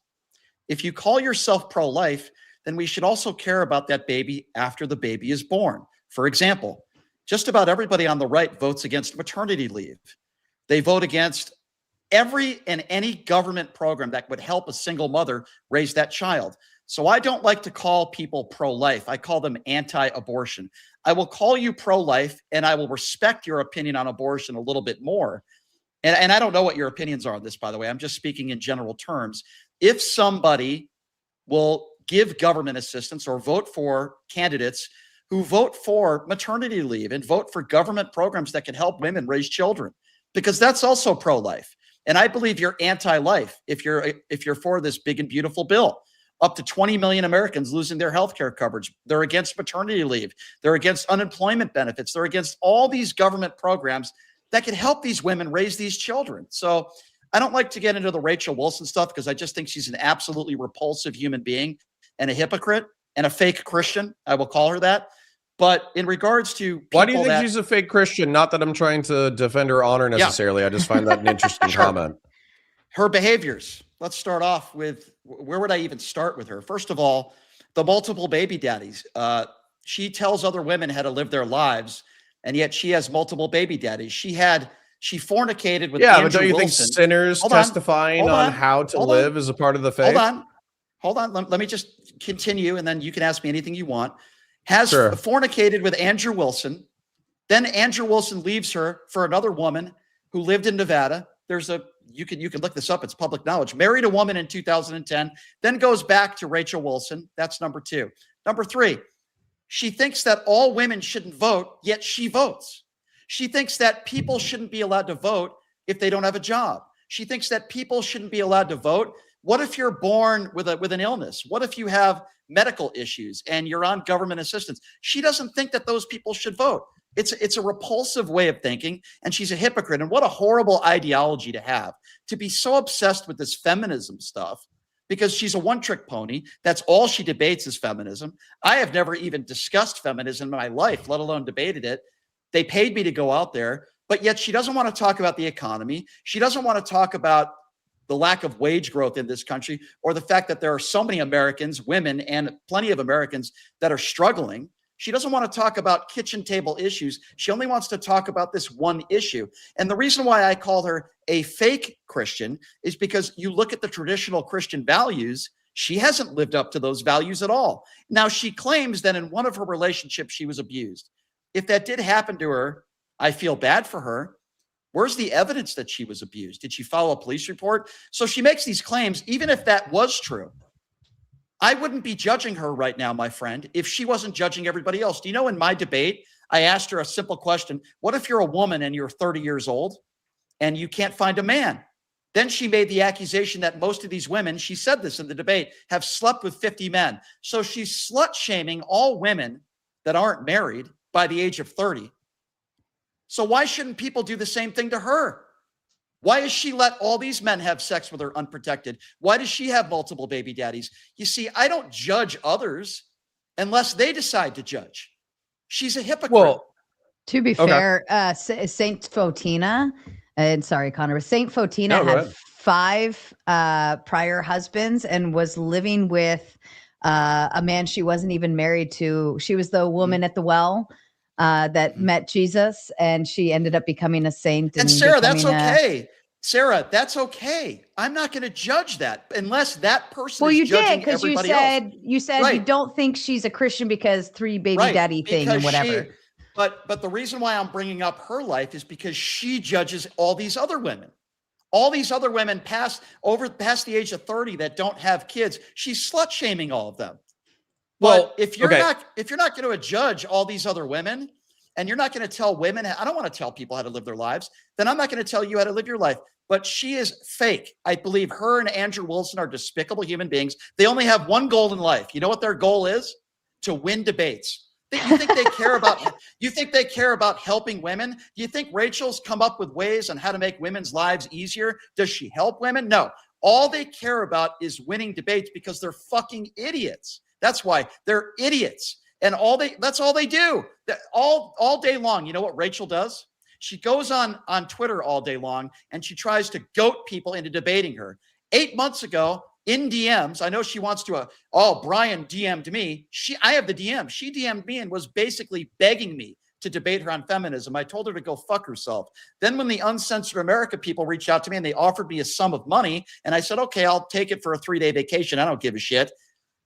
If you call yourself pro-life, then we should also care about that baby after the baby is born. For example, just about everybody on the right votes against maternity leave. They vote against every and any government program that would help a single mother raise that child. So I don't like to call people pro-life. I call them anti-abortion. I will call you pro-life, and I will respect your opinion on abortion a little bit more. And I don't know what your opinions are on this, by the way. I'm just speaking in general terms. If somebody will give government assistance or vote for candidates who vote for maternity leave and vote for government programs that can help women raise children, because that's also pro-life. And I believe you're anti-life if you're for this big and beautiful bill. Up to 20 million Americans losing their health care coverage. They're against maternity leave. They're against unemployment benefits. They're against all these government programs that can help these women raise these children. So I don't like to get into the Rachel Wilson stuff because I just think she's an absolutely repulsive human being and a hypocrite and a fake Christian. I will call her that. But in regards to why do you think she's a fake Christian? Not that I'm trying to defend her honor necessarily. I just find that an interesting comment. Her behaviors. Let's start off with, where would I even start with her? First of all, the multiple baby daddies. She tells other women how to live their lives, and yet she has multiple baby daddies. She fornicated with Andrew but don't you Wilson. think sinners testifying on how to live is a part of the faith? Hold on. Let me just continue, and then you can ask me anything you want. Has fornicated with Andrew Wilson. Then Andrew Wilson leaves her for another woman who lived in Nevada. You can look this up. It's public knowledge. Married a woman in 2010, then goes back to Rachel Wilson. That's number 2. Number 3, she thinks that all women shouldn't vote, yet she votes. She thinks that people shouldn't be allowed to vote if they don't have a job. She thinks that people shouldn't be allowed to vote. What if you're born with an illness? What if you have medical issues and you're on government assistance? She doesn't think that those people should vote. It's a repulsive way of thinking, and she's a hypocrite. And what a horrible ideology to have, to be so obsessed with this feminism stuff, because she's a one-trick pony. That's all she debates is feminism. I have never even discussed feminism in my life, let alone debated it. They paid me to go out there, but yet she doesn't want to talk about the economy. She doesn't want to talk about the lack of wage growth in this country, or the fact that there are so many Americans, women, and plenty of Americans that are struggling. She doesn't want to talk about kitchen table issues. She only wants to talk about this one issue. And the reason why I call her a fake Christian is because you look at the traditional Christian values, she hasn't lived up to those values at all. Now, she claims that in one of her relationships, she was abused. If that did happen to her, I feel bad for her. Where's the evidence that she was abused? Did she file a police report? So she makes these claims, even if that was true. I wouldn't be judging her right now, my friend, if she wasn't judging everybody else. Do you know, in my debate, I asked her a simple question. What if you're a woman and you're 30 years old and you can't find a man? Then she made the accusation that most of these women, she said this in the debate, have slept with 50 men. So she's slut-shaming all women that aren't married by the age of 30. So why shouldn't people do the same thing to her? Why does she let all these men have sex with her unprotected? Why does she have multiple baby daddies? You see, I don't judge others unless they decide to judge. She's a hypocrite. Well, to be fair, Saint Fotina, and sorry, Connor, Saint Fotina had 5 prior husbands and was living with a man she wasn't even married to. She was the woman at the well that met Jesus, and she ended up becoming a saint. And Sarah, that's okay. Sarah, that's okay. I'm not going to judge that unless that person is judging everybody else. Well, you said you don't think she's a Christian because 3 baby daddy thing and whatever. But the reason why I'm bringing up her life is because she judges all these other women. All these other women past the age of 30 that don't have kids. She's slut shaming all of them. Well, if you're not going to judge all these other women, and you're not going to tell women, I don't want to tell people how to live their lives, then I'm not going to tell you how to live your life. But she is fake. I believe her and Andrew Wilson are despicable human beings. They only have one goal in life. You know what their goal is? To win debates. You think they care about? You think they care about helping women? Do you think Rachel's come up with ways on how to make women's lives easier? Does she help women? No. All they care about is winning debates because they're fucking idiots. That's why they're idiots. And that's all they do. All day long. You know what Rachel does? She goes on Twitter all day long and she tries to goat people into debating her. 8 months ago in DMs, I know she wants to, Brian DM'd me. I have the DM. She DM'd me and was basically begging me to debate her on feminism. I told her to go fuck herself. Then when the Uncensored America people reached out to me and they offered me a sum of money, and I said, okay, I'll take it for a 3-day vacation. I don't give a shit.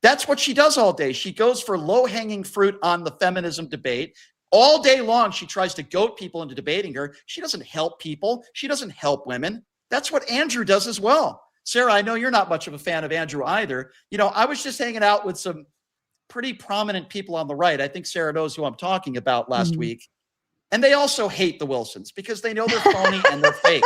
That's what she does all day. She goes for low-hanging fruit on the feminism debate. All day long, she tries to goat people into debating her. She doesn't help people. She doesn't help women. That's what Andrew does as well. Sarah, I know you're not much of a fan of Andrew either. You know, I was just hanging out with some pretty prominent people on the right. I think Sarah knows who I'm talking about last week. And they also hate the Wilsons because they know they're phony and they're fake.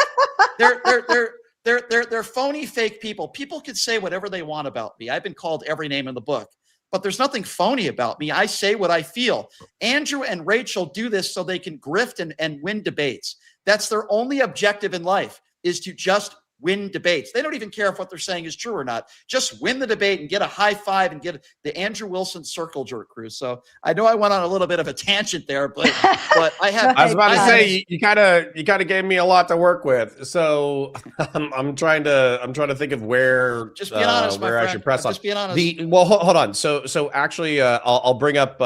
They're phony, fake people. People could say whatever they want about me. I've been called every name in the book, but there's nothing phony about me. I say what I feel. Andrew and Rachel do this so they can grift and win debates. That's their only objective in life, is to just win debates. They don't even care if what they're saying is true or not. Just win the debate and get a high five and get the Andrew Wilson circle jerk crew. So I know I went on a little bit of a tangent there, but I have. I was about to say you kind of gave me a lot to work with. So I'm trying to think of where just being honest, where I should press on. Just being honest. Well, hold on. So actually, I'll bring up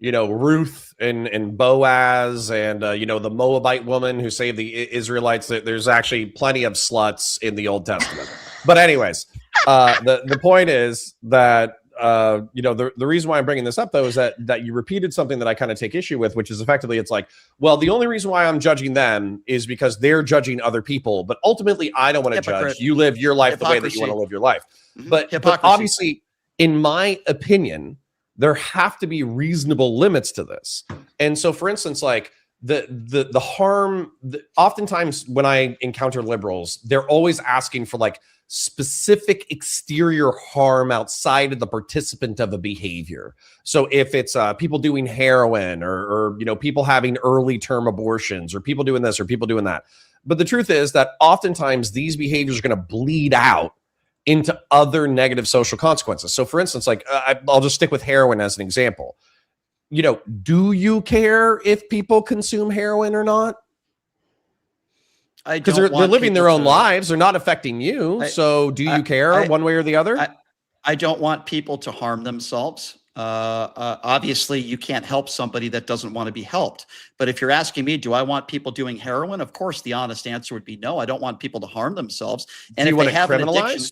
Ruth and Boaz and the Moabite woman who saved the Israelites. There's actually plenty of sluts in the Old Testament. But anyways, the point is that the reason why I'm bringing this up though is that you repeated something that I kind of take issue with, which is effectively it's like, well, the only reason why I'm judging them is because they're judging other people, but ultimately I don't want to judge. You live your life the way that you want to live your life. But obviously, in my opinion, there have to be reasonable limits to this. And so, for instance, like the harm, oftentimes when I encounter liberals, they're always asking for like specific exterior harm outside of the participant of a behavior. So if it's people doing heroin or people having early term abortions or people doing this or people doing that. But the truth is that oftentimes these behaviors are going to bleed out into other negative social consequences. So for instance, like I'll just stick with heroin as an example. Do you care if people consume heroin or not? Because they're living their own lives. They're not affecting you. So do you care one way or the other? I don't want people to harm themselves. Obviously, you can't help somebody that doesn't want to be helped. But if you're asking me, do I want people doing heroin? Of course, the honest answer would be no. I don't want people to harm themselves. And if they have an addiction,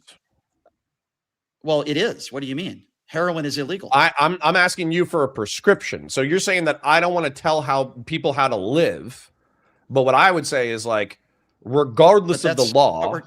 well, it is. What do you mean? Heroin is illegal. I'm asking you for a prescription. So you're saying that I don't want to tell people how to live, but what I would say is like, regardless of the law,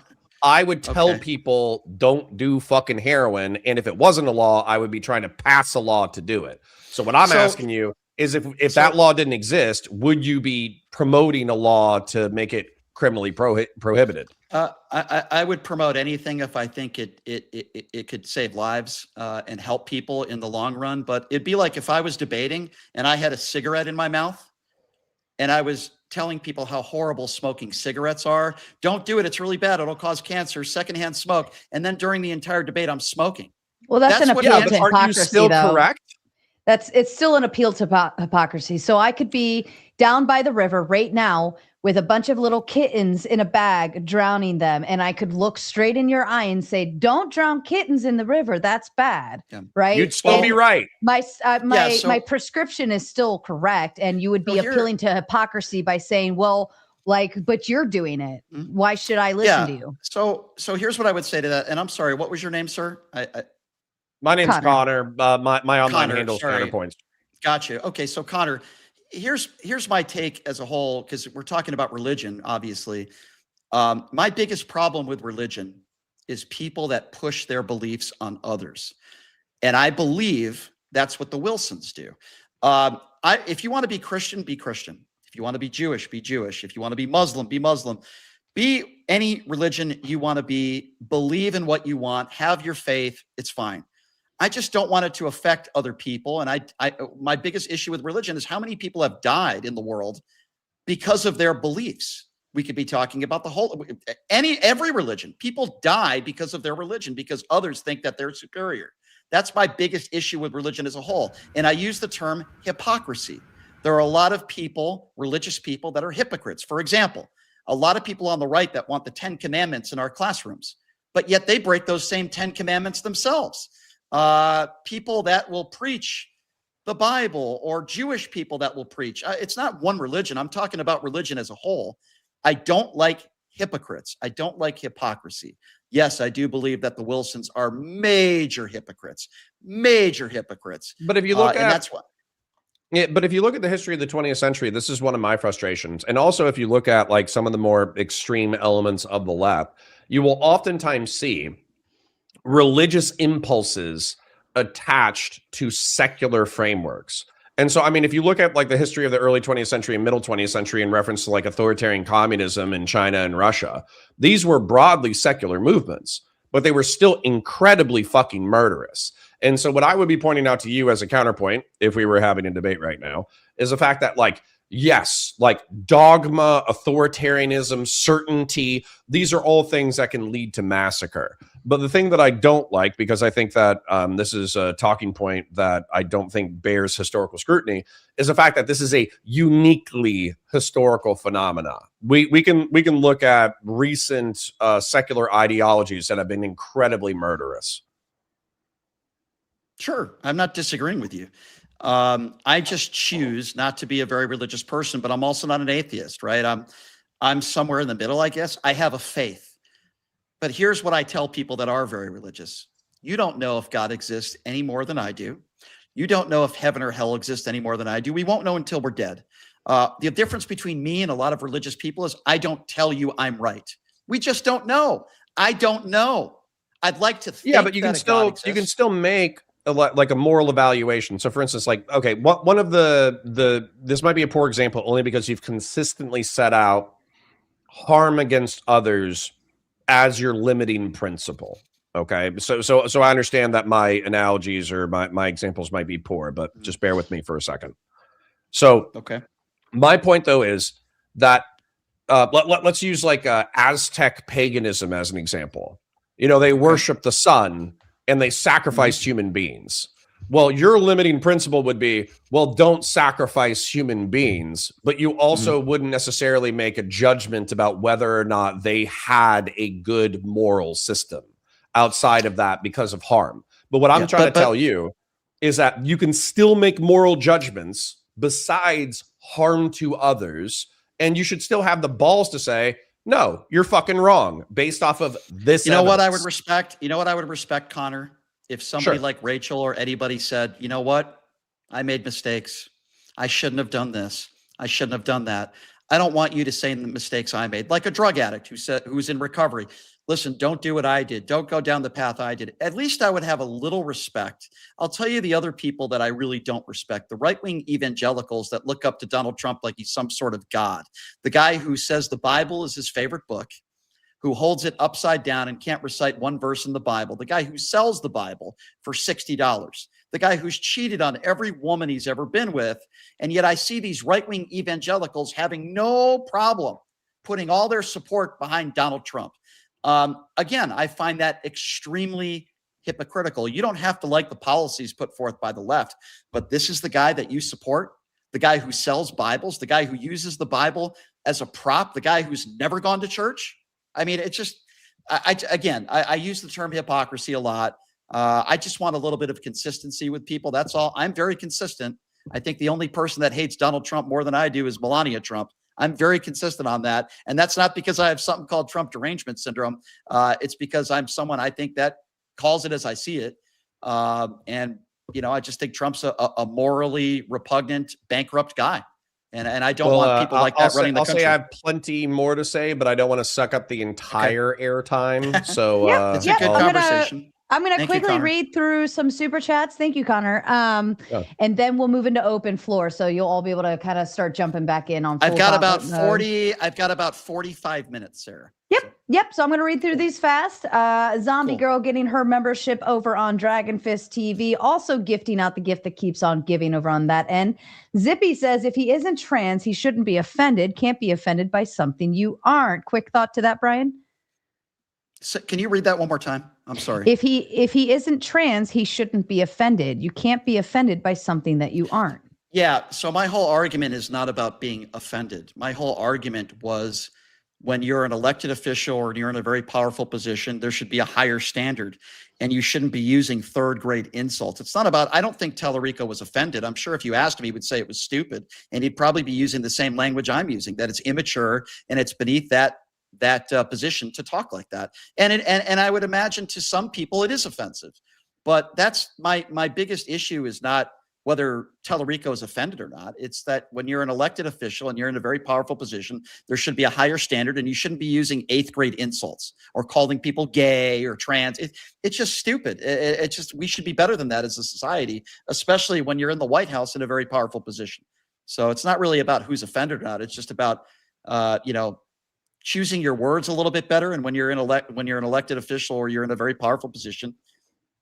I would tell people don't do fucking heroin. And if it wasn't a law, I would be trying to pass a law to do it. So what I'm asking you is if that law didn't exist, would you be promoting a law to make it criminally prohibited? I would promote anything if I think it could save lives and help people in the long run. But it'd be like if I was debating and I had a cigarette in my mouth and I was telling people how horrible smoking cigarettes are. Don't do it. It's really bad. It'll cause cancer, secondhand smoke. And then during the entire debate, I'm smoking. Well, that's an appeal to hypocrisy, are you still correct? It's still an appeal to hypocrisy. So I could be down by the river right now with a bunch of little kittens in a bag, drowning them. And I could look straight in your eye and say, don't drown kittens in the river. That's bad. Yeah. Right. You'd still be right. My prescription is still correct. And you would be appealing to hypocrisy by saying, well, but you're doing it. Why should I listen to you? So here's what I would say to that. And I'm sorry, what was your name, sir? My name's Connor. My online handle is Counterpoints. Gotcha. Okay. So Connor, here's my take as a whole, because we're talking about religion, obviously. My biggest problem with religion is people that push their beliefs on others. And I believe that's what the Wilsons do. If you want to be Christian, be Christian. If you want to be Jewish, be Jewish. If you want to be Muslim, be Muslim. Be any religion you want to be. Believe in what you want. Have your faith. It's fine. I just don't want it to affect other people. And my biggest issue with religion is how many people have died in the world because of their beliefs. We could be talking about every religion. People die because of their religion, because others think that they're superior. That's my biggest issue with religion as a whole. And I use the term hypocrisy. There are a lot of people, religious people, that are hypocrites. For example, a lot of people on the right that want the 10 commandments in our classrooms, but yet they break those same 10 commandments themselves. People that will preach the Bible, or Jewish people that will preach. It's not one religion. I'm talking about religion as a whole. I don't like hypocrites. I don't like hypocrisy. Yes, I do believe that the Wilsons are major hypocrites. But if you look at that's what. Yeah, but if you look at the history of the 20th century, this is one of my frustrations. And also, if you look at like some of the more extreme elements of the left, you will oftentimes see religious impulses attached to secular frameworks. And so, I mean, if you look at like the history of the early 20th century and middle 20th century in reference to like authoritarian communism in China and Russia, these were broadly secular movements, but they were still incredibly fucking murderous. And so what I would be pointing out to you as a counterpoint, if we were having a debate right now, is the fact that like, yes, like dogma, authoritarianism, certainty, these are all things that can lead to massacre. But the thing that I don't like, because I think that this is a talking point that I don't think bears historical scrutiny, is the fact that this is a uniquely historical phenomena. We can look at recent secular ideologies that have been incredibly murderous. Sure, I'm not disagreeing with you. I just choose not to be a very religious person, but I'm also not an atheist, right? I'm somewhere in the middle, I guess. I have a faith. But here's what I tell people that are very religious. You don't know if God exists any more than I do. You don't know if heaven or hell exists any more than I do. We won't know until we're dead. The difference between me and a lot of religious people is I don't tell you I'm right. We just don't know. I don't know. I'd like to think. Yeah, but you can still make like a moral evaluation. So for instance, like, okay, one of this might be a poor example only because you've consistently set out harm against others as your limiting principle. Okay. So I understand that my analogies or my examples might be poor, but just bear with me for a second. So, okay. My point though is that let's use like Aztec paganism as an example. You know, they worship the sun and they sacrificed human beings. Well, your limiting principle would be, well, don't sacrifice human beings, but you also wouldn't necessarily make a judgment about whether or not they had a good moral system outside of that because of harm. But what I'm trying to tell you is that you can still make moral judgments besides harm to others, and you should still have the balls to say, no, you're fucking wrong based off of this. You know what I would respect? You know what I would respect, Connor? If somebody like Rachel or anybody said, you know what, I made mistakes. I shouldn't have done this. I shouldn't have done that. I don't want you to say the mistakes I made. Like a drug addict who's in recovery. Listen, don't do what I did. Don't go down the path I did. At least I would have a little respect. I'll tell you the other people that I really don't respect. The right-wing evangelicals that look up to Donald Trump like he's some sort of god. The guy who says the Bible is his favorite book, who holds it upside down and can't recite one verse in the Bible, the guy who sells the Bible for $60, the guy who's cheated on every woman he's ever been with. And yet I see these right-wing evangelicals having no problem putting all their support behind Donald Trump. Again, I find that extremely hypocritical. You don't have to like the policies put forth by the left, but this is the guy that you support, the guy who sells Bibles, the guy who uses the Bible as a prop, the guy who's never gone to church. I mean, it's just, I use the term hypocrisy a lot. I just want a little bit of consistency with people. That's all. I'm very consistent. I think the only person that hates Donald Trump more than I do is Melania Trump. I'm very consistent on that. And that's not because I have something called Trump derangement syndrome. It's because I'm someone I think that calls it as I see it. And, you know, I just think Trump's a morally repugnant, bankrupt guy. And I don't want people like that running the country. I'll say I have plenty more to say, but I don't want to suck up the entire airtime. So it's a good conversation. I'm going to quickly read through some super chats. Thank you, Connor. And then we'll move into open floor. So you'll all be able to kind of start jumping back in on. I've got about 45 minutes, Sarah. Yep. So I'm going to read through these fast. Zombie Girl getting her membership over on Dragon Fist TV. Also gifting out the gift that keeps on giving over on that end. Zippy says, if he isn't trans, he shouldn't be offended. Can't be offended by something you aren't. Quick thought to that, Brian? So can you read that one more time? I'm sorry. If he isn't trans, he shouldn't be offended. You can't be offended by something that you aren't. Yeah. So my whole argument is not about being offended. My whole argument was when you're an elected official or you're in a very powerful position, there should be a higher standard and you shouldn't be using third grade insults. It's not about, I don't think Talarico was offended. I'm sure if you asked him, he would say it was stupid. And he'd probably be using the same language I'm using, that it's immature and it's beneath that position to talk like that. And I would imagine to some people it is offensive, but that's my biggest issue is not whether Talarico is offended or not. It's that when you're an elected official and you're in a very powerful position, there should be a higher standard, and you shouldn't be using 8th grade insults or calling people gay or trans. It's just stupid. It's just, we should be better than that as a society, especially when you're in the White House in a very powerful position. So it's not really about who's offended or not. It's just about, choosing your words a little bit better. And when you're an elected official or you're in a very powerful position,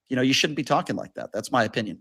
you shouldn't be talking like that. That's my opinion.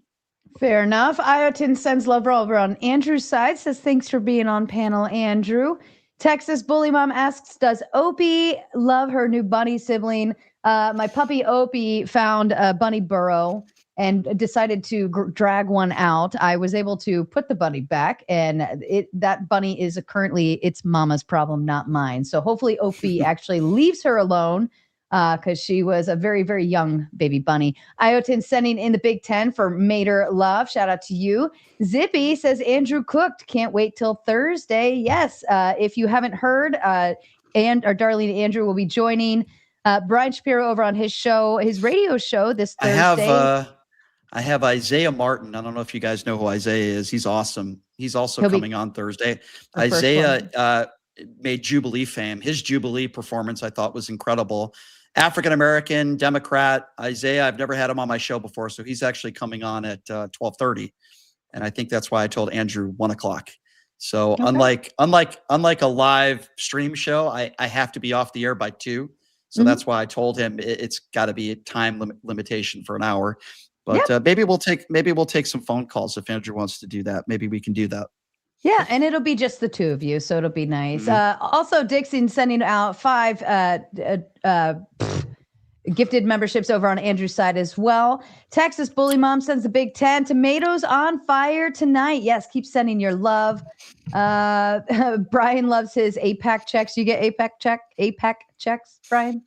Fair enough. Iotin sends love over on Andrew's side, says thanks for being on panel, Andrew. Texas Bully Mom asks, does Opie love her new bunny sibling? My puppy Opie found a bunny burrow and decided to drag one out. I was able to put the bunny back, and that bunny is currently its mama's problem, not mine. So hopefully Opie actually leaves her alone, because she was a very, very young baby bunny. Iotin sending in the Big Ten for Mater Love. Shout out to you. Zippy says, Andrew cooked. Can't wait till Thursday. Yes. If you haven't heard, our darling Andrew will be joining Brian Shapiro over on his show, his radio show this Thursday. I have Isaiah Martin. I don't know if you guys know who Isaiah is. He's awesome. He's also coming on Thursday. Isaiah made Jubilee fame. His Jubilee performance, I thought, was incredible. African-American, Democrat. Isaiah, I've never had him on my show before, so he's actually coming on at 12:30. And I think that's why I told Andrew 1 o'clock. So unlike a live stream show, I have to be off the air by 2. So that's why I told him it's got to be a time limitation for an hour. But maybe we'll take some phone calls if Andrew wants to do that. Maybe we can do that. Yeah, and it'll be just the 2 of you, so it'll be nice. Also, Dixon sending out 5 gifted memberships over on Andrew's side as well. Texas Bully Mom sends the Big Ten. Tomatoes on fire tonight. Yes, keep sending your love. Brian loves his APAC checks. You get APAC checks, Brian?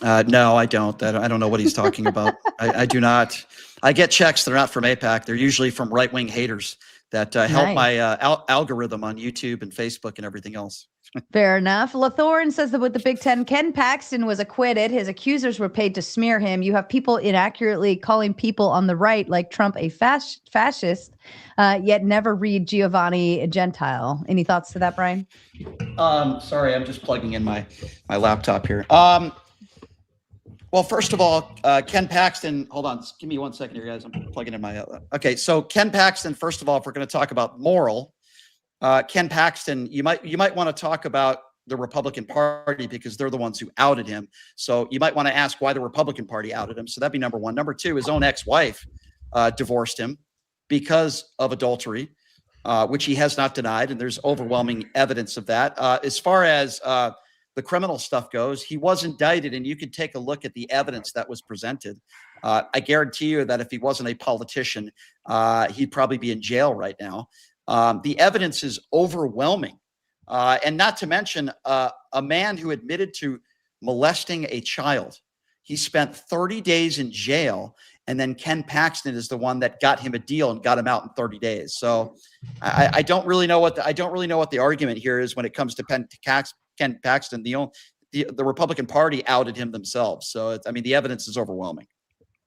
No, I don't. I don't know what he's talking about. I do not. I get checks that are not from APAC. They're usually from right-wing haters that help my algorithm on YouTube and Facebook and everything else. Fair enough. Lathorn says that with the Big Ten, Ken Paxton was acquitted. His accusers were paid to smear him. You have people inaccurately calling people on the right, like Trump, a fascist, yet never read Giovanni Gentile. Any thoughts to that, Brian? Sorry, I'm just plugging in my laptop here. Well, first of all, Ken Paxton, hold on, give me 1 second here, guys. I'm plugging in my, okay. So Ken Paxton, first of all, if we're going to talk about moral, Ken Paxton, you might want to talk about the Republican Party because they're the ones who outed him. So you might want to ask why the Republican Party outed him. So that'd be number one. Number two, his own ex-wife divorced him because of adultery, which he has not denied. And there's overwhelming evidence of that. As far as the criminal stuff goes, he was indicted, and you could take a look at the evidence that was presented. I guarantee you that if he wasn't a politician, he'd probably be in jail right now. The evidence is overwhelming. And not to mention a man who admitted to molesting a child. He spent 30 days in jail, and then Ken Paxton is the one that got him a deal and got him out in 30 days. So I don't really know what the argument here is when it comes to Ken Paxton. The Republican Party outed him themselves. So the evidence is overwhelming.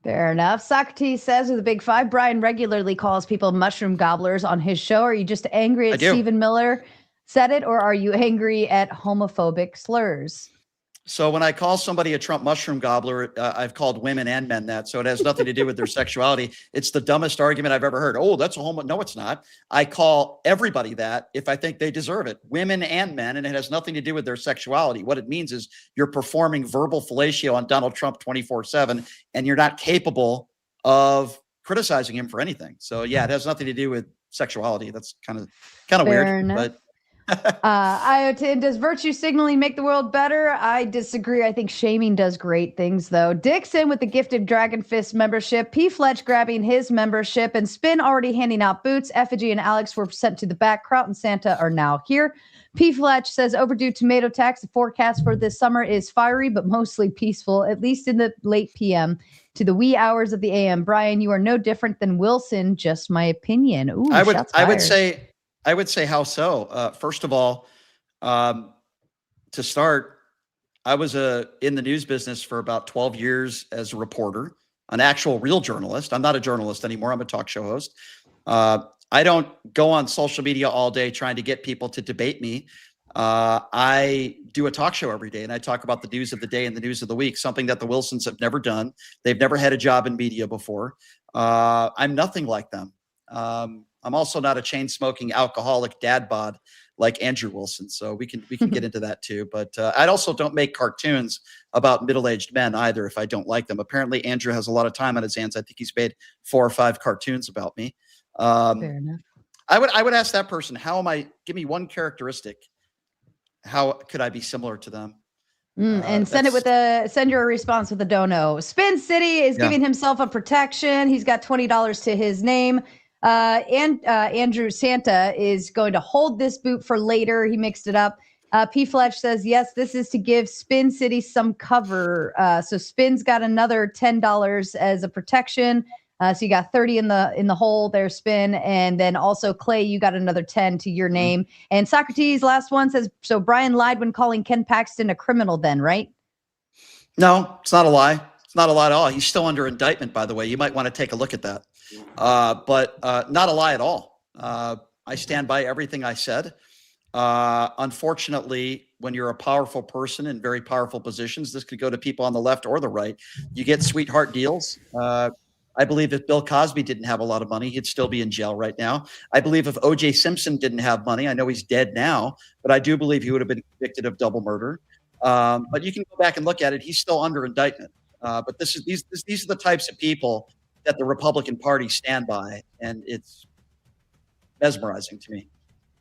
Fair enough. Socrates says with the Big Five, Brian regularly calls people mushroom gobblers on his show. Are you just angry at Stephen Miller said it, or are you angry at homophobic slurs? So when I call somebody a Trump mushroom gobbler, I've called women and men that. So it has nothing to do with their sexuality. It's the dumbest argument I've ever heard. Oh, that's a homo. No, it's not. I call everybody that if I think they deserve it, women and men, and it has nothing to do with their sexuality. What it means is you're performing verbal fellatio on Donald Trump 24/7, and you're not capable of criticizing him for anything. So yeah, it has nothing to do with sexuality. That's kind of weird, enough. but. Iotin, does virtue signaling make the world better? I disagree. I think shaming does great things, though. Dixon with the gifted Dragon Fist membership. P. Fletch grabbing his membership. And Spin already handing out boots. Effigy and Alex were sent to the back. Kraut and Santa are now here. P. Fletch says overdue tomato tax. The forecast for this summer is fiery, but mostly peaceful, at least in the late PM to the wee hours of the AM. Brian, you are no different than Wilson. Just my opinion. Ooh, I would say how so? First of all, to start, I was in the news business for about 12 years as a reporter, an actual real journalist. I'm not a journalist anymore. I'm a talk show host. I don't go on social media all day trying to get people to debate me. I do a talk show every day, and I talk about the news of the day and the news of the week, something that the Wilsons have never done. They've never had a job in media before. I'm nothing like them. I'm also not a chain-smoking alcoholic dad bod like Andrew Wilson, so we can get into that too. But I also don't make cartoons about middle-aged men either if I don't like them. Apparently, Andrew has a lot of time on his hands. I think he's made 4 or 5 cartoons about me. Fair enough. I would ask that person, how am I? Give me one characteristic. How could I be similar to them? And send your response with a dono. Spin City is giving himself a protection. He's got $20 to his name. And Andrew Santa is going to hold this boot for later. He mixed it up. P Fletch says, yes, this is to give Spin City some cover. So Spin's got another $10 as a protection. So you got 30 in the hole there, Spin. And then also Clay, you got another 10 to your name. And Socrates, last one, says, so Brian lied when calling Ken Paxton a criminal then, right? No, it's not a lie. It's not a lie at all. He's still under indictment, by the way. You might want to take a look at that. But not a lie at all. I stand by everything I said. Unfortunately, when you're a powerful person in very powerful positions, this could go to people on the left or the right. You get sweetheart deals. I believe if Bill Cosby didn't have a lot of money, he'd still be in jail right now. I believe if O.J. Simpson didn't have money, I know he's dead now, but I do believe he would have been convicted of double murder. But you can go back and look at it. He's still under indictment. But these are the types of people that the Republican Party stand by, and it's mesmerizing to me.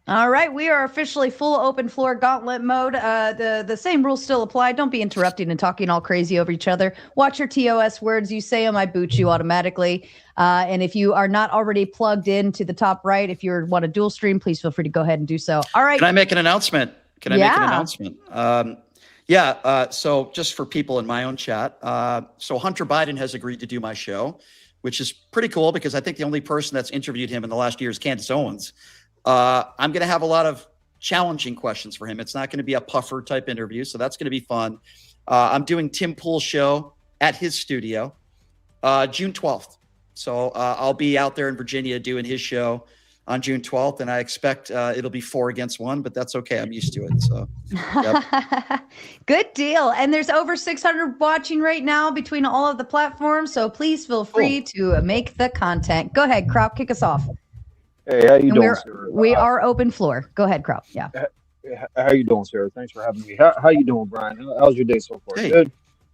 All right, we are officially full open floor gauntlet mode. The same rules still apply. Don't be interrupting and talking all crazy over each other. Watch your TOS words. You say them, I boot you automatically. And if you are not already plugged in to the top right, if you want to dual stream, please feel free to go ahead and do so. All right. Can I make an announcement? Make an announcement? So just for people in my own chat, so Hunter Biden has agreed to do my show, which is pretty cool because I think the only person that's interviewed him in the last year is Candace Owens. I'm going to have a lot of challenging questions for him. It's not going to be a puffer type interview, so that's going to be fun. I'm doing Tim Pool's show at his studio June 12th. So I'll be out there in Virginia doing his show on June 12th, and I expect it'll be 4 against 1, but that's okay. I'm used to it. So, yep. Good deal. And there's over 600 watching right now between all of the platforms, so please feel free to make the content. Go ahead, Crop, kick us off. Hey, how you doing, Sarah? We are open floor. Go ahead, Crop. Yeah. How you doing, Sarah? Thanks for having me. How you doing, Brian? How's your day so far? Hey, good?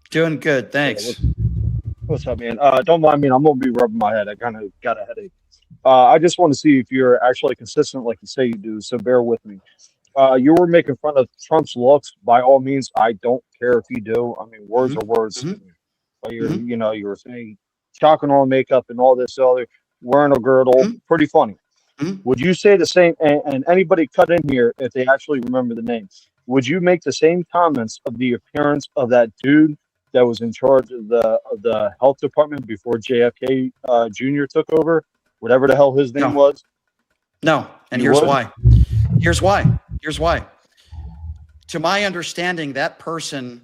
Doing good. Thanks. What's up, man? Don't mind me. I'm going to be rubbing my head. I kind of got a headache. I just want to see if you're actually consistent like you say you do, so bear with me. You were making fun of Trump's looks. By all means, I don't care if you do. I mean, words are words. But you were saying chalking on makeup and all this other, wearing a girdle, pretty funny. Would you say the same? And anybody cut in here if they actually remember the name. Would you make the same comments of the appearance of that dude that was in charge of the health department before JFK Jr. took over, whatever the hell his name was? No, and here's why. Here's why. To my understanding, that person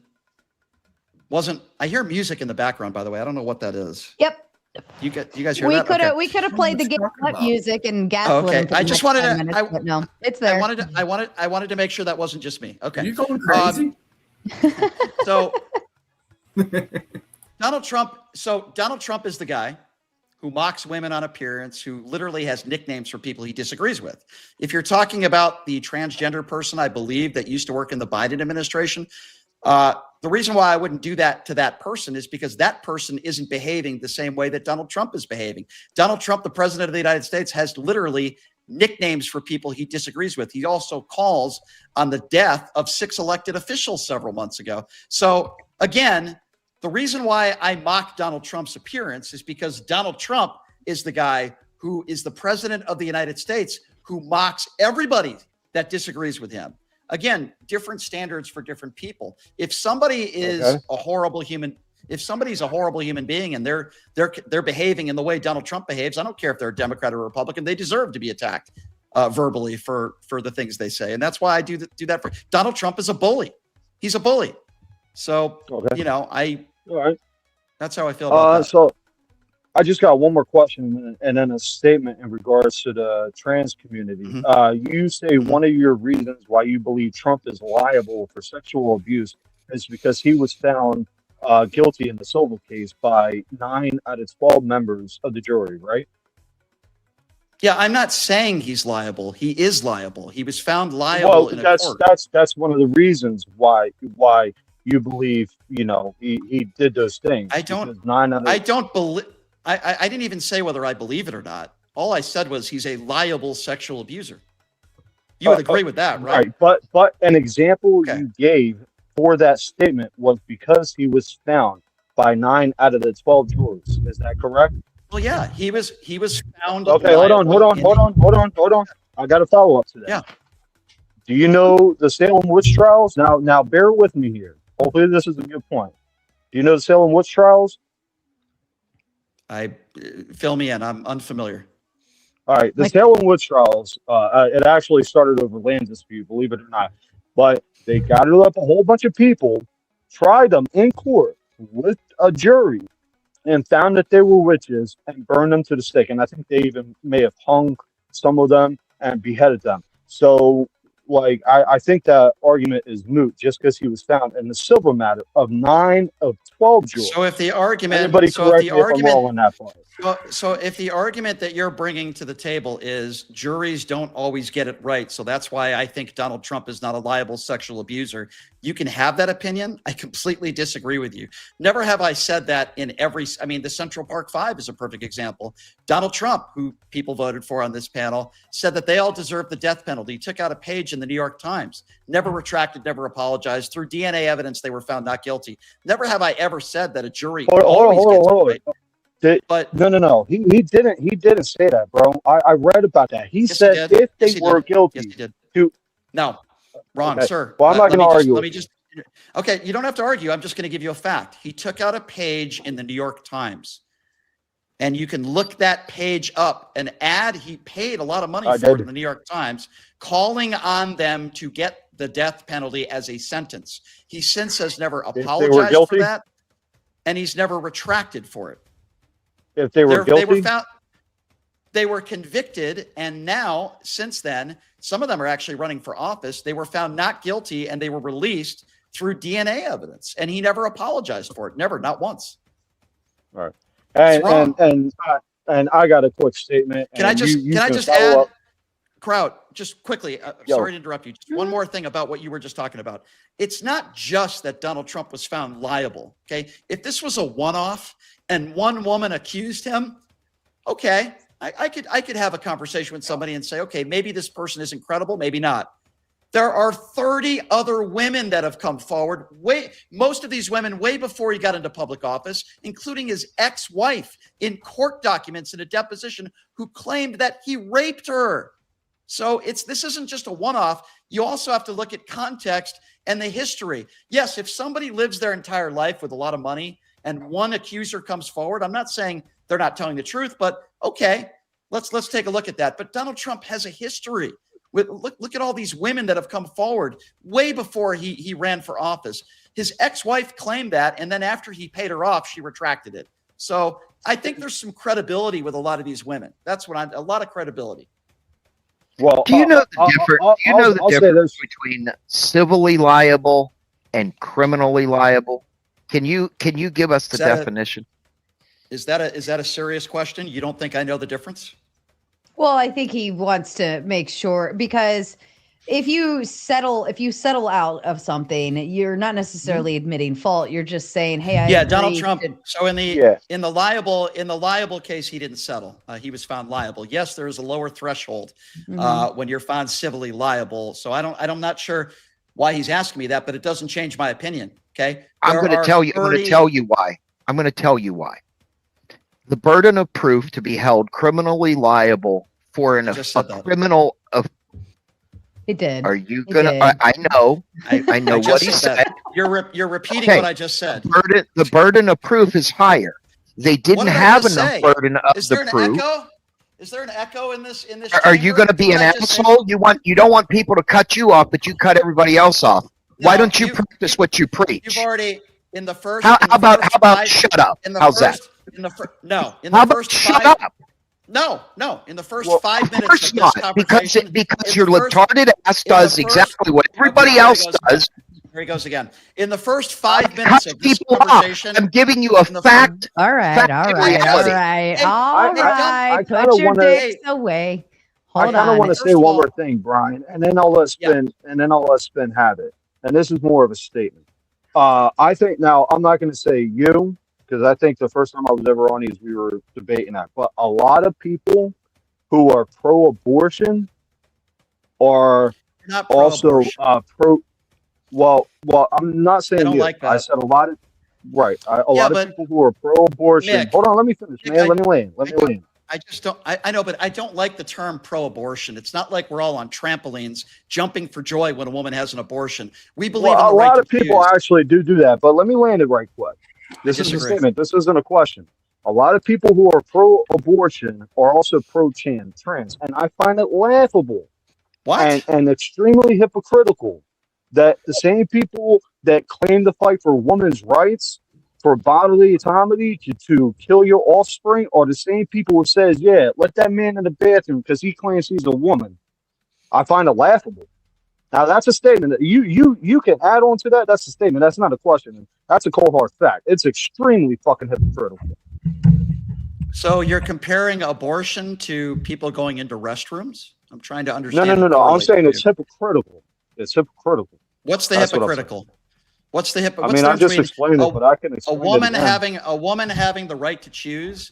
wasn't. I hear music in the background, by the way. I don't know what that is. Yep. You guys hear that? We could have played the Gauntlet music and Gaslit. Okay, I just wanted to. But no, it's there. I wanted to make sure that wasn't just me. Okay. Are you going crazy? So Donald Trump is the guy who mocks women on appearance, who literally has nicknames for people he disagrees with. If you're talking about the transgender person, I believe, that used to work in the Biden administration, the reason why I wouldn't do that to that person is because that person isn't behaving the same way that Donald Trump is behaving. Donald Trump, the president of the United States, has literally nicknames for people he disagrees with. He also calls on the death of 6 elected officials several months ago. So again, the reason why I mock Donald Trump's appearance is because Donald Trump is the guy who is the president of the United States who mocks everybody that disagrees with him. Again, different standards for different people. If somebody is a horrible human, if somebody's a horrible human being and they're behaving in the way Donald Trump behaves, I don't care if they're a Democrat or a Republican, they deserve to be attacked verbally for the things they say. And that's why I do that for Donald Trump is a bully. He's a bully. So, all right. That's how I feel about that. So I just got one more question and then a statement in regards to the trans community. You say one of your reasons why you believe Trump is liable for sexual abuse is because he was found guilty in the Silva case by 9 out of 12 members of the jury, right? Yeah, I'm not saying he's liable. He is liable. He was found liable in a court. That's one of the reasons why you believe he did those things. I don't believe. I didn't even say whether I believe it or not. All I said was he's a liable sexual abuser. You would agree with that, right? Right, but an example you gave for that statement was because he was found by 9 out of the 12 jurors. Is that correct? Well, yeah, he was found. Okay, hold on. I got a follow up to that. Yeah. Do you know the Salem witch trials? Now, bear with me here. Hopefully, this is a good point. Do you know the Salem witch trials? Fill me in. I'm unfamiliar. All right, the Salem witch trials. It actually started over land dispute, believe it or not. But they gathered up a whole bunch of people, tried them in court with a jury, and found that they were witches and burned them to the stake. And I think they even may have hung some of them and beheaded them. So, I think that argument is moot just because he was found in the Silva matter of 9 of 12 jurors. So if the argument, anybody correct me if I'm wrong on that part. So if the argument that you're bringing to the table is juries don't always get it right, so that's why I think Donald Trump is not a liable sexual abuser, you can have that opinion. I completely disagree with you. Never have I said that in the Central Park Five is a perfect example. Donald Trump, who people voted for on this panel, said that they all deserve the death penalty. He took out a page in the New York Times, never retracted, never apologized. Through DNA evidence, they were found not guilty. Never have I ever said that a jury always gets it right. But no. He didn't say that, bro. I read about that. He said if they were guilty. Yes, he did. No, wrong, sir. Well, I'm not going to argue. Okay, you don't have to argue. I'm just going to give you a fact. He took out a page in the New York Times, and you can look that page up. An ad he paid a lot of money for it in the New York Times, calling on them to get the death penalty as a sentence. He since has never apologized for that, and he's never retracted for it. If they were guilty, they were convicted, and now, since then, some of them are actually running for office. They were found not guilty, and they were released through DNA evidence, and he never apologized for it. Never, not once. All right. And I got a quick statement. Can I just add, Kraut, just quickly, sorry to interrupt you. Just one more thing about what you were just talking about. It's not just that Donald Trump was found liable, okay? If this was a one-off and one woman accused him, okay, I could have a conversation with somebody and say, okay, maybe this person isn't credible, maybe not. There are 30 other women that have come forward, most of these women way before he got into public office, including his ex-wife in court documents in a deposition who claimed that he raped her. So this isn't just a one-off. You also have to look at context and the history. Yes, if somebody lives their entire life with a lot of money and one accuser comes forward, I'm not saying they're not telling the truth, but okay, let's take a look at that. But Donald Trump has a history. Look at all these women that have come forward way before he ran for office. His ex-wife claimed that, and then after he paid her off, she retracted it. So I think there's some credibility with a lot of these women. That's what a lot of credibility. Well, do you know the difference between civilly liable and criminally liable? Can you give us the definition? Is that a serious question? You don't think I know the difference? Well, I think he wants to make sure, because if you settle out of something, you're not necessarily admitting fault. You're just saying, "Hey, Donald Trump." So in the liable case, he didn't settle. He was found liable. Yes, there is a lower threshold when you're found civilly liable. So I'm not sure why he's asking me that, but it doesn't change my opinion. Okay, I'm going to tell you why. The burden of proof to be held criminally liable for a criminal of. He did. Are you gonna? I know. I know what he said. You're repeating what I just said. The burden of proof is higher. They didn't have enough burden of the proof. Is there an echo in this? Are you going to be an asshole? You don't want people to cut you off, but you cut everybody else off. No, why don't you practice what you preach? You've already in the first. How about shut up? How's that? In the How about first shut 5. up? No. In the first 5 minutes course of this not, conversation, because your retarded ass in the does first- exactly what Okay, everybody here he else goes does. Here he goes again. In the first 5 minutes Cuts of this people conversation, off. I'm giving you a fact. All right, fact all and right, all reality. right, Hey, all hey, right. kinda Put your wanna- dicks away. Hold I kind of on. want to say First of one all- more thing, Brian, and then I'll let Spin, have it. And this is more of a statement. I think now I'm not going to say you, because I think the first time I was ever on these, we were debating that. But a lot of people who are pro-abortion are not also pro-abortion. pro. Well, I'm not saying don't you. like I that. said a lot of right. A lot but of people who are pro-abortion. Nick, Hold on, let me finish, Nick, man. Let me land. I just don't. I know, but I don't like the term pro-abortion. It's not like we're all on trampolines jumping for joy when a woman has an abortion. We believe in the a right lot to of people choose. actually do that, but let me land it right quick. This is a disagree. statement. This isn't a question. A lot of people who are pro-abortion are also pro-trans, and I find it laughable and extremely hypocritical that the same people that claim to fight for women's rights, for bodily autonomy, to kill your offspring, are the same people who says, yeah, let that man in the bathroom because he claims he's a woman. I find it laughable. Now that's a statement that you can add on to that. That's a statement. That's not a question. That's a cold hard fact. It's extremely fucking hypocritical. So you're comparing abortion to people going into restrooms? I'm trying to understand. No. I'm saying it's hypocritical. It's hypocritical. What's the That's what I'm hypocritical? What's the I mean, I just explained it, but I can a explain woman it again. having the right to choose.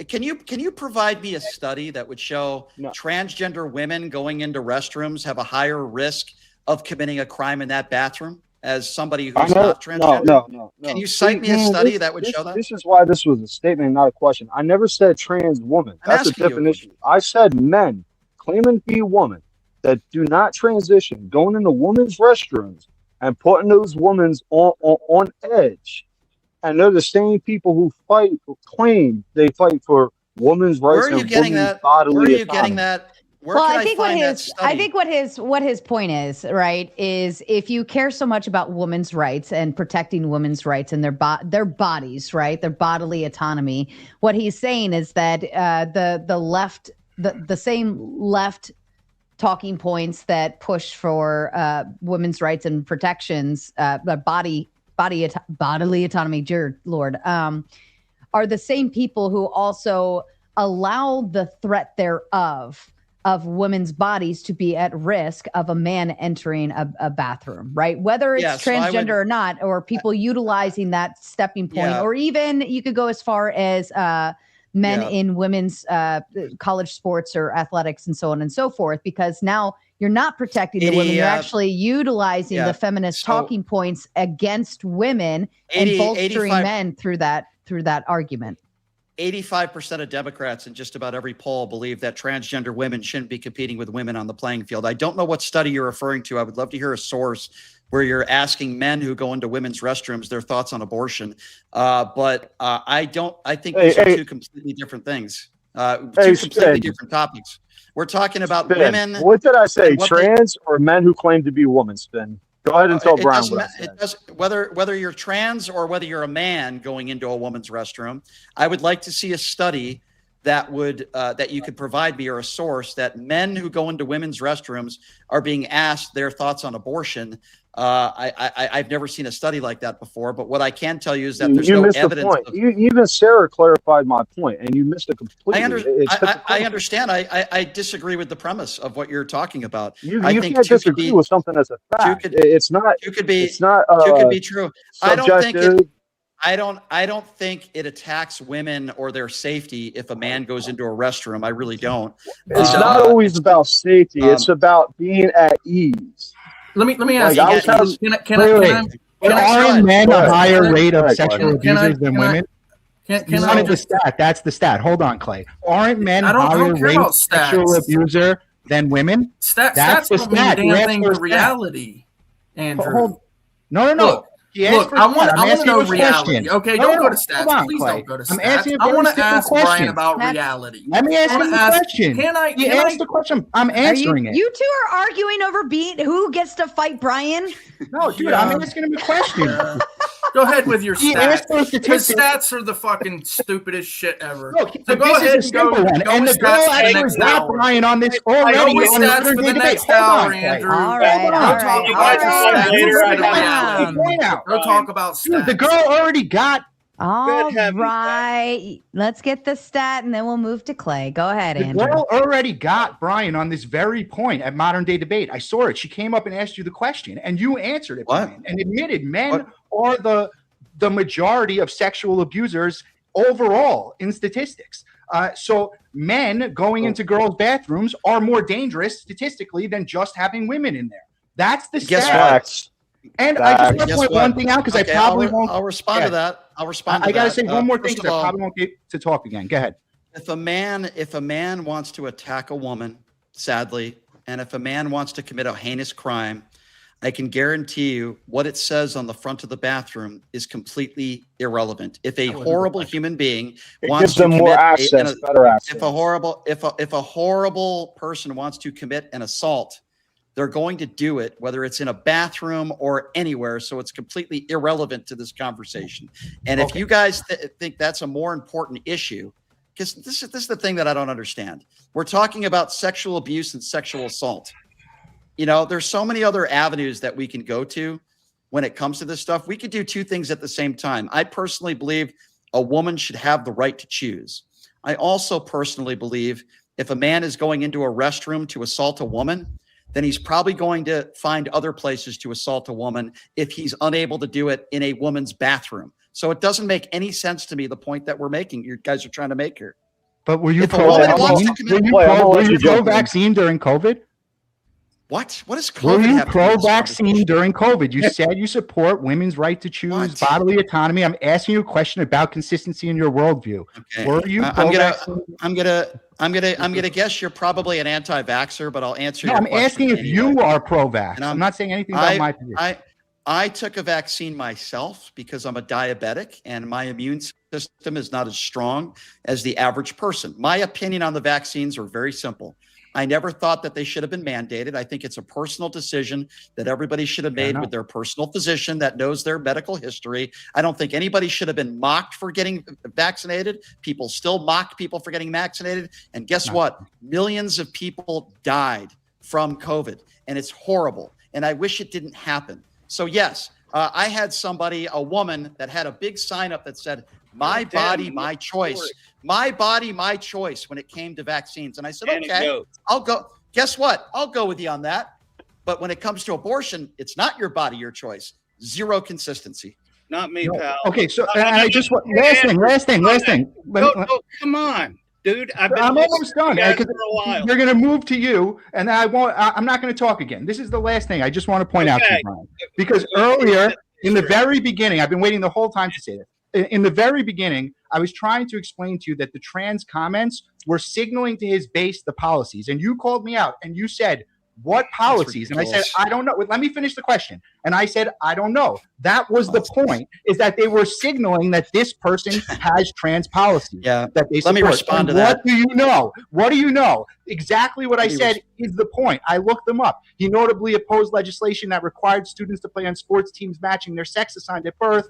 Can you provide me a study that would show transgender women going into restrooms have a higher risk of committing a crime in that bathroom as somebody who's not transgender? No. Can you cite me a study that would show that? This is why this was a statement, not a question. I never said trans woman. That's a definition. I said men claiming to be a woman that do not transition, going into women's restrooms and putting those women on edge. And they're the same people who claim they fight for women's rights. Where are you and getting women's that? bodily Where are you autonomy. getting that? Where Well, can I think find that I study? think what his point is, right, is if you care so much about women's rights and protecting women's rights and their bodies, right, their bodily autonomy, what he's saying is that the left, the same left talking points that push for women's rights and protections, bodily autonomy, dear Lord, are the same people who also allow the threat thereof of women's bodies to be at risk of a man entering a bathroom, right? Whether it's transgender or not, or people utilizing that stepping point, or even you could go as far as men in women's college sports or athletics and so on and so forth, because now you're not protecting the women, you're actually utilizing the feminist talking points against women and bolstering men through that argument. 85% of Democrats in just about every poll believe that transgender women shouldn't be competing with women on the playing field. I don't know what study you're referring to. I would love to hear a source where you're asking men who go into women's restrooms their thoughts on abortion. But I think these are two completely different things. Two completely different topics. We're talking about women. What did I say? Trans or men who claim to be women, Spin? Go ahead and tell Brian what I said. It does, whether you're trans or whether you're a man going into a woman's restroom, I would like to see a study that would that you could provide me, or a source that men who go into women's restrooms are being asked their thoughts on abortion. I've never seen a study like that before, but what I can tell you is that there's no evidence. Even Sarah clarified my point, and you missed it completely. I understand. I disagree with the premise of what you're talking about. You can't disagree with something that's a fact. It's not. Two could be. It's not. Two could be true. Subjective. I don't think it attacks women or their safety if a man goes into a restroom. I really don't. It's not always about safety. It's about being at ease. Let me ask you. Aren't men a higher rate of sexual abusers than women? The stat. That's the stat. Hold on, Clay. Aren't men higher rate of sexual abuser than women? That's the stat. Damn thing to reality, Andrew. No. Look, I want to know reality. Okay, don't go to stats. Please don't go to stats. I want to ask Brian about reality. Let me ask him the question. You asked the question. I'm answering it. You two are arguing over who gets to fight Brian. No, dude, I'm asking him a question. Go ahead with your He stats. asked for His statistics. stats are the fucking stupidest shit ever. Look, So but go this ahead is a and go. simple one. Go And with the girl stats for the actually next got hour. Brian on this Go already with on the stats modern for day the debate. next Hold hour, on, Clay. Andrew. All right, Go all talk right, about your all stats right. instead of Get reality. the point out. Go talk about Dude, stats. the girl already got. All right. Let's get the stat and then we'll move to Clay. Go ahead, The Andrew. girl already got Brian on this very point at modern day debate. I saw it. She came up and asked you the question, and you answered it, Brian, and admitted men are the majority of sexual abusers overall in statistics. So men going into girls' bathrooms are more dangerous statistically than just having women in there. That's the Guess stat. And I just want to Guess point what? one thing out because Okay, I probably won't. I'll respond to that. I'll respond to I got to that. say one more thing First because of I all, probably won't get to talk again. Go ahead. If a man wants to attack a woman, sadly, and if a man wants to commit a heinous crime, I can guarantee you what it says on the front of the bathroom is completely irrelevant. If a horrible human being wants gives them to more commit access, better access. if a horrible person wants to commit an assault, they're going to do it, whether it's in a bathroom or anywhere. So it's completely irrelevant to this conversation. And if you guys think that's a more important issue, because this is the thing that I don't understand. We're talking about sexual abuse and sexual assault. You know, there's so many other avenues that we can go to when it comes to this stuff. We could do two things at the same time. I personally believe a woman should have the right to choose. I also personally believe if a man is going into a restroom to assault a woman, then he's probably going to find other places to assault a woman if he's unable to do it in a woman's bathroom. So it doesn't make any sense to me, the point that we're making, you guys are trying to make here. But were you If a woman wants pro-vaccine? to commit- Were you pro-vaccine during COVID? What does COVID Were you have to do with this pro-vaccine during COVID? You said you support women's right to choose bodily autonomy. I'm asking you a question about consistency in your worldview. Okay. Were you I'm gonna guess you're probably an anti-vaxxer, but I'll answer No, your I'm question asking if anyway. you are pro-vax. And I'm not saying anything about my position. I took a vaccine myself because I'm a diabetic and my immune system is not as strong as the average person. My opinion on the vaccines are very simple. I never thought that they should have been mandated. I think it's a personal decision that everybody should have made with their personal physician that knows their medical history. I don't think anybody should have been mocked for getting vaccinated. People still mock people for getting vaccinated. And guess what? Millions of people died from COVID, and it's horrible. And I wish it didn't happen. So yes, I had a woman that had a big sign up that said, "My body, my choice." My body, my choice when it came to vaccines. And I said, okay, I'll go. Guess what? I'll go with you on that. But when it comes to abortion, it's not your body, your choice. Zero consistency. Not me, pal. Okay, so I just want last thing. No, come on, dude. I'm almost done for because a while. you're going to move to you, and I won't. I'm not going to talk again. This is the last thing I just want to point out to you, Brian, because earlier in the very beginning, I've been waiting the whole time to say this. In the very beginning, I was trying to explain to you that the trans comments were signaling to his base the policies, and you called me out and you said, "What policies?" And I said, "I don't know." Let me finish the question. And I said, "I don't know." That was the point, is that they were signaling that this person has trans policies. Yeah. That they Let me support. respond And to that. What do you know? What do you know? Exactly what I said is the point. I looked them up. He notably opposed legislation that required students to play on sports teams matching their sex assigned at birth.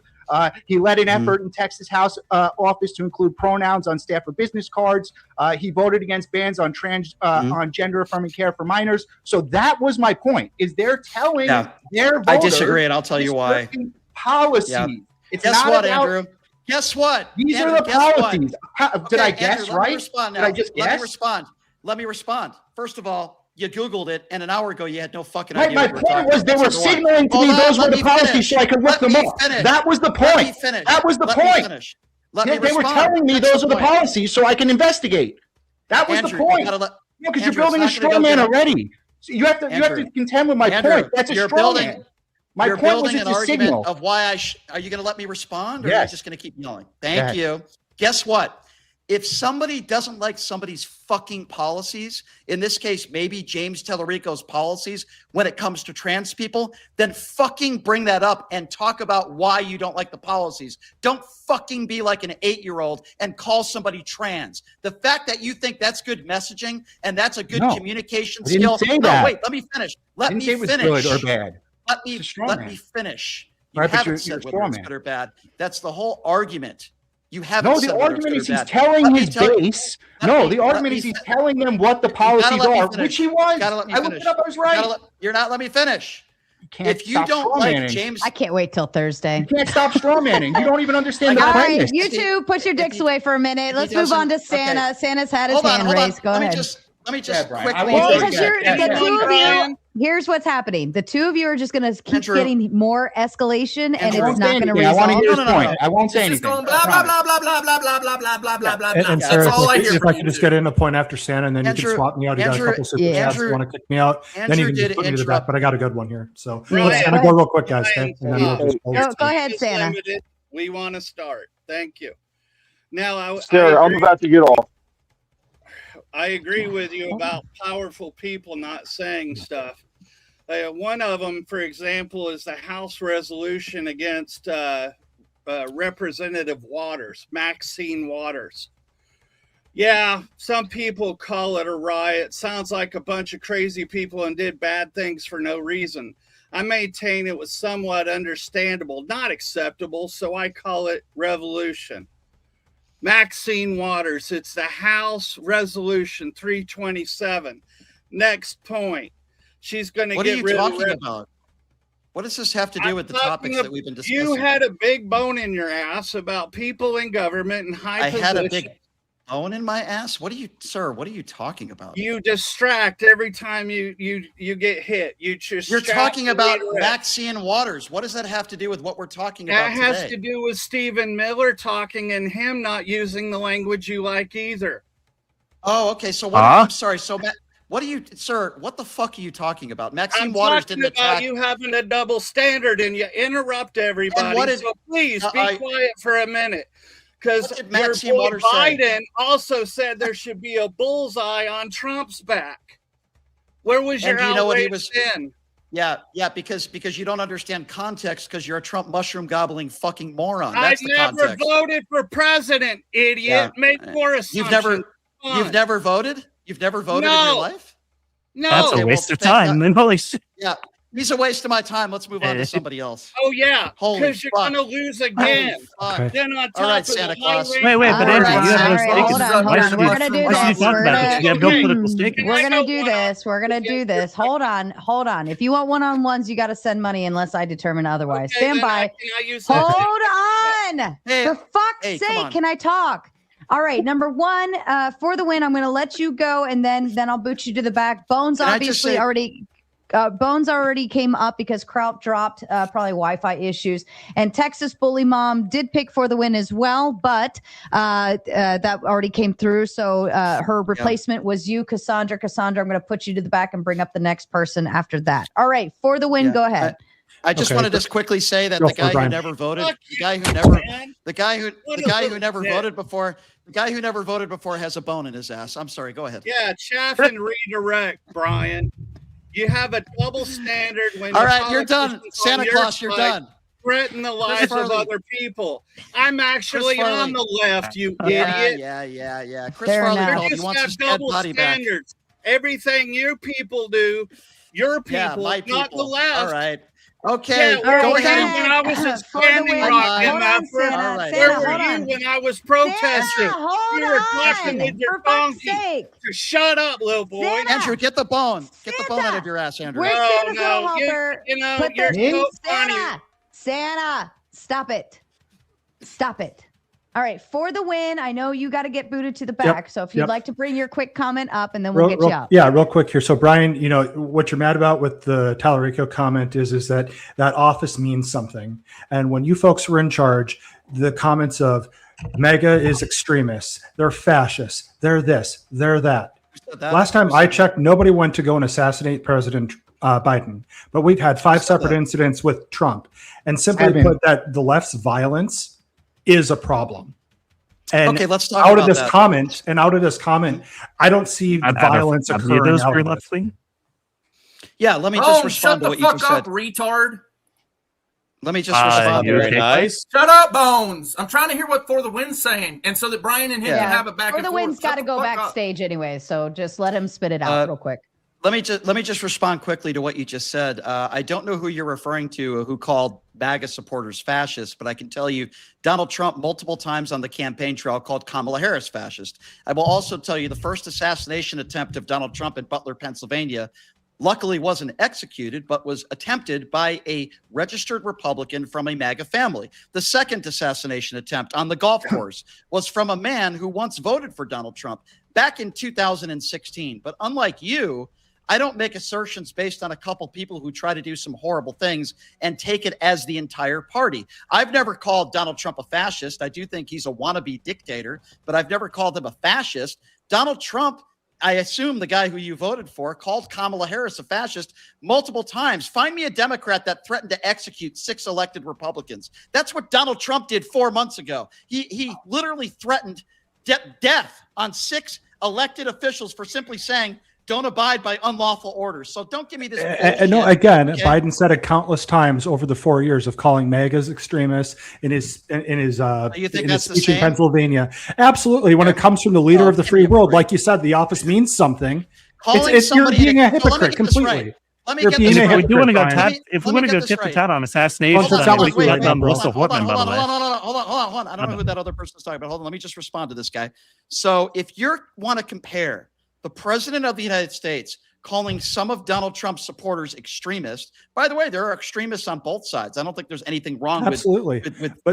He led an effort in Texas House office to include pronouns on staff or business cards. He voted against bans on on gender affirming care for minors. So that was my point. Is they're telling their voters, I disagree, and I'll tell you why. Policy. Yeah. It's Guess not what, about, Andrew? Guess what? These Andrew, are the guess what? policies. Did I guess Andrew, right? Let me respond now. Did I just guess? Let me respond. Let me respond. First of all, you Googled it, and an hour ago you had no fucking Right, idea. my what you were point talking was they about. were So go on. signaling to me Hold on, those were let the me policies finish. so I could look Let them me up. finish. That was the Let me point. finish. That was the Let me point. finish. Let Yeah, me they were respond. telling me That's those are the point. policies so I can investigate. That was Andrew, the you point. gotta let- Because you're Andrew, building a it's not straw gonna go man get- already. So you have to contend with my Andrew, point. That's a you're straw building- man. My You're point was building it's an a argument signal. of why are you going to let me respond, or are you Yes. just going to keep yelling? Go Thank ahead. you. Guess what? If somebody doesn't like somebody's fucking policies, in this case, maybe James Talarico's policies when it comes to trans people, then fucking bring that up and talk about why you don't like the policies. Don't fucking be like an 8-year-old and call somebody trans. The fact that you think that's good messaging and that's a good communication I didn't skill. say No, that. wait, let me finish. Let Didn't me say it was finish. good or bad. Let me It's a straw let man. me finish. You Right, but haven't you're said a whether it's strawman. good or bad. That's the whole argument. You haven't No, said the whether it's argument good is or he's bad. telling Let me his tell you- base. let No, me- the let argument me is he's fin- telling them what the You gotta policies let me are, finish. which he was. You gotta let me I looked finish. it up. I was You gotta right. you're not let me finish. Can't If you stop don't like strawmanning. James, I can't wait till Thursday. You can't stop strawmanning. You don't even understand the All right, premise. you two, put your dicks away for a minute. Let's move on to Santa. okay. Santa's had his hand raised. Go ahead. Let me just Brian, quickly. I Well, won't because go you're yet. the Yeah, two of Brian. you. Here's what's happening. The two of you are just going to keep Andrew. getting more escalation, and Andrew. it's not going to I want to resolve. hear his No, no, no, point. no. I won't say It's just anything. going blah blah blah blah blah blah blah blah blah blah blah blah. And That's Sarah, all I hear if from I you could just two. get in a point after Santa, and then you Andrew- can swap me out. You got a Andrew- couple super yeah. chats. You want to kick me out? Then you Andrew can just did put me to the back. interrupt. But I got a good one here. So Brian, let Santa go real quick, guys. Okay? And then Brian, we'll just close. Go ahead, It's Santa. limited. We want to start. Thank you. Now, Sarah, I'm about to get off. I agree with you about powerful people not saying stuff. One of them, for example, is the House resolution against Representative Waters, Maxine Waters. Yeah, some people call it a riot. Sounds like a bunch of crazy people and did bad things for no reason. I maintain it was somewhat understandable, not acceptable, so I call it revolution. Maxine Waters, it's the House Resolution 327. Next point. She's going to What are get you rid talking of about? What does this have to do I'm with the talking topics that we've been discussing? You had a big bone in your ass about people in government and high I positions. had a big bone in my ass. What are you, sir? What are you talking about? You distract every time you get hit. You just You're talking about redirect. Maxine Waters. What does that have to do with what we're talking about That has today? to do with Stephen Miller talking and him not using the language you like either. Oh, okay. So what? I'm sorry. So, what are you, sir? What the fuck are you talking about? Maxine I'm Waters talking didn't about attack. you having a double standard and you interrupt everybody. what did- So please be I- quiet for a minute. Because What did your Maxine boy Waters say? Biden also said there should be a bullseye on Trump's back. Where was your And do you know what he outrage was? then? Yeah, because you don't understand context because you're a Trump mushroom gobbling fucking moron. I That's the never context. voted for president, idiot. Yeah. Make more assumptions. You've never voted? You've never voted in your life? No. That's a Okay, waste well, of time. Then holy shit. Yeah, he's a waste of my time. Let's move on to somebody else. Oh yeah, Holy because you're fuck. gonna lose again. Holy fuck. Okay. Then on top All right, of Santa the high Claus. rate- Wait, but All Andrew, right, you have all no right, stake. hold on. Why should We're you gonna do why should you this. talk We're about gonna- this? You have no political stake in We're it. gonna do this. We're gonna do this. Hold on. If you want one-on-ones, you got to send money unless I determine otherwise. Okay, Stand then by. can I use that? Hold on. Hey, For fuck's hey, come sake, on. can I talk? All right, number one, for the win, I'm going to let you go, and then I'll boot you to the back. Bones Can I just obviously say- already. Bones already came up because Kraut dropped probably Wi-Fi issues, and Texas Bully Mom did pick for the win as well, but that already came through. So her replacement was you, Cassandra. Cassandra, I'm going to put you to the back and bring up the next person after that. All right, for the win, Yeah, go ahead. I just Okay. want to just quickly say that Go the for it, guy who Brian. never voted, Fuck the guy who you, never, man. the guy who never shit. voted before, the guy who never voted before has a bone in his ass. I'm sorry. Go ahead. Yeah, chaff and redirect, Brian. You have a double standard when All the right, you're done. politicians on Santa your Claus, you're side done. Threaten the lives of Farley. other people. I'm actually Chris Farley. on the left, you Yeah, idiot. yeah. Chris Fair Farley enough. called. You He just wants have his dead double body back. standards. Everything you people do, your people, Yeah, my people. not the left. All right. Okay. Yeah, where Go were ahead. you when I was at For the Standing win. Rock, Hold on, MF? Santa. All right. Where Santa, were hold you on. when I was protesting? Santa, hold You were talking with on. your For fuck's donkey. sake. So shut up, little boy. Santa. Andrew, get the bone. Get the bone Santa. out of your ass, Andrew. Where's No, Santa's little no, helper? you know, Put you're the- so funny. Santa, stop it. Stop it. All right, for the win, I know you got to get booted to the back. So if you'd Yep. like to bring your quick comment up, and then we'll get you out. Yeah, real quick here. So Brian, you know what you're mad about with the Talarico comment is that office means something. And when you folks were in charge, the comments of Mega is extremists, they're fascists, they're this, they're that. Last time I checked, nobody went to go and assassinate President Biden, but we've had 5 separate incidents with Trump. And simply put, that the left's violence is a problem. And Okay, let's talk out about of this that. comment, I don't see violence occurring out of it. Yeah, let me Oh, just shut respond to the what you fuck just up, said. retard. Let me just respond. Very nice. Shut up, Bones. I'm trying to hear what For the Win's saying, and so that Brian and him Yeah. can have it back For and the forth. win's Shut got to the go fuck up. backstage anyway, so just let him spit it out real quick. Let me just respond quickly to what you just said. I don't know who you're referring to who called MAGA supporters fascist, but I can tell you Donald Trump multiple times on the campaign trail called Kamala Harris fascist. I will also tell you the first assassination attempt of Donald Trump in Butler, Pennsylvania, luckily wasn't executed, but was attempted by a registered Republican from a MAGA family. The second assassination attempt on the golf course was from a man who once voted for Donald Trump back in 2016. But unlike you, I don't make assertions based on a couple people who try to do some horrible things and take it as the entire party. I've never called Donald Trump a fascist. I do think he's a wannabe dictator, but I've never called him a fascist. Donald Trump, I assume the guy who you voted for, called Kamala Harris a fascist multiple times. Find me a Democrat that threatened to execute 6 elected Republicans. That's what Donald Trump did 4 months ago. He literally threatened death on 6 elected officials for simply saying, don't abide by unlawful orders. So don't give me this bullshit. No, again, okay? Biden said it countless times over the 4 years of calling MAGAs extremists in his speech in Pennsylvania. Absolutely. When it comes from the leader of the free world, like you said, the office means something. You're being a hypocrite completely. If we want to go tit for tat on assassination, Hold on. I don't know who that other person is talking about. Hold on. Let me just respond to this guy. So if you want to compare the president of the United States calling some of Donald Trump's supporters extremists. By the way, there are extremists on both sides. I don't think there's anything wrong with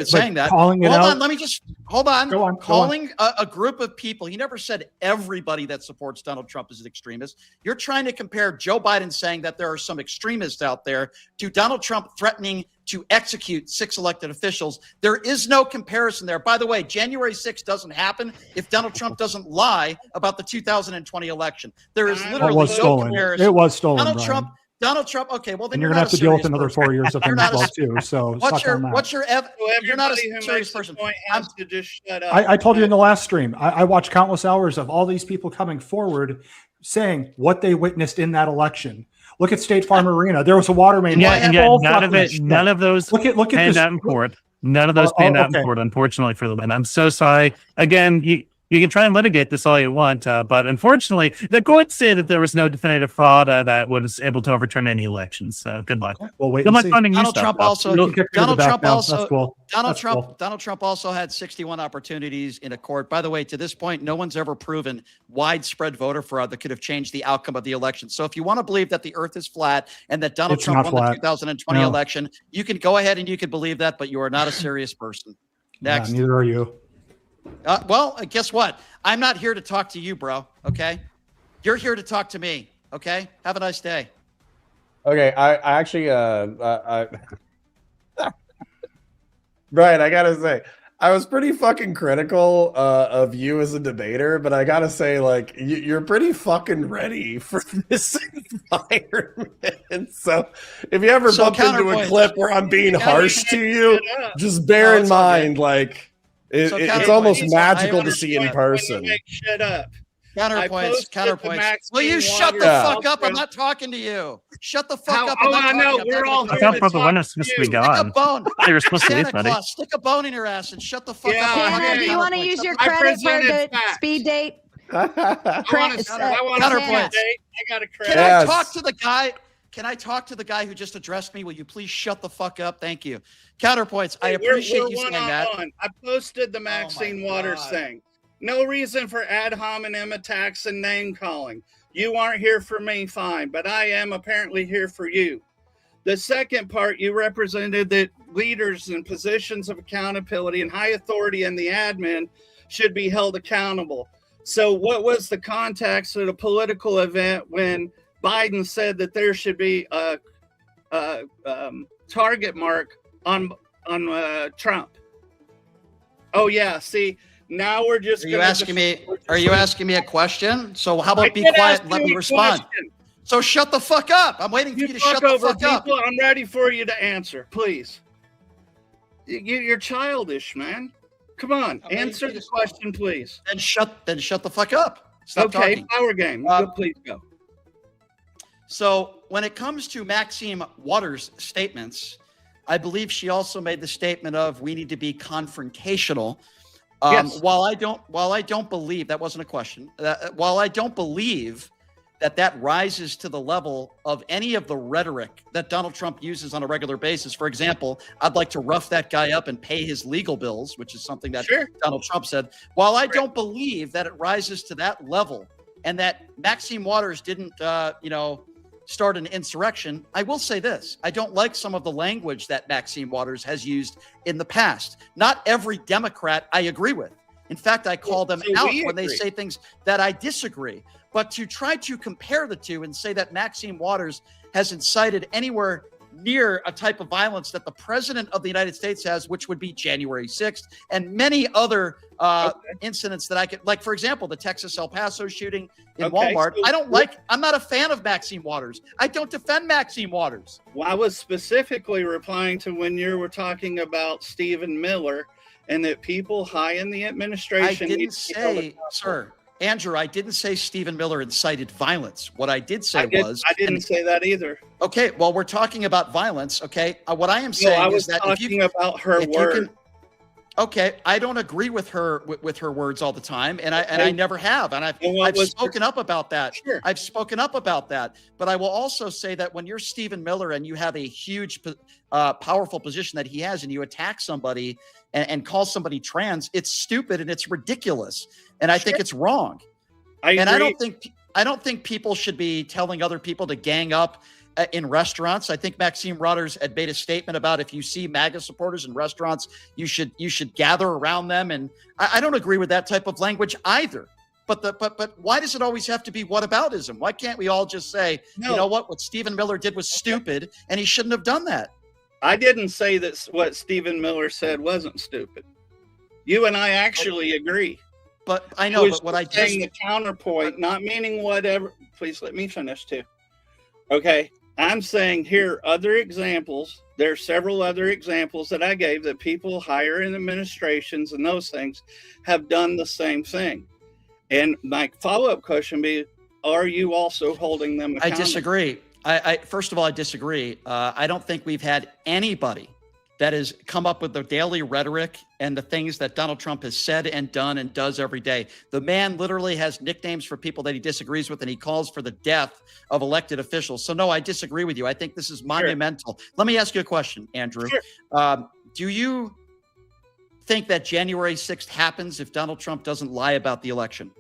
saying that. Hold on. Calling a group of people. He never said everybody that supports Donald Trump is an extremist. You're trying to compare Joe Biden saying that there are some extremists out there to Donald Trump threatening to execute 6 elected officials. There is no comparison there. By the way, January 6th doesn't happen if Donald Trump doesn't lie about the 2020 election. There is literally no comparison. It was stolen. Donald Trump. Okay, well then and you're gonna have to deal with another 4 years of him as well too. So you're not a serious person. To just shut up. I told you in the last stream. I watched countless hours of all these people coming forward saying what they witnessed in that election. Look at State Farm Arena. There was a water main. None of those look at panned out in court. None of those panned out in court, unfortunately for them. And I'm so sorry. Again, you can try and litigate this all you want, but unfortunately, the court said that there was no definitive fraud that was able to overturn any elections. So good luck. Well, wait. Good luck finding Donald Trump also had 61 opportunities in a court. By the way, to this point, no one's ever proven widespread voter fraud that could have changed the outcome of the election. So if you want to believe that the earth is flat and that Donald Trump won the 2020 election, you can go ahead and you can believe that, but you are not a serious person. Next. Neither are you. Well, guess what? I'm not here to talk to you, bro. Okay. You're here to talk to me. Okay. Have a nice day. Okay. I actually, Brian, I gotta say, I was pretty fucking critical of you as a debater, but I gotta say, like, you're pretty fucking ready for this environment. So if you ever bump into a clip where I'm being harsh to you, just bear in mind, like, it's almost magical to see in person. Shut up. Counterpoints. Will you shut the fuck up? I'm not talking to you. Shut the fuck up. I know. We're all I thought the winner's supposed to be gone. You're supposed to leave, buddy. Stick a bone in your ass and shut the fuck up. Hannah, do you want to use your credit for the speed date? Counterpoints. I got a credit. Can I talk to the guy? Can I talk to the guy who just addressed me? Will you please shut the fuck up? Thank you. Counterpoints. I appreciate you saying that. I posted the Maxine Waters thing. No reason for ad hominem attacks and name calling. You aren't here for me, fine, but I am apparently here for you. The second part, you represented that leaders in positions of accountability and high authority in the admin should be held accountable. So what was the context of the political event when Biden said that there should be a target mark on Trump? Oh yeah, see, now we're just. Are you asking me a question? So how about be quiet and let me respond? So shut the fuck up. I'm waiting for you to shut the fuck up. I'm ready for you to answer, please. You're childish, man. Come on, answer the question, please. Then shut the fuck up. Stop talking. Power game. Please go. So when it comes to Maxine Waters' statements, I believe she also made the statement of we need to be confrontational. Yes. While I don't believe that wasn't a question. While I don't believe that rises to the level of any of the rhetoric that Donald Trump uses on a regular basis. For example, I'd like to rough that guy up and pay his legal bills, which is something that Donald Trump said. While I don't believe that it rises to that level and that Maxine Waters didn't, start an insurrection, I will say this. I don't like some of the language that Maxine Waters has used in the past. Not every Democrat I agree with. In fact, I call them out when they say things that I disagree. But to try to compare the two and say that Maxine Waters has incited anywhere near a type of violence that the president of the United States has, which would be January 6th, and many other incidents that I could, like, for example, the Texas El Paso shooting in Walmart. I'm not a fan of Maxine Waters. I don't defend Maxine Waters. Well, I was specifically replying to when you were talking about Stephen Miller and that people high in the administration. I didn't say, sir, Andrew, I didn't say Stephen Miller incited violence. What I did say was... I didn't say that either. Okay, well, we're talking about violence, okay? What I am saying is that if you... I was talking about her word. Okay, I don't agree with her words all the time, and I never have, and I've spoken up about that. Sure. I've spoken up about that, but I will also say that when you're Stephen Miller and you have a huge, powerful position that he has, and you attack somebody and call somebody trans, it's stupid and it's ridiculous, and I think it's wrong. I don't think people should be telling other people to gang up in restaurants. I think Maxine Waters had made a statement about if you see MAGA supporters in restaurants, you should gather around them. And I don't agree with that type of language either. But why does it always have to be whataboutism? Why can't we all just say, you know what Stephen Miller did was stupid and he shouldn't have done that? I didn't say that what Stephen Miller said wasn't stupid. You and I actually agree. But I know, but what I just saying the counterpoint, not meaning whatever. Please let me finish too. Okay. I'm saying here are other examples. There are several other examples that I gave that people higher in administrations and those things have done the same thing. And my follow-up question be, are you also holding them accountable? I disagree. I first of all, I disagree. I don't think we've had anybody that has come up with the daily rhetoric and the things that Donald Trump has said and done and does every day. The man literally has nicknames for people that he disagrees with, and he calls for the death of elected officials. So no, I disagree with you. I think this is monumental. Let me ask you a question, Andrew. Do you think that January 6th happens if Donald Trump doesn't lie about the election?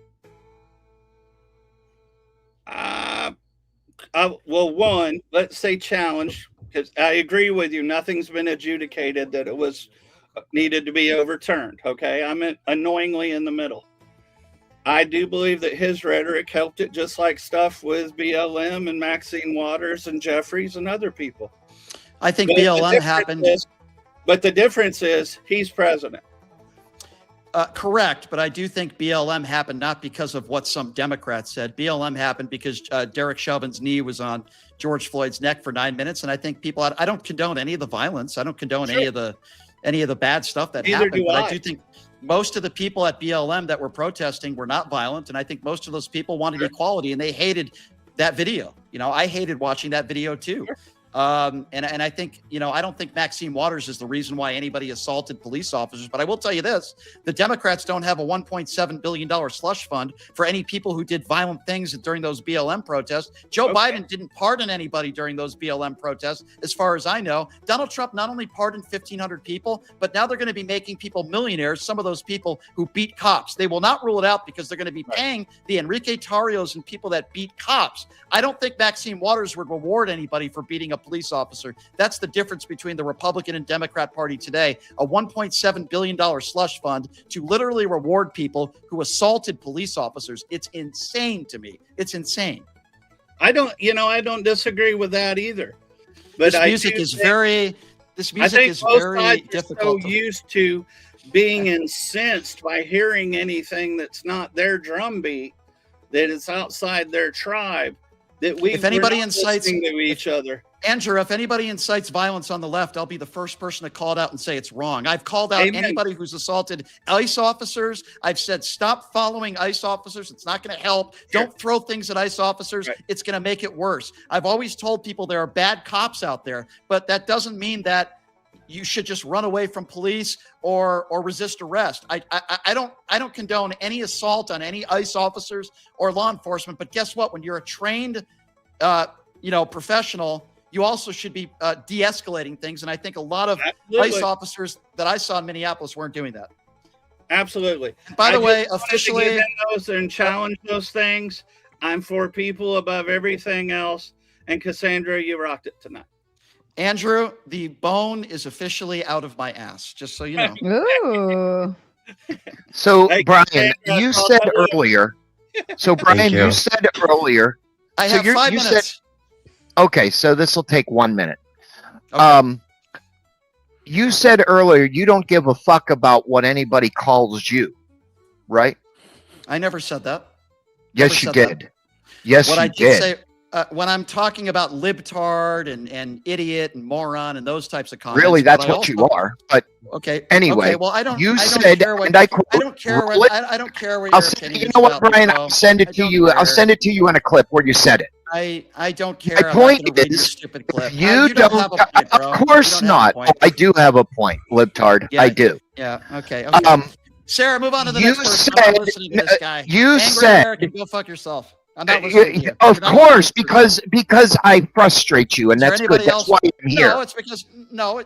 Well, one, let's say challenge, because I agree with you. Nothing's been adjudicated that it was needed to be overturned. Okay, I'm annoyingly in the middle. I do believe that his rhetoric helped it, just like stuff with BLM and Maxine Waters and Jeffries and other people. I think BLM happened. But the difference is he's president. Correct, but I do think BLM happened not because of what some Democrats said. BLM happened because Derek Chauvin's knee was on George Floyd's neck for 9 minutes, and I think people. I don't condone any of the violence. I don't condone any of the bad stuff that happened. But I do think most of the people at BLM that were protesting were not violent, and I think most of those people wanted equality, and they hated that video. I hated watching that video too. And I think, I don't think Maxine Waters is the reason why anybody assaulted police officers, but I will tell you this, the Democrats don't have a $1.7 billion slush fund for any people who did violent things during those BLM protests. Joe Biden didn't pardon anybody during those BLM protests, as far as I know. Donald Trump not only pardoned 1,500 people, but now they're going to be making people millionaires, some of those people who beat cops. They will not rule it out because they're going to be paying the Enrique Tarrios and people that beat cops. I don't think Maxine Waters would reward anybody for beating a police officer. That's the difference between the Republican and Democrat Party today. A $1.7 billion slush fund to literally reward people who assaulted police officers. It's insane to me. It's insane. I don't disagree with that either. But this music is very difficult. So used to being incensed by hearing anything that's not their drumbeat, that it's outside their tribe, that if anybody incites to each other. Andrew, if anybody incites violence on the left, I'll be the first person to call it out and say it's wrong. I've called out anybody who's assaulted ICE officers. I've said, stop following ICE officers. It's not going to help. Don't throw things at ICE officers. It's going to make it worse. I've always told people there are bad cops out there, but that doesn't mean that you should just run away from police or resist arrest. I don't condone any assault on any ICE officers or law enforcement. But guess what? When you're a trained, professional, you also should be de-escalating things. And I think a lot of ICE officers that I saw in Minneapolis weren't doing that. Absolutely. And by the way, officially, to get in those and challenge those things. I'm for people above everything else. And Cassandra, you rocked it tonight. Andrew, the bone is officially out of my ass, just so you know. Ooh. So, Hey, Brian, Cassandra, you said earlier. So, Brian, you. you said earlier. I so have you're- 5 you minutes. Okay, so this will take 1 minute. Okay. You said earlier you don't give a fuck about what anybody calls you, right? I never said that. Yes, Never you said that. did. Yes, What you I did did. say, when I'm talking about libtard and idiot and moron and those types of comments. Really, that's but I what you also- are. But Okay. anyway, Okay, well, I don't. you I don't said, care what, and I quote, I don't care what. I don't care what I'll your send, opinion you is know what, about me, Brian? bro. I'll send I it to don't you. I'll care. send it to you in a clip where you said it. I don't care. My I'm not point gonna read your is, stupid clip. you don't have a point, bro. Of course You don't have a not. point. Oh, I do have a point, libtard. Yeah, I do. Yeah. Okay. Sarah, move on to the you next person. I'm said- not listening to this guy. you Angry said- American, go fuck yourself. I'm not listening to you. Of You're not course, listening. because I frustrate you, and Is there that's good. anybody That's else? why I'm here. No, it's because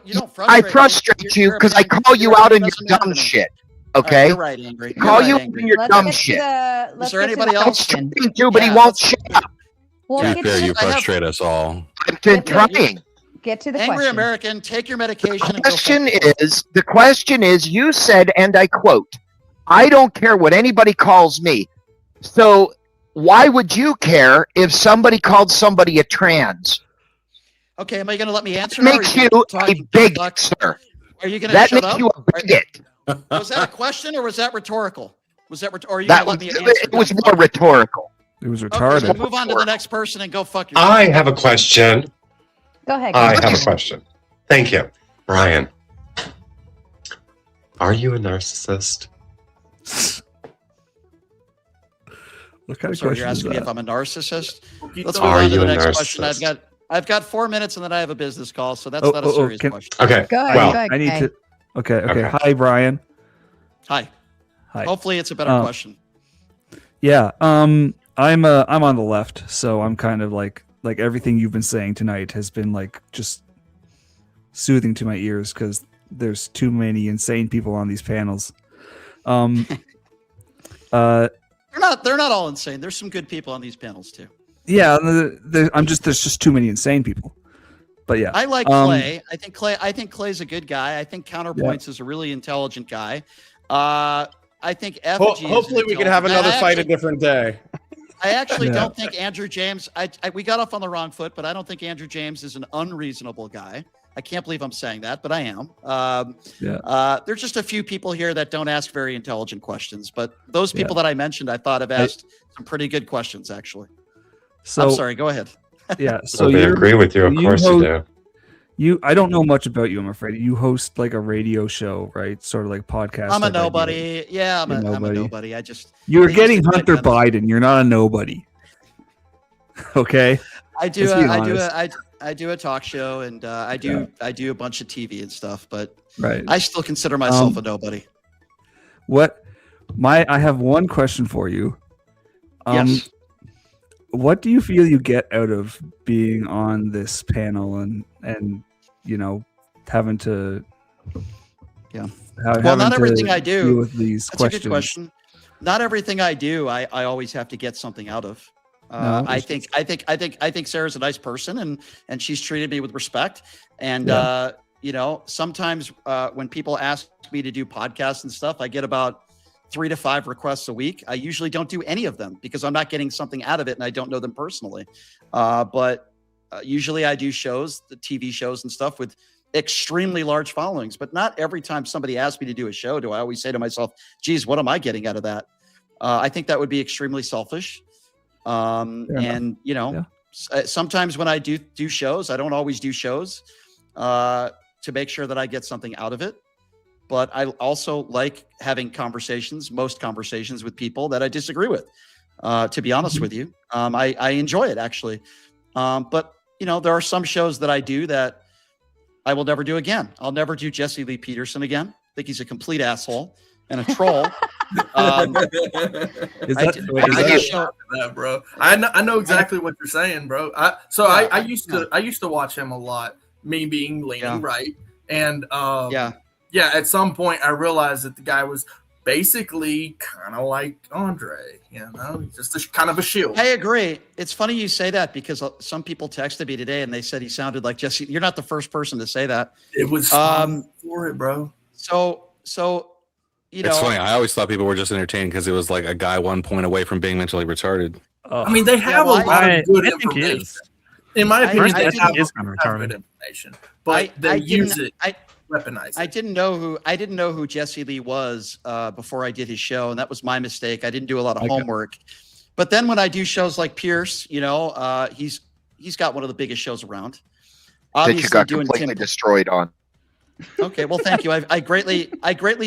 you don't frustrate I me. frustrate you Your because I opinion- call you your out on opinion your doesn't matter dumb to me. shit. All right, Okay? you're right, Angry. Call You're you right, out Angry. on your Let's dumb get to shit. the- let's Is there get to anybody the else? question. Too, but he Yeah, won't let's- shut up. Well, To get be to fair, the- you frustrate us all. I've been Get to- trying. Get to the Angry question. American, take your The medication and go fuck question yourself. the question is, you said, and I quote, I don't care what anybody calls me. So why would you care if somebody called somebody a trans? Okay, am I going to let me answer? That makes you a bigot, sir. Are you going to That shut makes up? you a bigot. Was that a question or was that rhetorical? Was that or are you That going was, to let me answer? it was more rhetorical. It was Okay, retarded. so move on to the next person and go fuck yourself. I have a question. Go ahead. I have a question. Thank you. Brian, are you a narcissist? What kind of Sorry, question you're is asking me that? if I'm a narcissist. Let's move Are on to you the a next question. narcissist? I've got 4 minutes and then I have a business call, so that's not a serious question. Okay. Go ahead. Well, go ahead, I need Kay. to. Okay. Okay. Hi, Brian. Hi. Hi. Hopefully it's a better question. Yeah. I'm on the left, so I'm kind of like everything you've been saying tonight has been like just soothing to my ears because there's too many insane people on these panels. They're not all insane. There's some good people on these panels too. Yeah, there's just too many insane people. But yeah, I like Clay. I think Clay's a good guy. I think Counterpoints is a really intelligent guy. I think Effigy. Hopefully, we can have another fight a different day. I actually Yeah. don't think Andrew James. We got off on the wrong foot, but I don't think Andrew James is an unreasonable guy. I can't believe I'm saying that, but I am. There's just a few people here that don't ask very intelligent questions, but those people that I mentioned, I thought have asked some pretty good questions, actually. So I'm sorry. Go ahead. Yeah. So I you agree with you. Of course you do. I don't know much about you, I'm afraid. You host like a radio show, right? Sort of like podcast. I'm a type idea. nobody. Yeah, I'm a nobody. You're they getting just Hunter invent kind Biden. You're not a nobody. Okay. I do. Let's be honest. I do a talk show, and I do a bunch of TV and stuff. But Right. I still consider myself a nobody. I have one question for you. Yes. What do you feel you get out of being on this panel and having to Well, not everything I deal do. with these That's questions. a good question. Not everything I do, I always have to get something out of. No, I think Sarah's a nice person, and she's treated me with respect. And sometimes when people ask me to do podcasts and stuff, I get about 3 to 5 requests a week. I usually don't do any of them because I'm not getting something out of it, and I don't know them personally. But usually I do shows, the TV shows and stuff with extremely large followings. But not every time somebody asks me to do a show do I always say to myself, geez, what am I getting out of that? I think that would be extremely selfish. Sometimes when I do shows, I don't always do shows to make sure that I get something out of it. But I also like having most conversations with people that I disagree with, to be honest with you. I enjoy it, actually. But there are some shows that I do that I will never do again. I'll never do Jesse Lee Peterson again. I think he's a complete asshole and a troll. Bro? I know exactly what you're saying, bro. I used to watch him a lot. Me being leaning right, and at some point I realized that the guy was basically kind of like Andre, just kind of a shield. I agree. It's funny you say that because some people texted me today and they said he sounded like Jesse. You're not the first person to say that. It was for it, bro. So it's funny. I always thought people were just entertained because it was like a guy 1 point away from being mentally retarded. I mean, they have a lot of good information. In my opinion, they have good information, but they use it. Weaponize. I didn't know who Jesse Lee was before I did his show, and that was my mistake. I didn't do a lot of homework. But then when I do shows like Pierce, he's got one of the biggest shows around. Obviously, that you got completely destroyed on. Okay, well, thank you. I greatly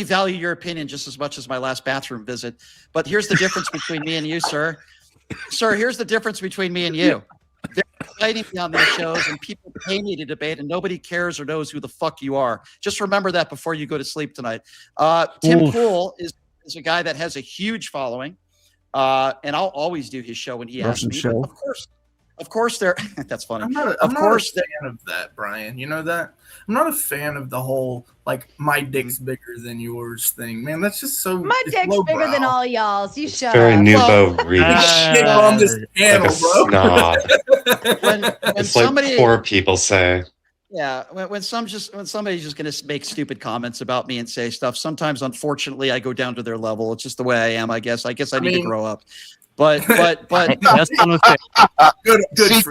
value your opinion just as much as my last bathroom visit. But here's the difference between me and you, sir. Sir, here's the difference between me and you. They're fighting me on these shows, and people pay me to debate, and nobody cares or knows who the fuck you are. Just remember that before you go to sleep tonight. Tim Pool is a guy that has a huge following, and I'll always do his show when he asks me. Of course, that's funny. I'm not a fan of that, Brian. You know that? I'm not a fan of the whole my dick's bigger than yours thing, man. That's just so. My dick's bigger than all y'all's. You shut Very up. nouveau reach. On this panel, bro. when It's somebody, like poor people say. Yeah, when somebody's just going to make stupid comments about me and say stuff, sometimes unfortunately I go down to their level. It's just the way I am, I guess. I need to grow up. But good. See,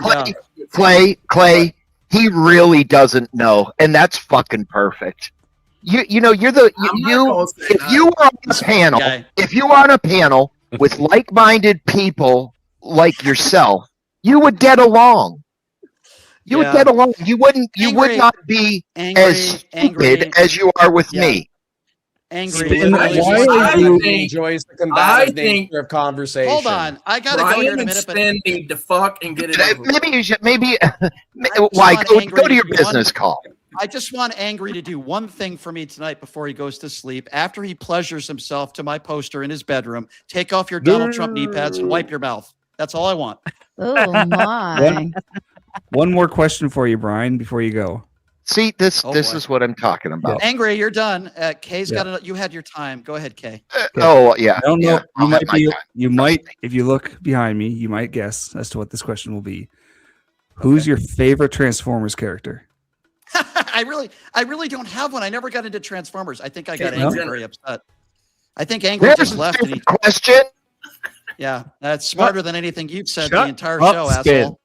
Clay, he really doesn't know, and that's fucking perfect. If you were on a panel with like-minded people like yourself, you would get along. You would get along. You would not be as stupid as you are with me. Angry. Enjoys the combative nature of conversation. Hold on, I gotta go here in a minute. Need to fuck and get it over. Go to your business call. I just want Angry to do one thing for me tonight before he goes to sleep. After he pleasures himself to my poster in his bedroom, take off your Donald Trump knee pads and wipe your mouth. That's all I want. Oh my! One more question for you, Brian, before you go. See, this is what I'm talking about. Angry, you're done. Kay's got you had your time. Go ahead, Kay. Yeah. I don't know. You might, if you look behind me, you might guess as to what this question will be. Who's your favorite Transformers character? I really don't have one. I never got into Transformers. I think I got Angry very upset. I think Angry just left. Question. Yeah, that's smarter than anything you've said the entire show, asshole.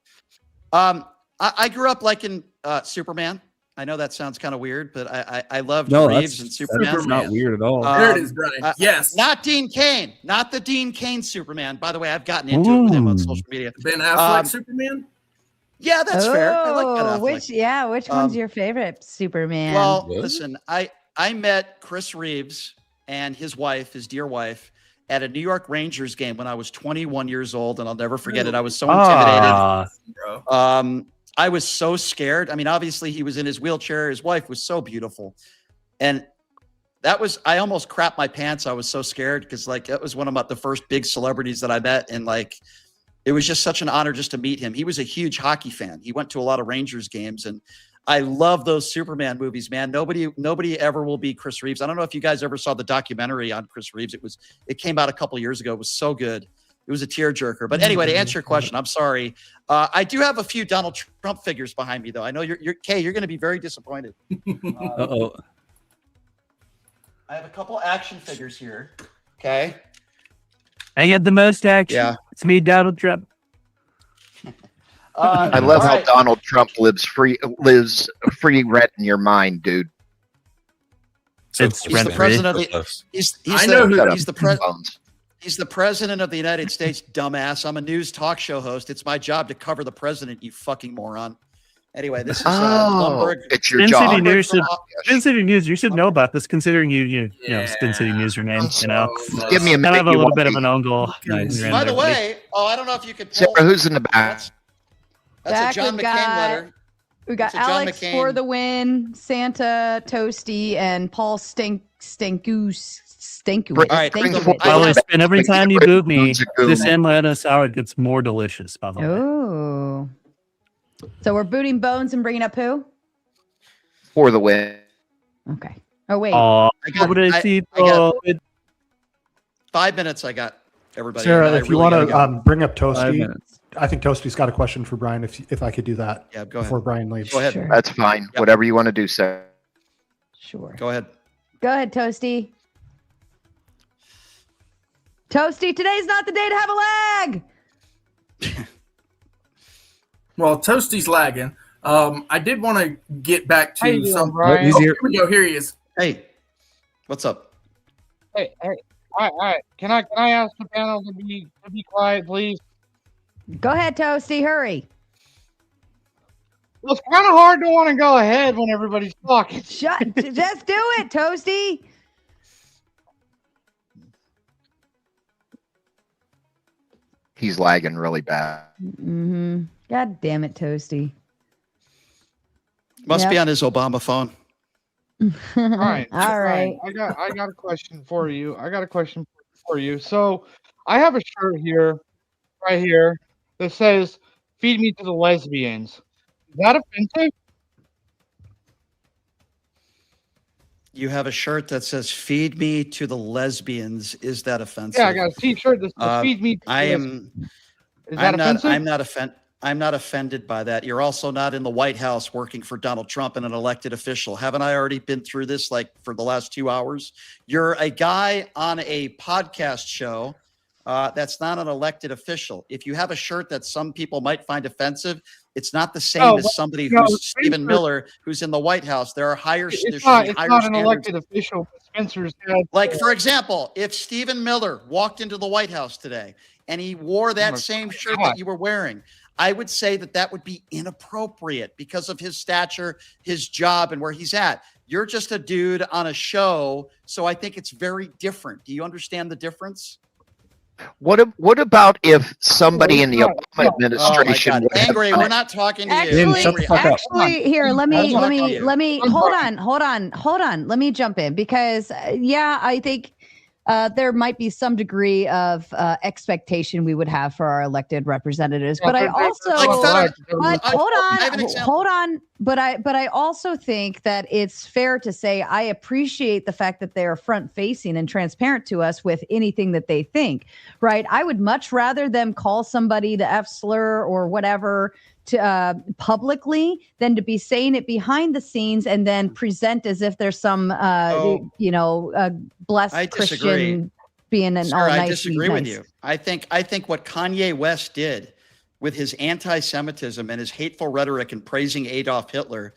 I grew up liking Superman. I know that sounds kind of weird, but I loved Reeves and Superman. That's not weird at all. There it is, Brian. Yes. Not Dean Cain. Not the Dean Cain Superman. By the way, I've gotten into it with him on social media. Ben Affleck Superman? Yeah, that's fair. I like Ben Affleck. Which one's your favorite Superman? Well, listen, I met Chris Reeves and his wife, his dear wife, at a New York Rangers game when I was 21 years old, and I'll never forget it. I was so intimidated. I was so scared. I mean, obviously he was in his wheelchair. His wife was so beautiful. And I almost crapped my pants. I was so scared because that was one of the first big celebrities that I met. And it was just such an honor just to meet him. He was a huge hockey fan. He went to a lot of Rangers games, and I love those Superman movies, man. Nobody ever will be Chris Reeves. I don't know if you guys ever saw the documentary on Chris Reeves. It came out a couple of years ago. It was so good. It was a tearjerker. But anyway, to answer your question, I'm sorry. I do have a few Donald Trump figures behind me, though. I know you're going to be very disappointed. Uh-oh. I have a couple action figures here. Okay. I get the most action. Yeah. It's me, Donald Trump. I love how Donald Trump lives free rent in your mind, dude. It's he's the president of the. He's the president of the United States, dumbass. I'm a news talk show host. It's my job to cover the president, you fucking moron. Anyway, this is Lumberg. It's your job. Spin City News, you should know about this, considering you know Spin City News your name. Give me a minute. I have a little bit of an angle. By the way, I don't know if you could. Sarah, who's in the back? That's a John McCain letter. We got So John Alex McCain- for the win, Santa, Toasty, and Paul Stankus. All right, Always, and every time you boot me, this Atlanta salad gets more delicious, by the way. Oh. So we're booting Bones and bringing up who? For the win. Okay. Oh, wait. I got 5 minutes. I got everybody. Sarah, and I if you really want gotta to go. bring up 5 Toasty, minutes. I think Toasty's got a question for Brian. If I could do that, Yeah, go ahead. before Brian leaves. Go ahead. That's fine. Whatever you want to do, Sarah. Sure. Go ahead. Go ahead, Toasty. Toasty, today's not the day to have a lag. Well, Toasty's lagging. I did want to get back How you to doing, some. Brian? Oh, here we go. Here he is. Hey, what's up? Hey, all right. Can I ask the panel to be quiet, please? Go ahead, Toasty. Hurry. Well, it's kind of hard to want to go ahead when everybody's talking. Just do it, Toasty. He's lagging really bad. Mm-hmm. God damn it, Toasty. Must be Yep. on his Obama phone. All right. All right. I got a question for you. So I have a shirt here, right here, that says "Feed me to the lesbians." Is that offensive? You have a shirt that says "Feed me to the lesbians." Is that offensive? Yeah, I got a T-shirt that says "Feed me." To the I lesbians." am. Is that offensive? I'm not offended by that. You're also not in the White House working for Donald Trump and an elected official. Haven't I already been through this like for the last 2 hours? You're a guy on a podcast show that's not an elected official. If you have a shirt that some people might find offensive, it's not the same as somebody who's Stephen Miller, who's in the White House. There are higher. It's not an elected official. But Spencer's had, like, for example, if Stephen Miller walked into the White House today and he wore that same shirt that you were wearing, I would say that would be inappropriate because of his stature, his job, and where he's at. You're just a dude on a show, so I think it's very different. Do you understand the difference? What about if somebody in the Obama administration? would have Angry, done we're it? not talking to Actually, here, let me hold on. on. Let me jump in because I think there might be some degree of expectation we would have for our elected representatives, but I also But I also think that it's fair to say I appreciate the fact that they are front facing and transparent to us with anything that they think, right? I would much rather them call somebody the F slur or whatever to publicly than to be saying it behind the scenes and then present as if there's some blessed Christian being an all nice. I disagree with you. I think what Kanye West did with his anti-Semitism and his hateful rhetoric and praising Adolf Hitler,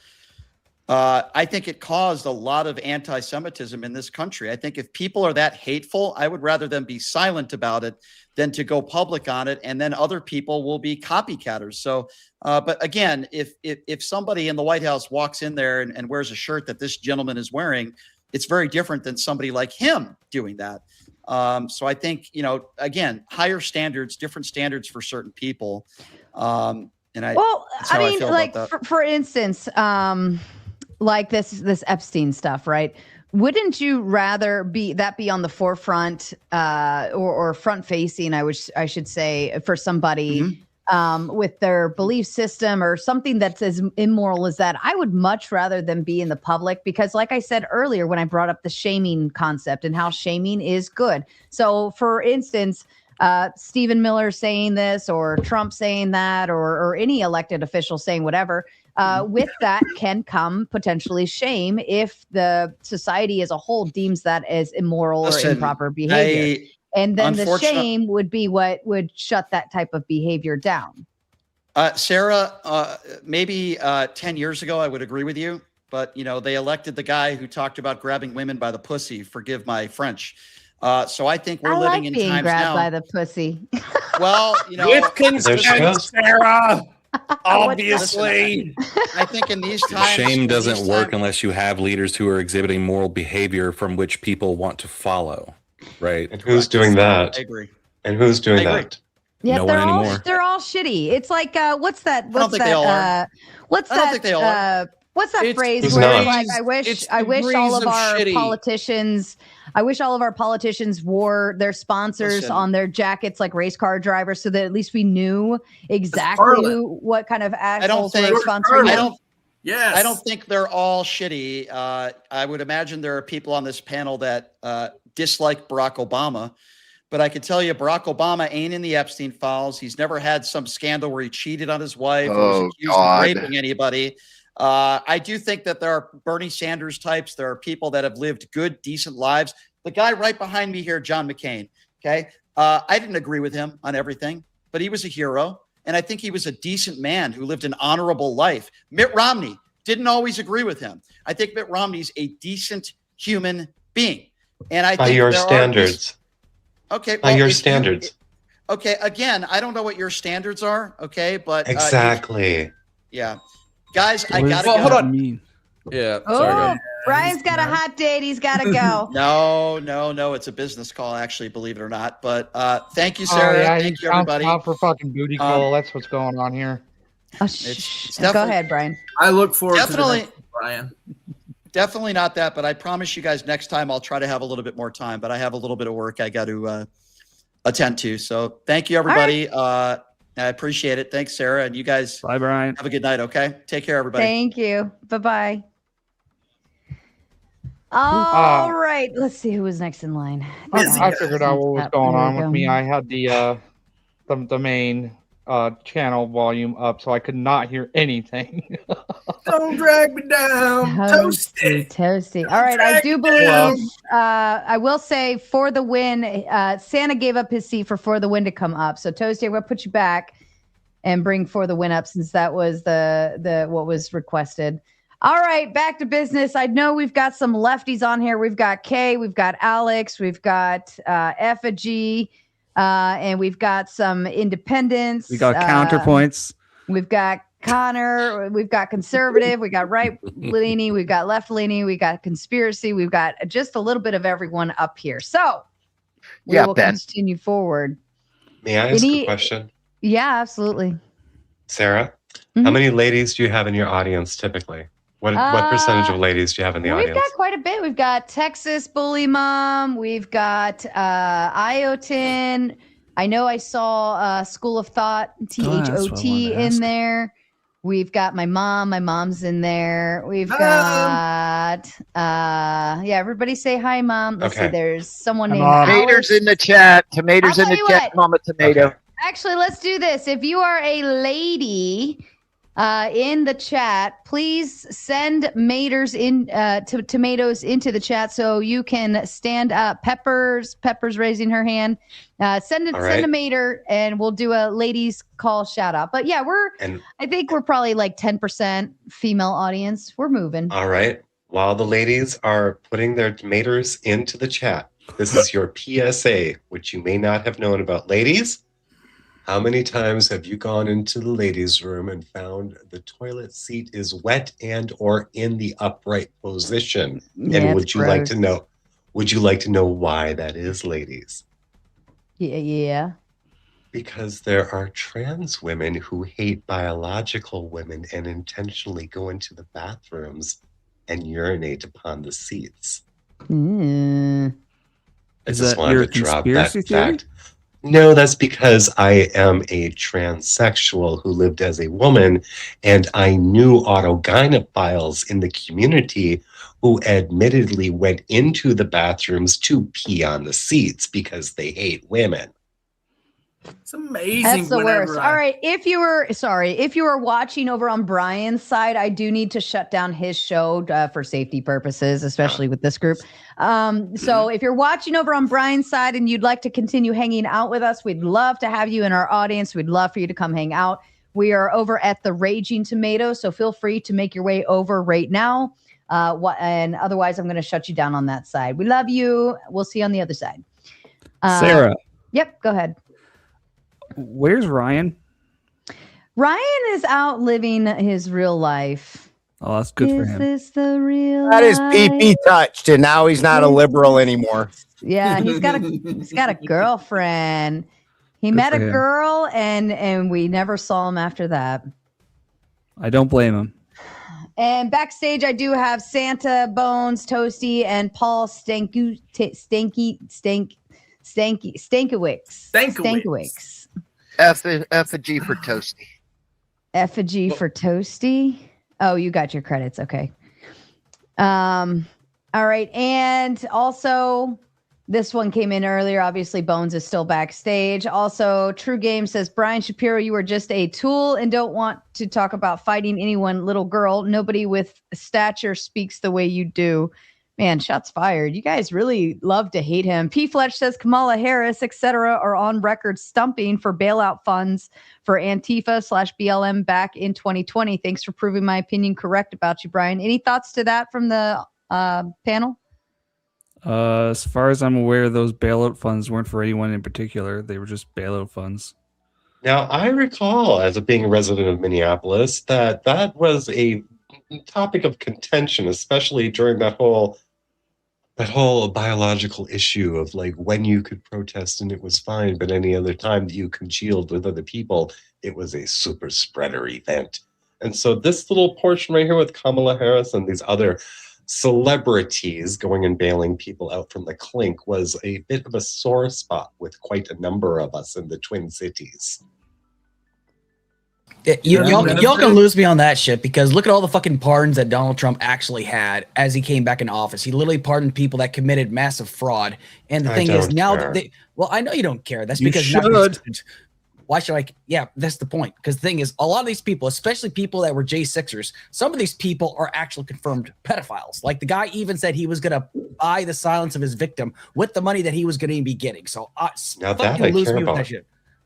I think it caused a lot of anti-Semitism in this country. I think if people are that hateful, I would rather them be silent about it than to go public on it, and then other people will be copycatters. So, but again, if somebody in the White House walks in there and wears a shirt that this gentleman is wearing, it's very different than somebody like him doing that. So I think, again, higher standards, different standards for certain people. For instance, like this Epstein stuff, right? Wouldn't you rather be on the forefront or front facing, I should say, for somebody with their belief system or something that's as immoral as that? I would much rather them be in the public because, like I said earlier, when I brought up the shaming concept and how shaming is good. So, for instance, Stephen Miller saying this or Trump saying that or any elected official saying whatever, with that can come potentially shame if the society as a whole deems that as immoral or improper behavior. And then the shame would be what would shut that type of behavior down. Sarah, maybe 10 years ago, I would agree with you. But, they elected the guy who talked about grabbing women by the pussy. Forgive my French. So I think we're living in being times grabbed now. by the pussy. Well, with consent, Sarah. Obviously. I think in these times, shame doesn't work unless you have leaders who are exhibiting moral behavior from which people want to follow. Right. And who's doing that? I agree. And who's doing that? Yeah, no one anymore. they're all shitty. It's like what's that? don't think they all are. What's I don't that? think they all are. What's that It's phrase degrees- where it's like it's I wish all degrees of of our shitty. politicians wore their sponsors Listen. on their jackets like race car drivers, so that at least we knew exactly what kind of assholes were sponsoring them. I don't think they're all shitty. I would imagine there are people on this panel that dislike Barack Obama, but I can tell you Barack Obama ain't in the Epstein files. He's never had some scandal where he cheated on his wife or was accused of raping anybody. I do think that there are Bernie Sanders types. There are people that have lived good, decent lives. The guy right behind me here, John McCain. Okay. I didn't agree with him on everything, but he was a hero. And I think he was a decent man who lived an honorable life. Mitt Romney, didn't always agree with him. I think Mitt Romney's a decent human being. And I By think your there are standards. Okay. By your standards. Okay. Again, I don't know what your standards are. Okay. But Exactly. yeah. Guys, I What gotta does go. that Hold on. mean? Yeah. Oh, Brian's got a hot date. He's got to go. No. It's a business call, actually, believe it or not. But thank you, Sarah. Oh, yeah, Thank you, bouncing everybody. out for fucking booty call. That's what's going on here. Oh, It's Go ahead, Brian. I look forward to Definitely. the next one, Brian. Definitely not that, but I promise you guys next time I'll try to have a little bit more time, but I have a little bit of work I got to attend to. So thank you, everybody. I appreciate it. Thanks, Sarah. And you guys Bye, Brian. have a good night. Okay. Take care, everybody. Thank you. Bye-bye. All right. Let's see who was next in line. I figured out what was going There we on with go. me. I had the main channel volume up, so I could not hear anything. Don't drag me down. Toasty. All right. I do believe, I will say for the win, Santa gave up his seat for the win to come up. So Toasty, I'm going to put you back and bring for the win up since that was the what was requested. All right, back to business. I know we've got some lefties on here. We've got Kay, we've got Alex, we've got Effigy, and we've got some independents. We got counterpoints. We've got Connor, we've got conservative, we got right-leaning, we've got left-leaning, we got conspiracy, we've got just a little bit of everyone up here. So we will continue forward. May I ask a question? Yeah, absolutely. Sarah, how many ladies do you have in your audience typically? What percentage of ladies do you have in the We've audience? got quite a bit. We've got Texas Bully Mom. We've got Iotin. I know I saw School of Thought, THOT in there. We've got my mom. My mom's in there. We've got everybody say hi, Mom. Let's see. There's someone named Tomatoes in the chat. Tomatoes I'll in the tell you chat. Mama tomato. Actually, let's do this. If you are a lady in the chat, please send tomatoes into the chat so you can stand up. Pepper's raising her hand. Send a mater and we'll do a ladies call shout out. But yeah, I think we're probably like 10% female audience. We're moving. All right. While the ladies are putting their tomatoes into the chat, this is your PSA, which you may not have known about. Ladies, how many times have you gone into the ladies' room and found the toilet seat is wet and or in the upright position? Yeah, and it's gross. Would you like to know why that is, ladies? Yeah. Because there are trans women who hate biological women and intentionally go into the bathrooms and urinate upon the seats. I Is just that wanted your to drop that conspiracy theory? fact. No, that's because I am a transsexual who lived as a woman, and I knew autogynephiles in the community who admittedly went into the bathrooms to pee on the seats because they hate women. It's amazing. That's the whenever worst. I- All right. If you were watching over on Brian's side, I do need to shut down his show for safety purposes, especially with this group. So if you're watching over on Brian's side and you'd like to continue hanging out with us, we'd love to have you in our audience. We'd love for you to come hang out. We are over at the Raging Tomato, so feel free to make your way over right now. And otherwise, I'm going to shut you down on that side. We love you. We'll see you on the other side. Sarah. Yep. Go ahead. Where's Ryan? Ryan is out living his real life. Oh, that's good for him. Is this the real That is life? PP touched, and now he's not a liberal anymore. Yeah, he's got a girlfriend. He Good met for a him. girl, and we never saw him after that. I don't blame him. And backstage, I do have Santa, Bones, Toasty, and Paul Stankiewicz. Effigy for Toasty. Effigy for Toasty. Oh, you got your credits. Okay. All right. And also, this one came in earlier. Obviously, Bones is still backstage. Also, True Game says, Brian Shapiro, you are just a tool and don't want to talk about fighting anyone, little girl. Nobody with stature speaks the way you do. Man, shots fired. You guys really love to hate him. P. Fletch says Kamala Harris, etc., are on record stumping for bailout funds for Antifa/BLM back in 2020. Thanks for proving my opinion correct about you, Brian. Any thoughts to that from the panel? As far as I'm aware, those bailout funds weren't for anyone in particular. They were just bailout funds. Now, I recall, as being a resident of Minneapolis, that was a topic of contention, especially during that whole biological issue of like when you could protest and it was fine, but any other time that you congealed with other people, it was a super spreader event. And so this little portion right here with Kamala Harris and these other celebrities going and bailing people out from the clink was a bit of a sore spot with quite a number of us in the Twin Cities. Y'all can lose me on that shit because look at all the fucking pardons that Donald Trump actually had as he came back in office. He literally pardoned people that committed massive fraud. And the thing is now that well, I know you don't care. That's because why should I? Yeah, that's the point. Because the thing is, a lot of these people, especially people that were J6ers, some of these people are actually confirmed pedophiles. Like the guy even said he was going to buy the silence of his victim with the money that he was going to be getting. So now that I care about.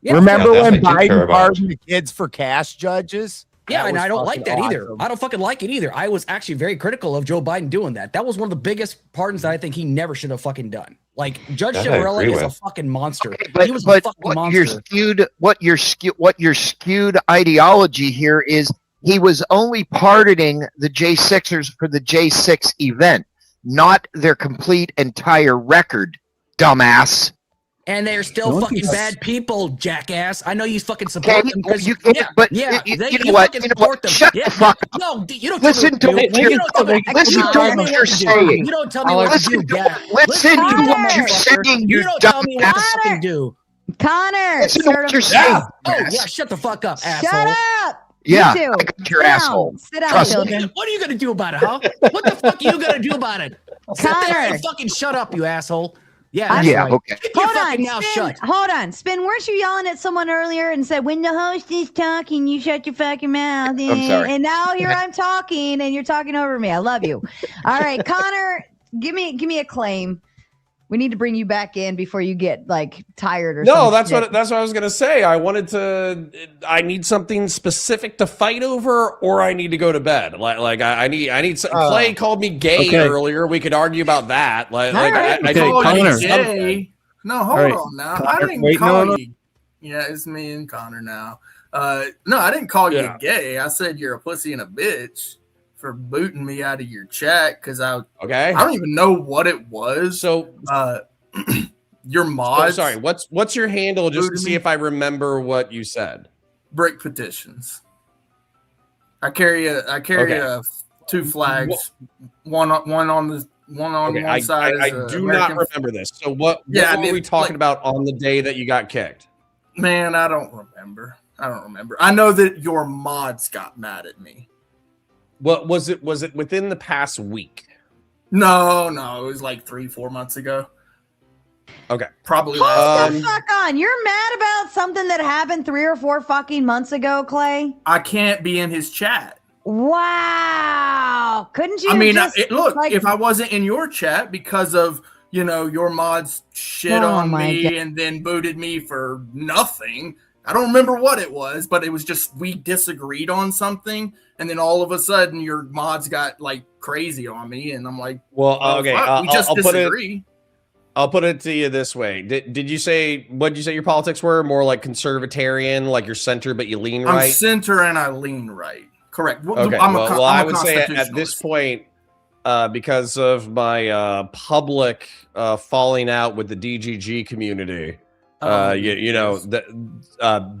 Yeah. Remember when Biden pardoned the kids for cash judges? Yeah, and I don't like that either. awesome. I don't fucking like it either. I was actually very critical of Joe Biden doing that. That was one of the biggest pardons that I think he never should have fucking done. Like Judge Chiarella is a fucking monster. He was a fucking monster. What your skewed ideology here is he was only pardoning the J6ers for the J6 event, not their complete entire record, dumbass. And they're still fucking bad people, jackass. I know you fucking support them. You know what? Shut the fuck up. No, you don't listen to what you're saying. You don't tell me what to do, listen to what you're saying. You don't tell me what to fucking do. Connor, listen to what you're saying. Oh yeah, shut the fuck up, asshole. Shut up. Yeah, you I got your asshole. Sit down, Trust children. me. What are you gonna do about it, huh? What the fuck are you gonna do about it? Sit there and fucking shut up, you asshole. Yeah, that's right. Okay. Keep your fucking mouth shut. Hold on, Spin. Weren't you yelling at someone earlier and said, "When the host is talking, you shut your fucking mouth"? I'm sorry. And now here I'm talking, and you're talking over me. I love you. All right, Connor, give me a claim. We need to bring you back in before you get like tired or something. No, that's what I was gonna say. I need something specific to fight over, or I need to go to bed. I need. Clay called me gay earlier. We could argue about that. I called you gay. No, hold on now. I didn't call you. Yeah, it's me and Connor now. No, I didn't call you gay. I said you're a pussy and a bitch for booting me out of your chat because I don't even know what it was. So your mod. Sorry, what's your handle just to see if I remember what you said? Brick petitions. I carry two flags. One on one side. I do not remember this. So what were we talking about on the day that you got kicked? Man, I don't remember. I know that your mods got mad at me. What was it? Was it within the past week? No, it was like 3-4 months ago. Okay, probably. Hold the fuck on! You're mad about something that happened 3 or 4 fucking months ago, Clay. I can't be in his chat. Wow! Couldn't you? I mean, if I wasn't in your chat because of your mods shit on me God. and then booted me for nothing. I don't remember what it was, but it was just we disagreed on something, and then all of a sudden your mods got like crazy on me, and I'm like, well, okay, we just disagree. I'll put it to you this way: Did you say what did you say your politics were? More like conservatarian, like you're center, but you lean right. I'm center and I lean right. Correct. Okay. I would say at this point, because of my public falling out with the DGG community. You know,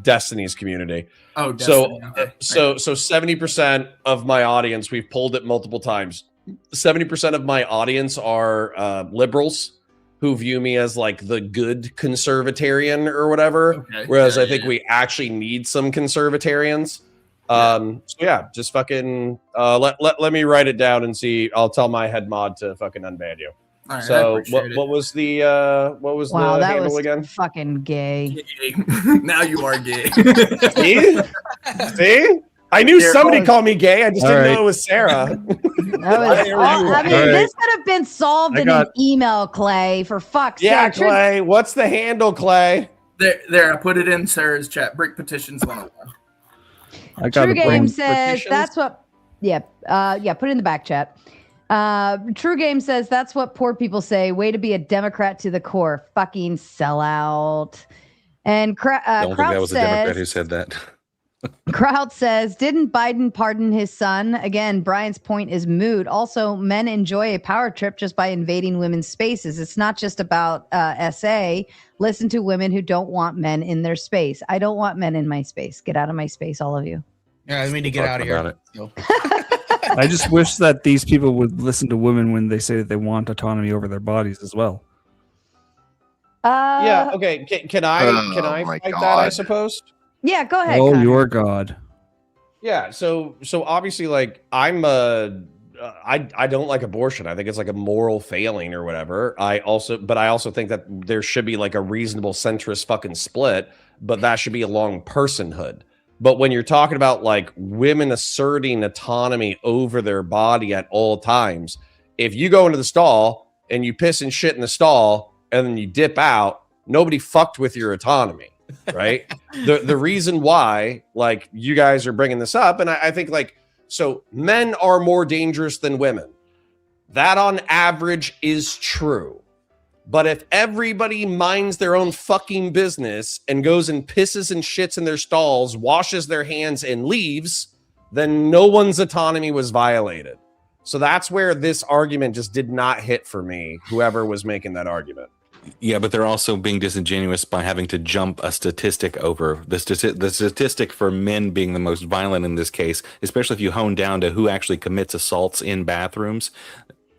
Destiny's community. Oh, Destiny. So 70% of my audience, we've polled it multiple times. 70% of my audience are liberals who view me as like the good conservatarian or whatever. Okay. Whereas I think we actually need some conservatarians. So yeah, just fucking let me write it down and see. I'll tell my head mod to fucking unban you. All right, So what was the Wow, that handle was again? fucking gay. Now you are gay. See? I knew somebody Oh. called me gay. I just All didn't right. know it was Sarah. That was, I mean, this could have been solved I in got- an email, Clay. For fuck's Yeah, sake. Clay. What's the handle, Clay? There, I put it in Sarah's chat. Brick petitions 101. I got True a Game bone. says that's what. Yeah, put it in the back chat. True Game says that's what poor people say. Way to be a Democrat to the core. Fucking sellout. And I don't think Kraut that was a Democrat says, who said that. Kraut says, didn't Biden pardon his son? Again, Brian's point is moot. Also, men enjoy a power trip just by invading women's spaces. It's not just about SA. Listen to women who don't want men in their space. I don't want men in my space. Get out of my space, all of you. Yeah, I mean to get out of here. So. I just wish that these people would listen to women when they say that they want autonomy over their bodies as well. Yeah. Okay. Can I my fight that? I God. suppose. Yeah, go ahead. Oh, Connor. your God. Yeah. So obviously, like I don't like abortion. I think it's like a moral failing or whatever. I also think that there should be like a reasonable centrist fucking split, but that should be along personhood. But when you're talking about like women asserting autonomy over their body at all times, if you go into the stall and you piss and shit in the stall and then you dip out, nobody fucked with your autonomy, right? the reason why, like, you guys are bringing this up, and I think like, so men are more dangerous than women. That on average is true. But if everybody minds their own fucking business and goes and pisses and shits in their stalls, washes their hands and leaves, then no one's autonomy was violated. So that's where this argument just did not hit for me, whoever was making that argument. Yeah, but they're also being disingenuous by having to jump a statistic over the statistic for men being the most violent in this case, especially if you hone down to who actually commits assaults in bathrooms.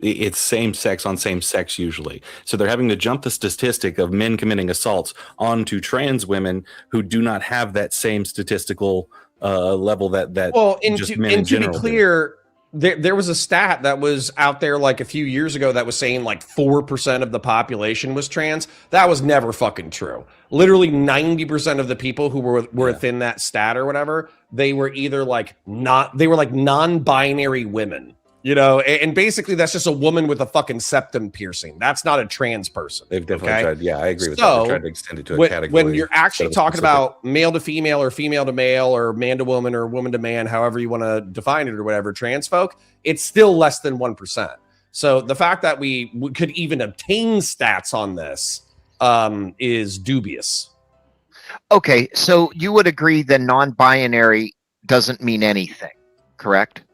It's same sex on same sex usually. So they're having to jump the statistic of men committing assaults onto trans women who do not have that same statistical level that Well, and just to, men and in to be general do. clear, there was a stat that was out there like a few years ago that was saying like 4% of the population was trans. That was never fucking true. Literally 90% of the people who were within that stat or whatever, they were either like non-binary women. You know, and basically that's just a woman with a fucking septum piercing. That's not a trans person. They've definitely okay? tried. Yeah, I agree with that. They tried to extend it to a category. When you're actually instead of talking specific. about male to female or female to male or man to woman or woman to man, however you want to define it or whatever, trans folk, it's still less than 1%. So the fact that we could even obtain stats on this is dubious. Okay, so you would agree that non-binary doesn't mean anything, correct?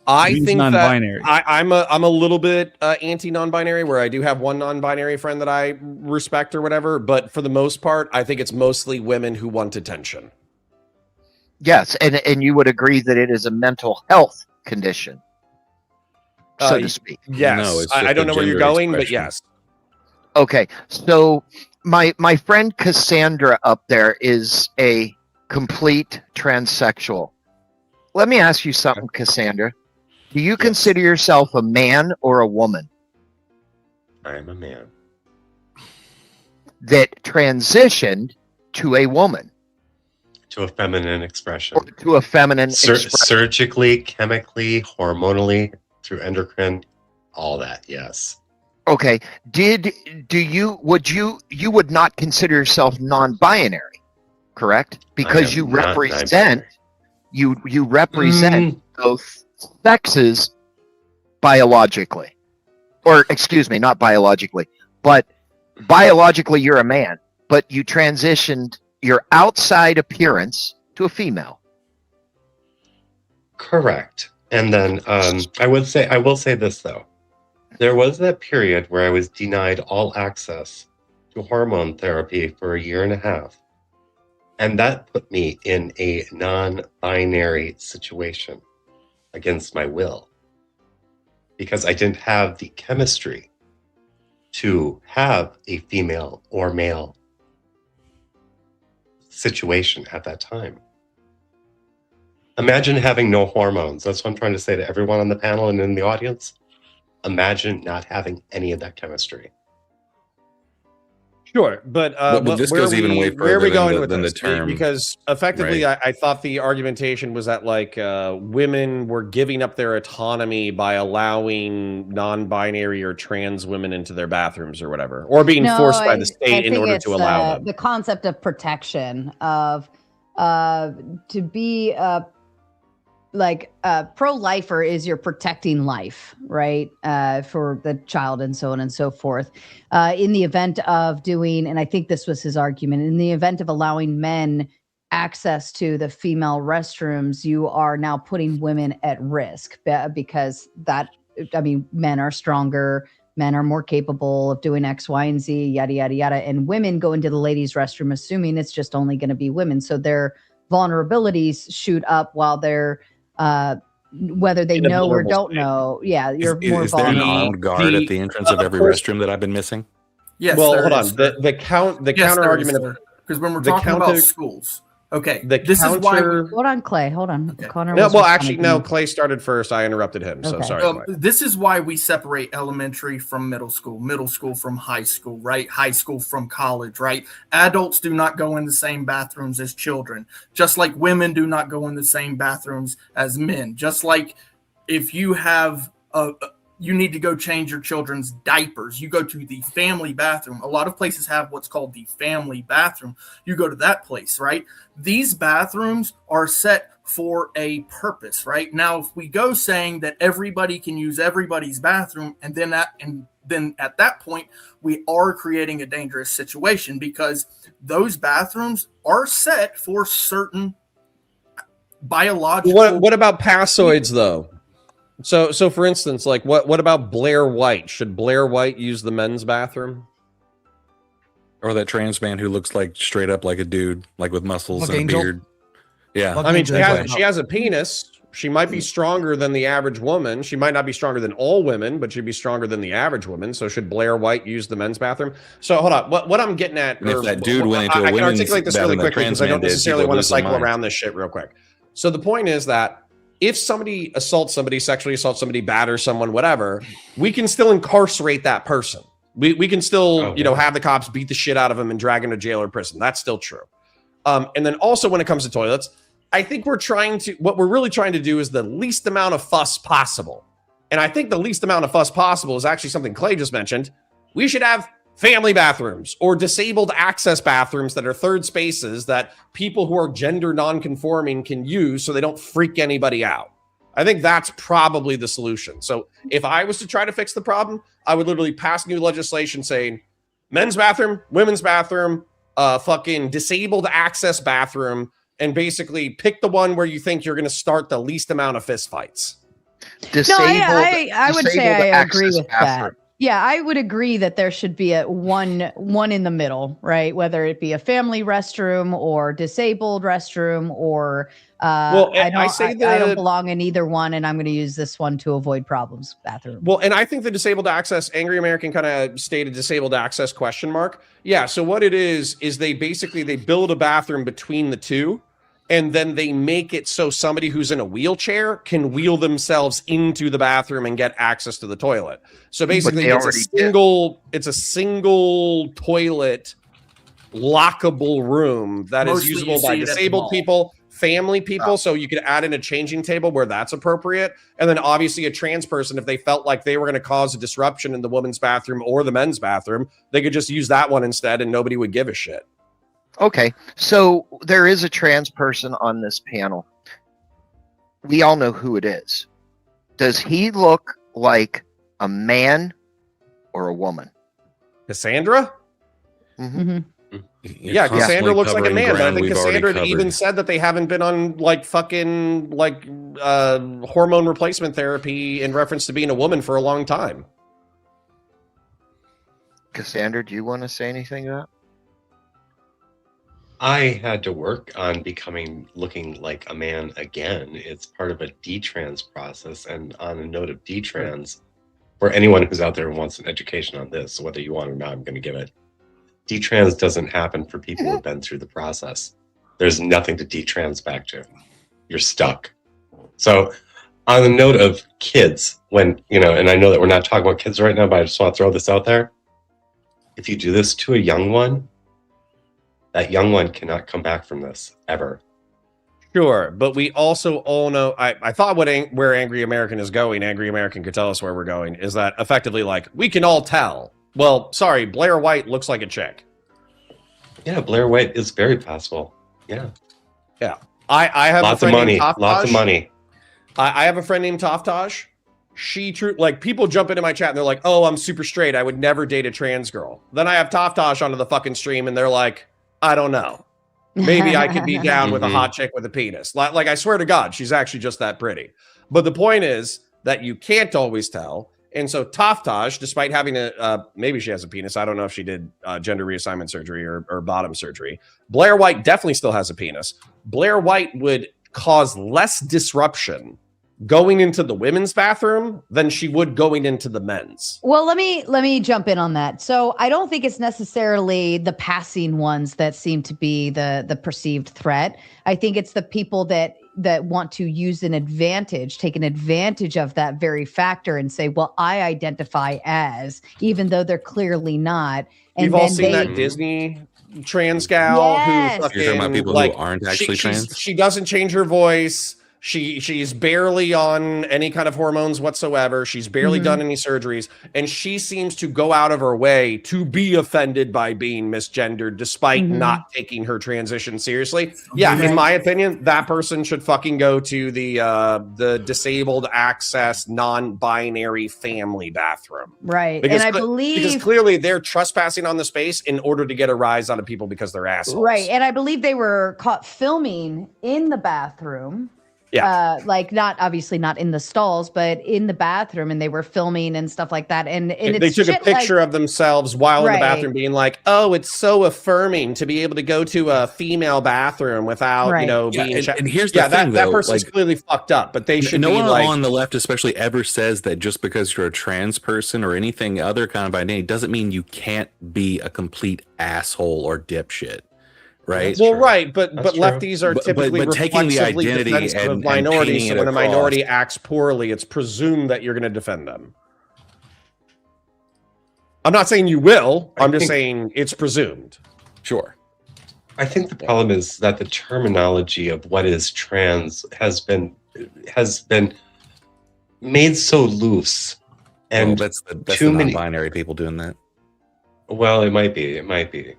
I Means think non-binary. that I'm a little bit anti non-binary, where I do have one non-binary friend that I respect or whatever, but for the most part, I think it's mostly women who want attention. Yes, and you would agree that it is a mental health condition, so to speak. Yes, No, it's I just don't a know where you're gender going, but expression. yes. Okay, so my friend Cassandra up there is a complete transsexual. Let me ask you something, Cassandra. Do you consider yourself a man or a woman I am a man. that transitioned to a woman To a feminine expression. or to a feminine expression? Surgically, chemically, hormonally, through endocrine, all that, yes. Okay. You would not consider yourself non-binary, correct? Because am you not represent you represent both sexes biologically. Or excuse me, not biologically, but biologically you're a man, but you transitioned your outside appearance to a female. Correct. And then I will say this though. There was that period where I was denied all access to hormone therapy for a year and a half. And that put me in a non-binary situation against my will, because I didn't have the chemistry to have a female or male situation at that time. Imagine having no hormones. That's what I'm trying to say to everyone on the panel and in the audience. Imagine not having any of that chemistry. Sure, but this where goes even way where are we further going with than this? the term. Because effectively, Right. I thought the argumentation was that like women were giving up their autonomy by allowing non-binary or trans women into their bathrooms or whatever, or being forced by the state in order to allow them. The concept of protection of to be pro-lifer is you're protecting life, right? For the child and so on and so forth. In the event of doing, and I think this was his argument, in the event of allowing men access to the female restrooms, you are now putting women at risk because men are stronger, men are more capable of doing X, Y, and Z, yada, yada, yada. And women go into the ladies' restroom assuming it's just only going to be women. So their vulnerabilities shoot up while they're whether they know or don't know. Yeah, you're more Is there an vulnerable. armed guard at the entrance of every restroom that I've been missing? Yes. Well, there hold on. is. The counter argument, because when we're talking about schools, okay, this is why. Hold on, Clay. Hold on. Connor. No, was well, responding actually, to no. me. Clay started first. I interrupted him. So sorry. Clay. This is why we separate elementary from middle school from high school, right? High school from college, right? Adults do not go in the same bathrooms as children, just like women do not go in the same bathrooms as men. Just like if you have you need to go change your children's diapers, you go to the family bathroom. A lot of places have what's called the family bathroom. You go to that place, right? These bathrooms are set for a purpose, right? Now, if we go saying that everybody can use everybody's bathroom, and then at that point, we are creating a dangerous situation because those bathrooms are set for certain biological. What about passoids though? So for instance, like what about Blair White? Should Blair White use the men's bathroom? Or that trans man who looks like straight up like a dude, like with muscles Like and Angel? a beard. Yeah. I mean, she has a penis. She might be stronger than the average woman. She might not be stronger than all women, but she'd be stronger than the average woman. So should Blair White use the men's bathroom? So hold on. What I'm getting at, And if that dude went into a I can women's articulate this really bathroom, that quickly trans because I man don't did, necessarily people want to lose their cycle mind. around this shit real quick. So the point is that if somebody assaults somebody, sexually assaults somebody, batters someone, whatever, we can still incarcerate that person. We can still, have the cops beat the shit out of them and drag him to jail or prison. That's still true. And then also when it comes to toilets, I think what we're really trying to do is the least amount of fuss possible. And I think the least amount of fuss possible is actually something Clay just mentioned. We should have family bathrooms or disabled access bathrooms that are third spaces that people who are gender non-conforming can use so they don't freak anybody out. I think that's probably the solution. So if I was to try to fix the problem, I would literally pass new legislation saying men's bathroom, women's bathroom, fucking disabled access bathroom, and basically pick the one where you think you're going to start the least amount of fist fights. I would say I agree with that. Yeah, I would agree that there should be a one in the middle, right? Whether it be a family restroom or disabled restroom or I don't belong in either one, and I'm going to use this one to avoid problems. Bathroom. Well, and I think the disabled access, Angry American kind of stated disabled access question mark. Yeah. So what it is they build a bathroom between the two. And then they make it so somebody who's in a wheelchair can wheel themselves into the bathroom and get access to the toilet. So basically, it's a single toilet, lockable room that is usable by disabled people, family people. So you could add in a changing table where that's appropriate. And then obviously a trans person, if they felt like they were going to cause a disruption in the women's bathroom or the men's bathroom, they could just use that one instead and nobody would give a shit. Okay, so there is a trans person on this panel. We all know who it is. Does he look like a man or a woman? Cassandra? Mm-hmm. Yeah, Cassandra looks like a man, but I think Cassandra even said that they haven't been on hormone replacement therapy in reference to being a woman for a long time. Cassandra, do you want to say anything to that? I had to work on looking like a man again. It's part of a detrans process. And on a note of detrans, for anyone who's out there who wants an education on this, whether you want it or not, I'm going to give it. Detrans doesn't happen for people who've been through the process. There's nothing to detrans back to. You're stuck. So on the note of kids, when, and I know that we're not talking about kids right now, but I just want to throw this out there. If you do this to a young one, that young one cannot come back from this ever. Sure, but we also all know, I thought where Angry American is going, Angry American could tell us where we're going, is that effectively we can all tell. Well, sorry, Blair White looks like a chick. Yeah, Blair White is very possible. Yeah. Yeah. I have lots of money. Lots of money. I have a friend named Toftosh. She people jump into my chat and they're like, oh, I'm super straight. I would never date a trans girl. Then I have Toftosh onto the fucking stream and they're like, I don't know. Maybe I could be down with a hot chick with a penis. Like, I swear to God, she's actually just that pretty. But the point is that you can't always tell. And so Toftosh, despite having maybe she has a penis. I don't know if she did gender reassignment surgery or bottom surgery. Blair White definitely still has a penis. Blair White would cause less disruption going into the women's bathroom than she would going into the men's. Well, let me jump in on that. So I don't think it's necessarily the passing ones that seem to be the perceived threat. I think it's the people that want to use take an advantage of that very factor and say, well, I identify as, even though they're clearly not. And we've all seen that Disney trans gal who fucking, you're talking about people who aren't actually trans. She doesn't change her voice. She's barely on any kind of hormones whatsoever. She's barely done any surgeries, and she seems to go out of her way to be offended by being misgendered, despite not taking her transition seriously. Yeah, in my opinion, that person should fucking go to the disabled access non-binary family bathroom. Right, because, and I believe because clearly they're trespassing on the space in order to get a rise out of people because they're assholes. Right, and I believe they were caught filming in the bathroom. Yeah. Not in the stalls, but in the bathroom, and they were filming and stuff like that. And they took a picture of themselves while in the bathroom being like, oh, it's so affirming to be able to go to a female bathroom without, being and here's the thing, that person's clearly fucked up, but they should no be one like, on the left especially ever says that just because you're a trans person or anything other kind of identity doesn't mean you can't be a complete asshole or dipshit. Right. Well, right, but lefties are typically but taking the identity defensive of minorities. So when a minority acts poorly, it's presumed that you're going to defend them. I'm not saying you will. I'm just saying it's presumed. Sure. I think the problem is that the terminology of what is trans has been made so loose, and that's too the many non-binary people doing that. Well, it might be. It might be.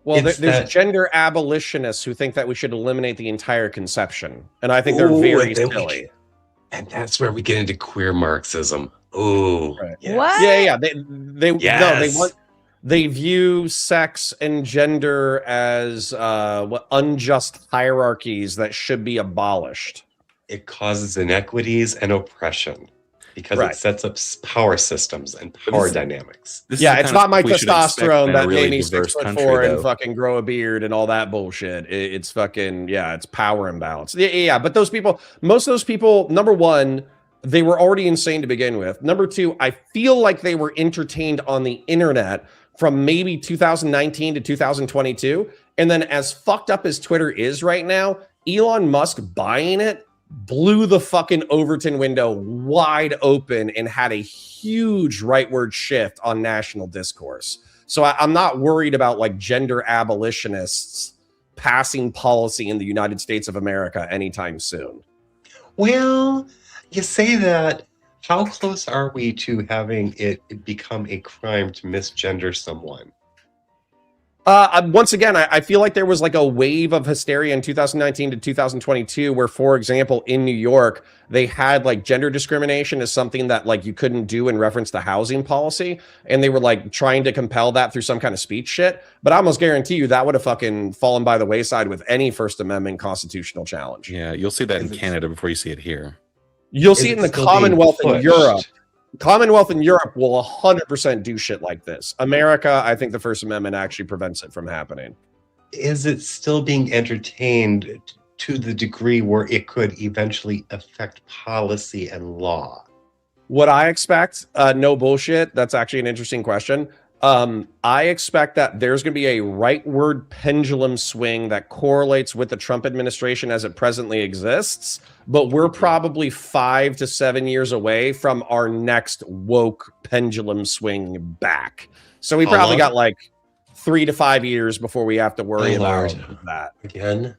Well, there's gender abolitionists who think that we should eliminate the entire conception, and I think they're very silly. And that's where we get into queer Marxism. Oh, right. Yes. What? Yeah. They view sex and gender as unjust hierarchies that should be abolished. It causes inequities and oppression because it sets up power systems and power dynamics. It's not my testosterone that made me 6'4" and fucking grow a beard and all that bullshit. It's fucking, it's power imbalance. Yeah, but most of those people, number one, they were already insane to begin with. Number two, I feel like they were entertained on the internet from maybe 2019 to 2022. And then as fucked up as Twitter is right now, Elon Musk buying it blew the fucking Overton window wide open and had a huge rightward shift on national discourse. So I'm not worried about like gender abolitionists passing policy in the United States of America anytime soon. Well, you say that. How close are we to having it become a crime to misgender someone? Once again, I feel like there was like a wave of hysteria in 2019 to 2022 where, for example, in New York, they had like gender discrimination as something that like you couldn't do in reference to housing policy. And they were like trying to compel that through some kind of speech shit. But I almost guarantee you that would have fucking fallen by the wayside with any First Amendment constitutional challenge. Yeah, you'll see that in Canada before you see it here. You'll see it in the Commonwealth in Europe. Commonwealth in Europe will 100% do shit like this. America, I think the First Amendment actually prevents it from happening. Is it still being entertained to the degree where it could eventually affect policy and law? What I expect, no bullshit. That's actually an interesting question. I expect that there's going to be a rightward pendulum swing that correlates with the Trump administration as it presently exists, but we're probably 5 to 7 years away from our next woke pendulum swing back. So we probably got like 3 to 5 years before we have to worry about that. Again?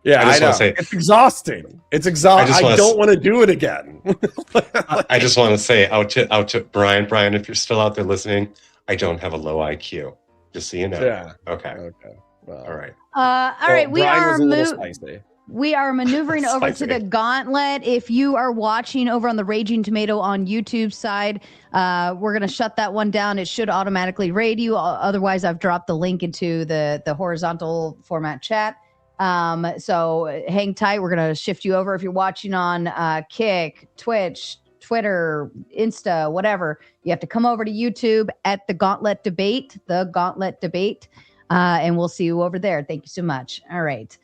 Yeah, I know. It's exhausting. It's exhausting. I don't want to do it again. I just want to say out to Brian. Brian, if you're still out there listening, I don't have a low IQ. Just so you know. Yeah. Okay. Well, all right. All right. Brian We are maneuvering over to the Gauntlet. If you are watching over on the Raging Tomato on YouTube side, we're going to shut that one down. It should automatically raid you. Otherwise, I've dropped the link into the horizontal format chat. So hang tight. We're going to shift you over. If you're watching on Kick, Twitch, Twitter, Insta, whatever, you have to come over to YouTube at the Gauntlet Debate, and we'll see you over there. Thank you so much. All right.